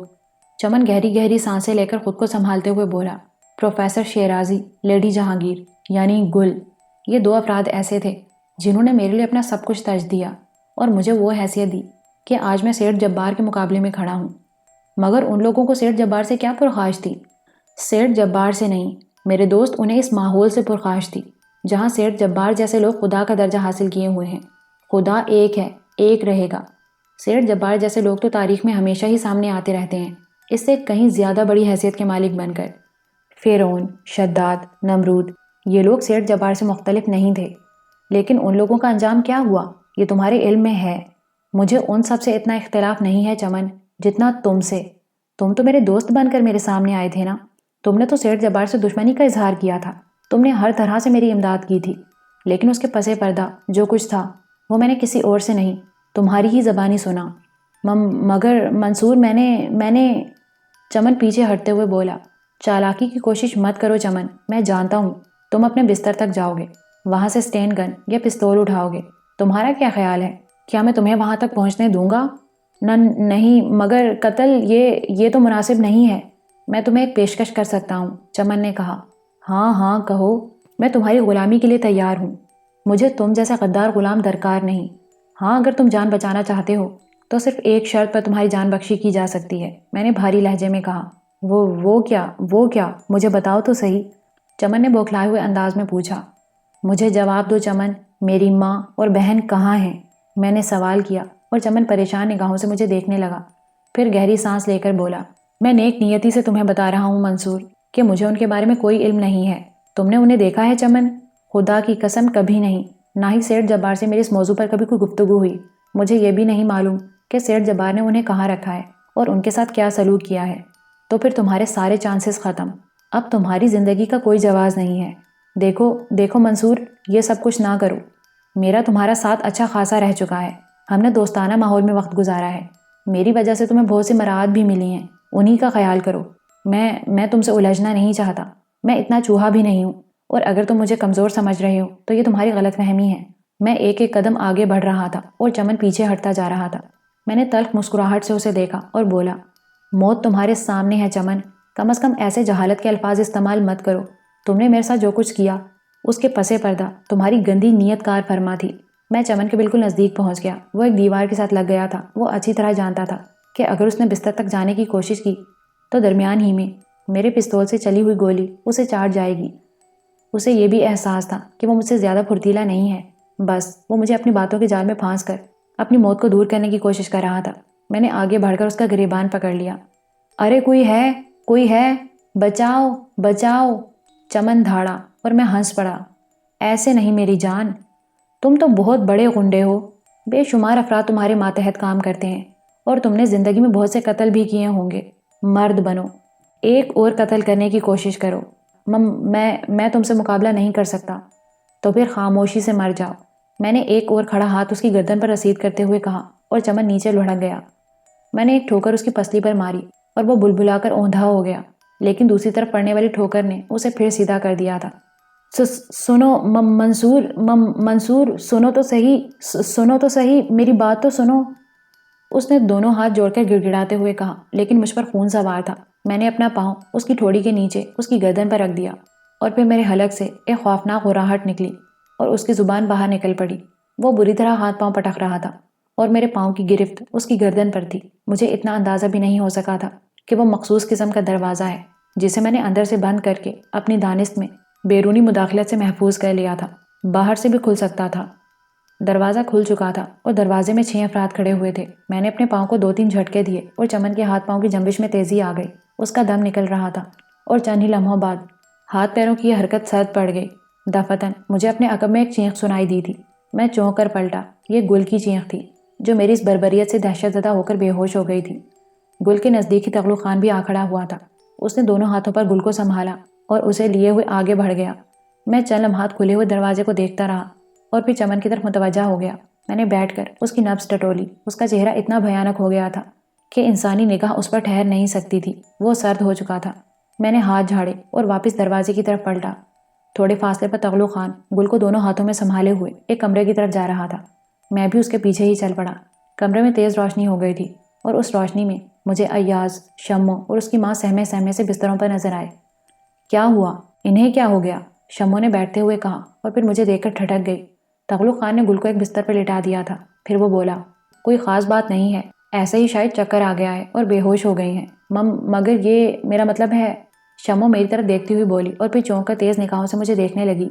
چمن گہری گہری سانسیں لے کر خود کو سنبھالتے ہوئے بولا، پروفیسر شیرازی، لیڈی جہانگیر یعنی گل، یہ 2 افراد ایسے تھے جنہوں نے میرے لیے اپنا سب کچھ ترج دیا اور مجھے وہ حیثیت دی کہ آج میں سیٹھ جبار کے مقابلے میں کھڑا ہوں۔ مگر ان لوگوں کو سیٹھ جبار سے کیا پرخاش تھی؟ سیٹھ جبار سے نہیں، میرے دوست، انہیں اس ماحول سے پرخاش تھی جہاں سیٹھ جبار جیسے لوگ خدا کا درجہ حاصل کیے ہوئے ہیں۔ خدا ایک ہے، ایک رہے گا۔ سیٹھ جبار جیسے لوگ تو تاریخ میں ہمیشہ ہی سامنے آتے رہتے ہیں، اس سے کہیں زیادہ بڑی حیثیت کے مالک بن کر۔ فرعون، شداد، نمرود، یہ لوگ سیٹھ جبار سے مختلف نہیں تھے، لیکن ان لوگوں کا انجام کیا ہوا یہ تمہارے علم میں ہے۔ مجھے ان سب سے اتنا اختلاف نہیں ہے چمن جتنا تم سے۔ تم تو میرے دوست بن کر میرے سامنے آئے تھے نا، تم نے تو سیٹھ جبار سے دشمنی کا اظہار کیا تھا، تم نے ہر طرح سے میری امداد کی تھی، لیکن اس کے پس پردہ جو کچھ تھا وہ میں نے کسی اور سے نہیں، تمہاری ہی زبانی سنا۔ مگر منصور، میں نے چمن پیچھے ہٹتے ہوئے بولا۔ چالاکی کی کوشش مت کرو چمن، میں جانتا ہوں تم اپنے بستر تک جاؤ گے، وہاں سے اسٹین گن یا پستول اٹھاؤ گے۔ تمہارا کیا خیال ہے؟ کیا میں تمہیں وہاں تک پہنچنے دوں گا؟ نہیں، مگر قتل، یہ تو مناسب نہیں ہے۔ میں تمہیں ایک پیشکش کر سکتا ہوں، چمن نے کہا۔ ہاں ہاں کہو، میں تمہاری غلامی کے لیے تیار ہوں۔ مجھے تم جیسا غدار غلام درکار نہیں۔ ہاں، اگر تم جان بچانا چاہتے ہو تو صرف ایک شرط پر تمہاری جان بخشی کی جا سکتی ہے، میں نے بھاری لہجے میں کہا۔ وہ کیا مجھے بتاؤ تو صحیح، چمن نے بوکھلائے ہوئے انداز میں پوچھا۔ مجھے جواب دو چمن، میری ماں اور بہن کہاں ہیں؟ میں نے سوال کیا اور چمن پریشان نگاہوں سے مجھے دیکھنے لگا، پھر گہری سانس لے کر بولا۔ میں نیک نیتی سے تمہیں بتا رہا ہوں منصور کہ مجھے ان کے بارے میں کوئی علم نہیں ہے۔ تم نے انہیں دیکھا ہے چمن؟ خدا کی قسم کبھی نہیں، نہ ہی سیٹھ جبار سے میری اس موضوع پر کبھی کوئی گفتگو ہوئی۔ مجھے یہ بھی نہیں معلوم کہ سیٹھ جبار نے انہیں کہاں رکھا ہے اور ان کے ساتھ کیا سلوک کیا ہے۔ تو پھر تمہارے سارے چانسز ختم، اب تمہاری زندگی کا کوئی جواز نہیں ہے۔ دیکھو منصور، یہ سب کچھ نہ کرو، میرا تمہارا ساتھ اچھا خاصا رہ چکا ہے، ہم نے دوستانہ ماحول میں وقت گزارا ہے، میری وجہ سے تمہیں بہت سی مراعات بھی ملی ہیں، انہی کا خیال کرو۔ میں تم سے الجھنا نہیں چاہتا، میں اتنا چوہا بھی نہیں ہوں، اور اگر تم مجھے کمزور سمجھ رہے ہو تو یہ تمہاری غلط فہمی ہے۔ میں ایک ایک قدم آگے بڑھ رہا تھا اور چمن پیچھے ہٹتا جا رہا تھا۔ میں نے تلخ مسکراہٹ سے اسے دیکھا اور بولا، موت تمہارے سامنے ہے چمن، کم از کم ایسے جہالت کے الفاظ استعمال مت کرو۔ تم نے میرے ساتھ جو کچھ کیا اس کے پس پردہ تمہاری گندی نیت کار فرما تھی۔ میں چمن کے بالکل نزدیک پہنچ گیا، وہ ایک دیوار کے ساتھ لگ گیا تھا۔ وہ اچھی طرح جانتا تھا کہ اگر اس نے بستر تک جانے کی کوشش کی تو درمیان ہی میں میرے پستول سے چلی ہوئی گولی اسے چاٹ جائے گی۔ اسے یہ بھی احساس تھا کہ وہ مجھ سے زیادہ پھرتیلا نہیں ہے، بس وہ مجھے اپنی باتوں کے جال میں پھانس کر اپنی موت کو دور کرنے کی کوشش کر رہا تھا۔ میں نے آگے بڑھ کر اس کا گریبان پکڑ لیا۔ ارے کوئی ہے، بچاؤ۔ چمن دھاڑا اور میں ہنس پڑا۔ ایسے نہیں میری جان، تم تو بہت بڑے غنڈے ہو، بے شمار افراد تمہارے ماتحت کام کرتے ہیں اور تم نے زندگی میں بہت سے قتل بھی کیے ہوں گے۔ مرد بنو، ایک اور قتل کرنے کی کوشش کرو۔ میں تم سے مقابلہ نہیں کر سکتا، تو پھر خاموشی سے مر جاؤ۔ میں نے ایک اور کھڑا ہاتھ اس کی گردن پر رسید کرتے ہوئے کہا اور چمن نیچے لڑھک گیا۔ میں نے ایک ٹھوکر اس کی پسلی پر ماری اور وہ بلبلا کر اوندھا ہو گیا، لیکن دوسری طرف پڑنے والی ٹھوکر نے اسے پھر سیدھا کر دیا تھا۔ سنو منصور، سنو تو صحیح، میری بات تو سنو۔ اس نے دونوں ہاتھ جوڑ کر گڑ گڑاتے ہوئے کہا، لیکن مجھ پر خون سوار تھا۔ میں نے اپنا پاؤں اس کی ٹھوڑی کے نیچے اس کی گردن پر رکھ دیا اور پھر میرے حلق سے ایک خوفناک غراہٹ نکلی اور اس کی زبان باہر نکل پڑی۔ وہ بری طرح ہاتھ پاؤں پٹک رہا تھا اور میرے پاؤں کی گرفت اس کی گردن پر تھی۔ مجھے اتنا اندازہ بھی نہیں ہو سکا تھا کہ وہ مخصوص قسم کا دروازہ ہے جسے میں نے اندر سے بند کر کے اپنی دانست میں بیرونی مداخلت سے محفوظ کر لیا تھا۔ باہر سے بھی کھل سکتا تھا۔ دروازہ کھل چکا تھا اور دروازے میں 6 افراد کھڑے ہوئے تھے۔ میں نے اپنے پاؤں کو 2-3 جھٹکے دیے اور چمن کے ہاتھ پاؤں کی جنبش میں تیزی آ گئی۔ اس کا دم نکل رہا تھا اور چند ہی لمحوں بعد ہاتھ پیروں کی یہ حرکت سرد پڑ گئی۔ دفتن مجھے اپنے عقب میں ایک چینخ سنائی دی تھی۔ میں چونک کر پلٹا۔ یہ گل کی چینخ تھی جو میری اس بربریت سے دہشت زدہ ہو کر بے ہوش ہو گئی تھی۔ گل کے نزدیک ہی تغلو خان بھی آ کھڑا ہوا تھا۔ اس نے دونوں ہاتھوں پر گل کو سنبھالا اور اسے لیے ہوئے آگے بڑھ گیا۔ میں چند لمحات کھلے ہوئے دروازے کو دیکھتا رہا اور پھر چمن کی طرف متوجہ ہو گیا۔ میں نے بیٹھ کر اس کی نبض ٹٹولی۔ اس کا چہرہ اتنا بھیانک ہو گیا تھا کہ انسانی نگاہ اس پر ٹھہر نہیں سکتی تھی۔ وہ سرد ہو چکا تھا۔ میں نے ہاتھ جھاڑے اور واپس دروازے کی طرف پلٹا۔ تھوڑے فاصلے پر تغلو خان گل کو دونوں ہاتھوں میں سنبھالے ہوئے ایک کمرے کی طرف جا رہا تھا۔ میں بھی اس کے پیچھے ہی چل پڑا۔ کمرے میں تیز روشنی ہو گئی تھی اور اس روشنی میں مجھے ایاز، شمو اور اس کی ماں سہمے سہمے سے بستروں پر نظر آئے۔ کیا ہوا؟ انہیں کیا ہو گیا؟ شمو نے بیٹھتے ہوئے کہا اور پھر مجھے دیکھ کر ٹھٹک گئی۔ تغلو خان نے گل کو ایک بستر پر لٹا دیا تھا، پھر وہ بولا، کوئی خاص بات نہیں ہے، ایسے ہی شاید چکر آ گیا ہے اور بے ہوش ہو گئی ہیں۔ مگر یہ میرا مطلب ہے، شمو میری طرف دیکھتی ہوئی بولی اور پھر چونک کر تیز نگاہوں سے مجھے دیکھنے لگی۔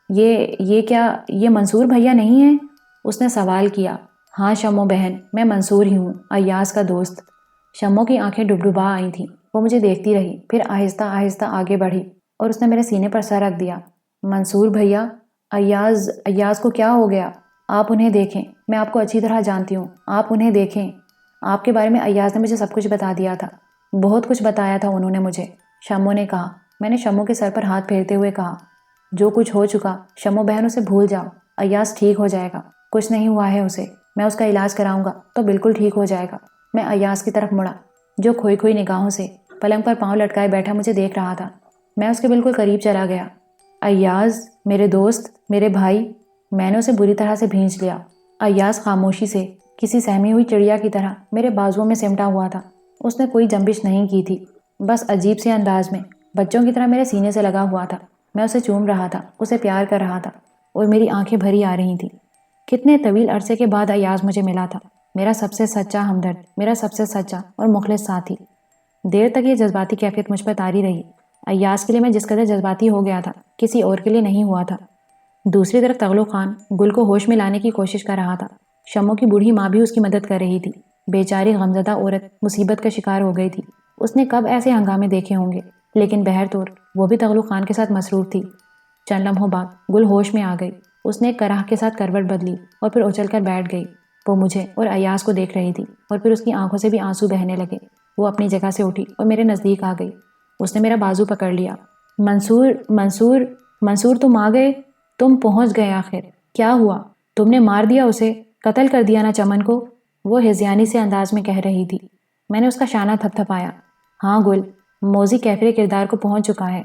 یہ کیا یہ منصور بھیا نہیں ہیں؟ اس نے سوال کیا۔ ہاں شمو بہن، میں منصور ہی ہوں، ایاز کا دوست۔ شمو کی آنکھیں ڈبڈبا آئی تھیں۔ وہ مجھے دیکھتی رہی، پھر آہستہ آہستہ آگے بڑھی اور اس نے میرے سینے پر سر رکھ دیا۔ منصور بھیا، ایاز کو کیا ہو گیا؟ آپ انہیں دیکھیں، میں آپ کو اچھی طرح جانتی ہوں، آپ انہیں دیکھیں۔ آپ کے بارے میں ایاز نے مجھے سب کچھ بتا دیا تھا، بہت کچھ بتایا تھا انہوں نے مجھے، شمو نے کہا۔ میں نے شمو کے سر پر ہاتھ پھیرتے ہوئے کہا، جو کچھ ہو چکا شمو بہن اسے بھول جاؤ، ایاز ٹھیک ہو جائے گا، کچھ نہیں ہوا ہے اسے، میں اس کا علاج کراؤں گا تو بالکل ٹھیک ہو جائے گا۔ میں ایاز کی طرف مڑا جو کھوئی کھوئی نگاہوں سے پلنگ پر پاؤں لٹکائے بیٹھا مجھے دیکھ رہا تھا۔ میں اس کے بالکل قریب چلا گیا۔ ایاز، میرے دوست، میرے بھائی، میں نے اسے بری طرح سے بھینچ لیا۔ ایاز خاموشی سے کسی سہمی ہوئی چڑیا کی طرح میرے بازوؤں میں سمٹا ہوا تھا۔ اس نے کوئی جنبش نہیں کی تھی، بس عجیب سے انداز میں بچوں کی طرح میرے سینے سے لگا ہوا تھا۔ میں اسے چوم رہا تھا، اسے پیار کر رہا تھا اور میری آنکھیں بھری آ رہی تھیں۔ کتنے طویل عرصے کے بعد ایاز مجھے ملا تھا، میرا سب سے سچا ہمدرد، میرا سب سے سچا اور مخلص ساتھی۔ دیر تک یہ جذباتی کیفیت مجھ پر طاری رہی۔ ایاز کے لیے میں جس قدر جذباتی ہو گیا تھا کسی اور کے لیے نہیں ہوا تھا۔ دوسری طرف تغلو خان گل کو ہوش میں لانے کی کوشش کر رہا تھا۔ شمو کی بوڑھی ماں بھی اس کی مدد کر رہی تھی۔ بیچاری غمزدہ عورت مصیبت کا شکار ہو گئی تھی۔ اس نے کب ایسے ہنگامے دیکھے ہوں گے، لیکن بہرطور وہ بھی تغلو خان کے ساتھ مصروف تھی۔ چند لمحوں بعد گل ہوش میں آ گئی۔ اس نے ایک کراہ کے ساتھ کروٹ بدلی اور پھر اچھل کر بیٹھ گئی۔ وہ مجھے اور ایاز کو دیکھ رہی تھی اور پھر اس کی آنکھوں سے بھی آنسو بہنے لگے۔ وہ اپنی جگہ سے اٹھی اور میرے نزدیک آ گئی۔ اس نے میرا بازو پکڑ لیا۔ منصور، منصور، منصور، تم آ گئے، تم پہنچ گئے آخر۔ کیا ہوا؟ تم نے مار دیا اسے، قتل کر دیا نا چمن کو؟ وہ ہذیانی سے انداز میں کہہ رہی تھی۔ میں نے اس کا شانہ تھپ تھپایا۔ ہاں گل، موزی کیفر کردار کو پہنچ چکا ہے،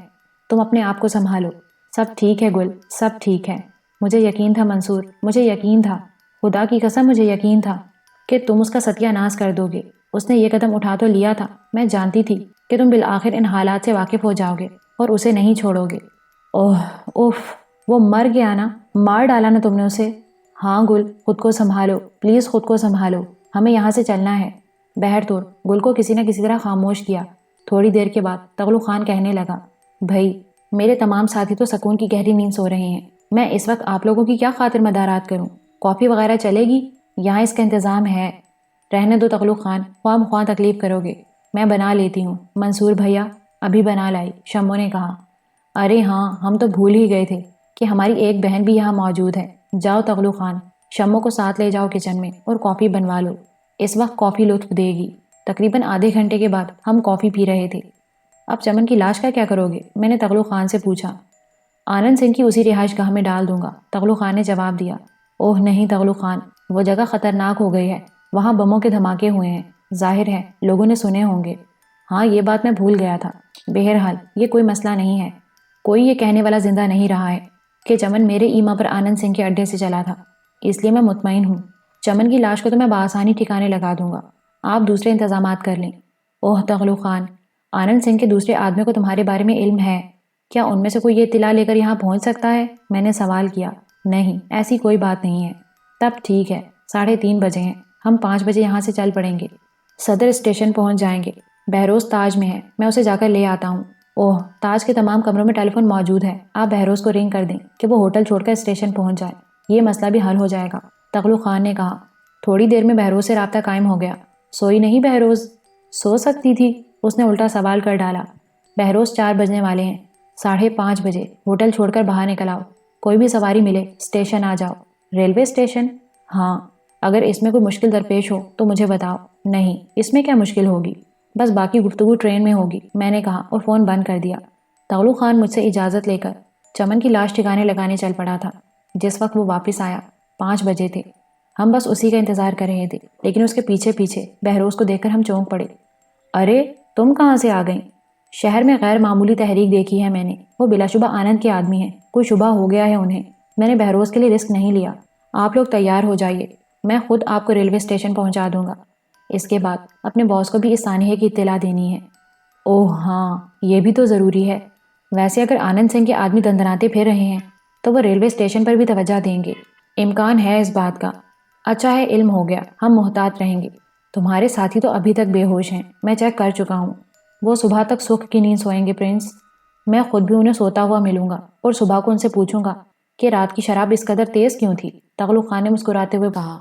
تم اپنے آپ کو سنبھالو۔ سب ٹھیک ہے گل، سب ٹھیک ہے۔ مجھے یقین تھا منصور، مجھے یقین تھا، خدا کی قسم مجھے یقین تھا کہ تم اس کا ستیہ ناش کر دو گے۔ اس نے یہ قدم اٹھا تو لیا تھا، میں جانتی تھی کہ تم بالآخر ان حالات سے واقف ہو جاؤ گے اور اسے نہیں چھوڑو گے۔ اوہ، اوف، وہ مر گیا نا، مار ڈالا نا تم نے اسے۔ ہاں گل، خود کو سنبھالو، پلیز خود کو سنبھالو، ہمیں یہاں سے چلنا ہے۔ بہرطور گل کو کسی نہ کسی طرح خاموش کیا۔ تھوڑی دیر کے بعد تغلو خان کہنے لگا، بھائی، میرے تمام ساتھی تو سکون کی گہری نیند سو رہے ہیں، میں اس وقت آپ لوگوں کی کیا خاطر مدارات کروں؟ کافی وغیرہ چلے گی؟ یہاں اس کا انتظام ہے۔ رہنے دو تغلو خان، خواہ مخواہ تکلیف کرو گے، میں بنا لیتی ہوں۔ منصور بھیا ابھی بنا لائی، شمو نے کہا۔ ارے ہاں، ہم تو بھول ہی گئے تھے کہ ہماری ایک بہن بھی یہاں موجود ہے۔ جاؤ تغلو خان، شمو کو ساتھ لے جاؤ کچن میں اور کافی بنوا لو، اس وقت کافی لطف دے گی۔ تقریباً آدھے گھنٹے کے بعد ہم کافی پی رہے تھے۔ اب چمن کی لاش کا کیا کرو گے؟ میں نے تغلو خان سے پوچھا۔ آنند سنگھ کی اسی رہائش گاہ میں ڈال دوں گا، تغلو خان نے جواب دیا۔ اوہ نہیں تغلو خان، وہ جگہ خطرناک ہو گئی ہے، وہاں بموں کے دھماکے ہوئے ہیں، ظاہر ہے لوگوں نے سنے ہوں گے۔ ہاں یہ بات میں بھول گیا تھا۔ بہرحال یہ کوئی مسئلہ نہیں ہے، کوئی یہ کہنے والا زندہ نہیں رہا ہے کہ چمن میرے ایما پر آنند سنگھ کے اڈے سے چلا تھا، اس لیے میں مطمئن ہوں۔ چمن کی لاش کو تو میں بآسانی ٹھکانے لگا دوں گا، آپ دوسرے انتظامات کر لیں۔ اوہ تغلو خان، آنند سنگھ کے دوسرے آدمی کو تمہارے بارے میں علم ہے؟ کیا ان میں سے کوئی یہ اطلاع لے کر یہاں پہنچ سکتا ہے؟ میں نے سوال کیا۔ نہیں، ایسی کوئی بات نہیں ہے۔ تب ٹھیک ہے، 3:30 بجے ہیں، ہم 5 بجے یہاں سے چل پڑیں گے، صدر اسٹیشن پہنچ جائیں گے۔ بہروز تاج میں ہے، میں اسے جا کر لے آتا ہوں۔ اوہ، تاج کے تمام کمروں میں ٹیلی فون موجود ہے، آپ بہروز کو رنگ کر دیں کہ وہ ہوٹل چھوڑ کر اسٹیشن پہنچ جائے، یہ مسئلہ بھی حل ہو جائے گا۔ تغلو خان نے کہا۔ تھوڑی دیر میں بہروز سے رابطہ قائم ہو گیا۔ سوئی نہیں بہروز؟ سو سکتی تھی، اس نے الٹا سوال کر ڈالا۔ بہروز 4 بجنے والے ہیں، 5:30 بجے ہوٹل چھوڑ کر باہر نکل آؤ، کوئی بھی سواری ملے اسٹیشن آ جاؤ۔ Railway station? ہاں، اگر اس میں کوئی مشکل درپیش ہو تو مجھے بتاؤ۔ نہیں، اس میں کیا مشکل ہوگی، بس باقی گفتگو ٹرین میں ہوگی، میں نے کہا اور فون بند کر دیا۔ تغلو خان مجھ سے اجازت لے کر چمن کی لاش ٹھکانے لگانے چل پڑا تھا۔ جس وقت وہ واپس آیا 5 بجے تھے۔ ہم بس اسی کا انتظار کر رہے تھے، لیکن اس کے پیچھے پیچھے بہروز کو دیکھ کر ہم چونک پڑے۔ ارے تم کہاں سے آ گئیں؟ شہر میں غیر معمولی تحریک دیکھی ہے میں نے، وہ بلا شبہ آنند کے آدمی ہیں، کوئی شبہ ہو گیا ہے انہیں۔ میں نے بہروز کے لیے رسک نہیں لیا، آپ لوگ تیار ہو جائیے، میں خود آپ کو ریلوے اسٹیشن پہنچا دوں گا۔ اس کے بعد اپنے باس کو بھی اس سانحے کی اطلاع دینی ہے۔ اوہ ہاں، یہ بھی تو ضروری ہے۔ ویسے اگر آنند سنگھ کے آدمی دندناتے پھر رہے ہیں تو وہ ریلوے اسٹیشن پر بھی توجہ دیں گے، امکان ہے اس بات کا۔ اچھا ہے، علم ہو گیا، ہم محتاط رہیں گے۔ تمہارے ساتھی تو ابھی تک بے ہوش ہیں، میں چیک کر چکا ہوں، وہ صبح تک سکھ کی نیند سوئیں گے پرنس۔ میں خود بھی انہیں سوتا ہوا ملوں گا اور صبح کو ان سے پوچھوں گا کہ رات کی شراب اس قدر تیز کیوں تھی، تغلو خان نے مسکراتے ہوئے کہا۔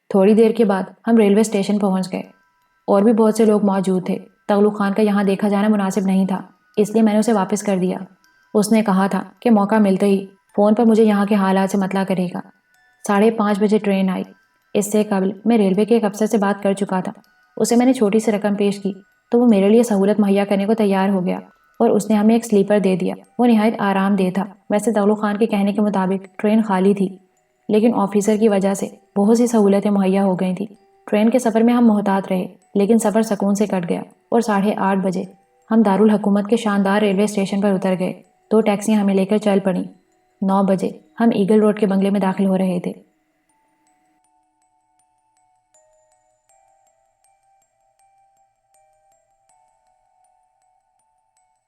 تھوڑی دیر کے بعد ہم ریلوے اسٹیشن پہنچ گئے، اور بھی بہت سے لوگ موجود تھے۔ تغلو خان کا یہاں دیکھا جانا مناسب نہیں تھا، اس لیے میں نے اسے واپس کر دیا۔ اس نے کہا تھا کہ موقع ملتے ہی فون پر مجھے یہاں کے حالات سے مطلع کرے گا۔ 5:30 بجے ٹرین آئی۔ اس سے قبل میں ریلوے کے ایک افسر سے بات کر چکا تھا، اسے میں نے چھوٹی سی رقم پیش کی تو وہ میرے لیے سہولت مہیا کرنے کو تیار ہو گیا۔ اور اس نے ہمیں ایک سلیپر دے دیا۔ وہ نہایت آرام دہ تھا۔ ویسے تغلق خان کے کہنے کے مطابق ٹرین خالی تھی، لیکن آفیسر کی وجہ سے بہت سی سہولتیں مہیا ہو گئی تھیں۔ ٹرین کے سفر میں ہم محتاط رہے، لیکن سفر سکون سے کٹ گیا، اور 8:30 بجے ہم دارالحکومت کے شاندار ریلوے اسٹیشن پر اتر گئے۔ 2 ٹیکسیاں ہمیں لے کر چل پڑیں۔ 9 بجے ہم ایگل روڈ کے بنگلے میں داخل ہو رہے تھے۔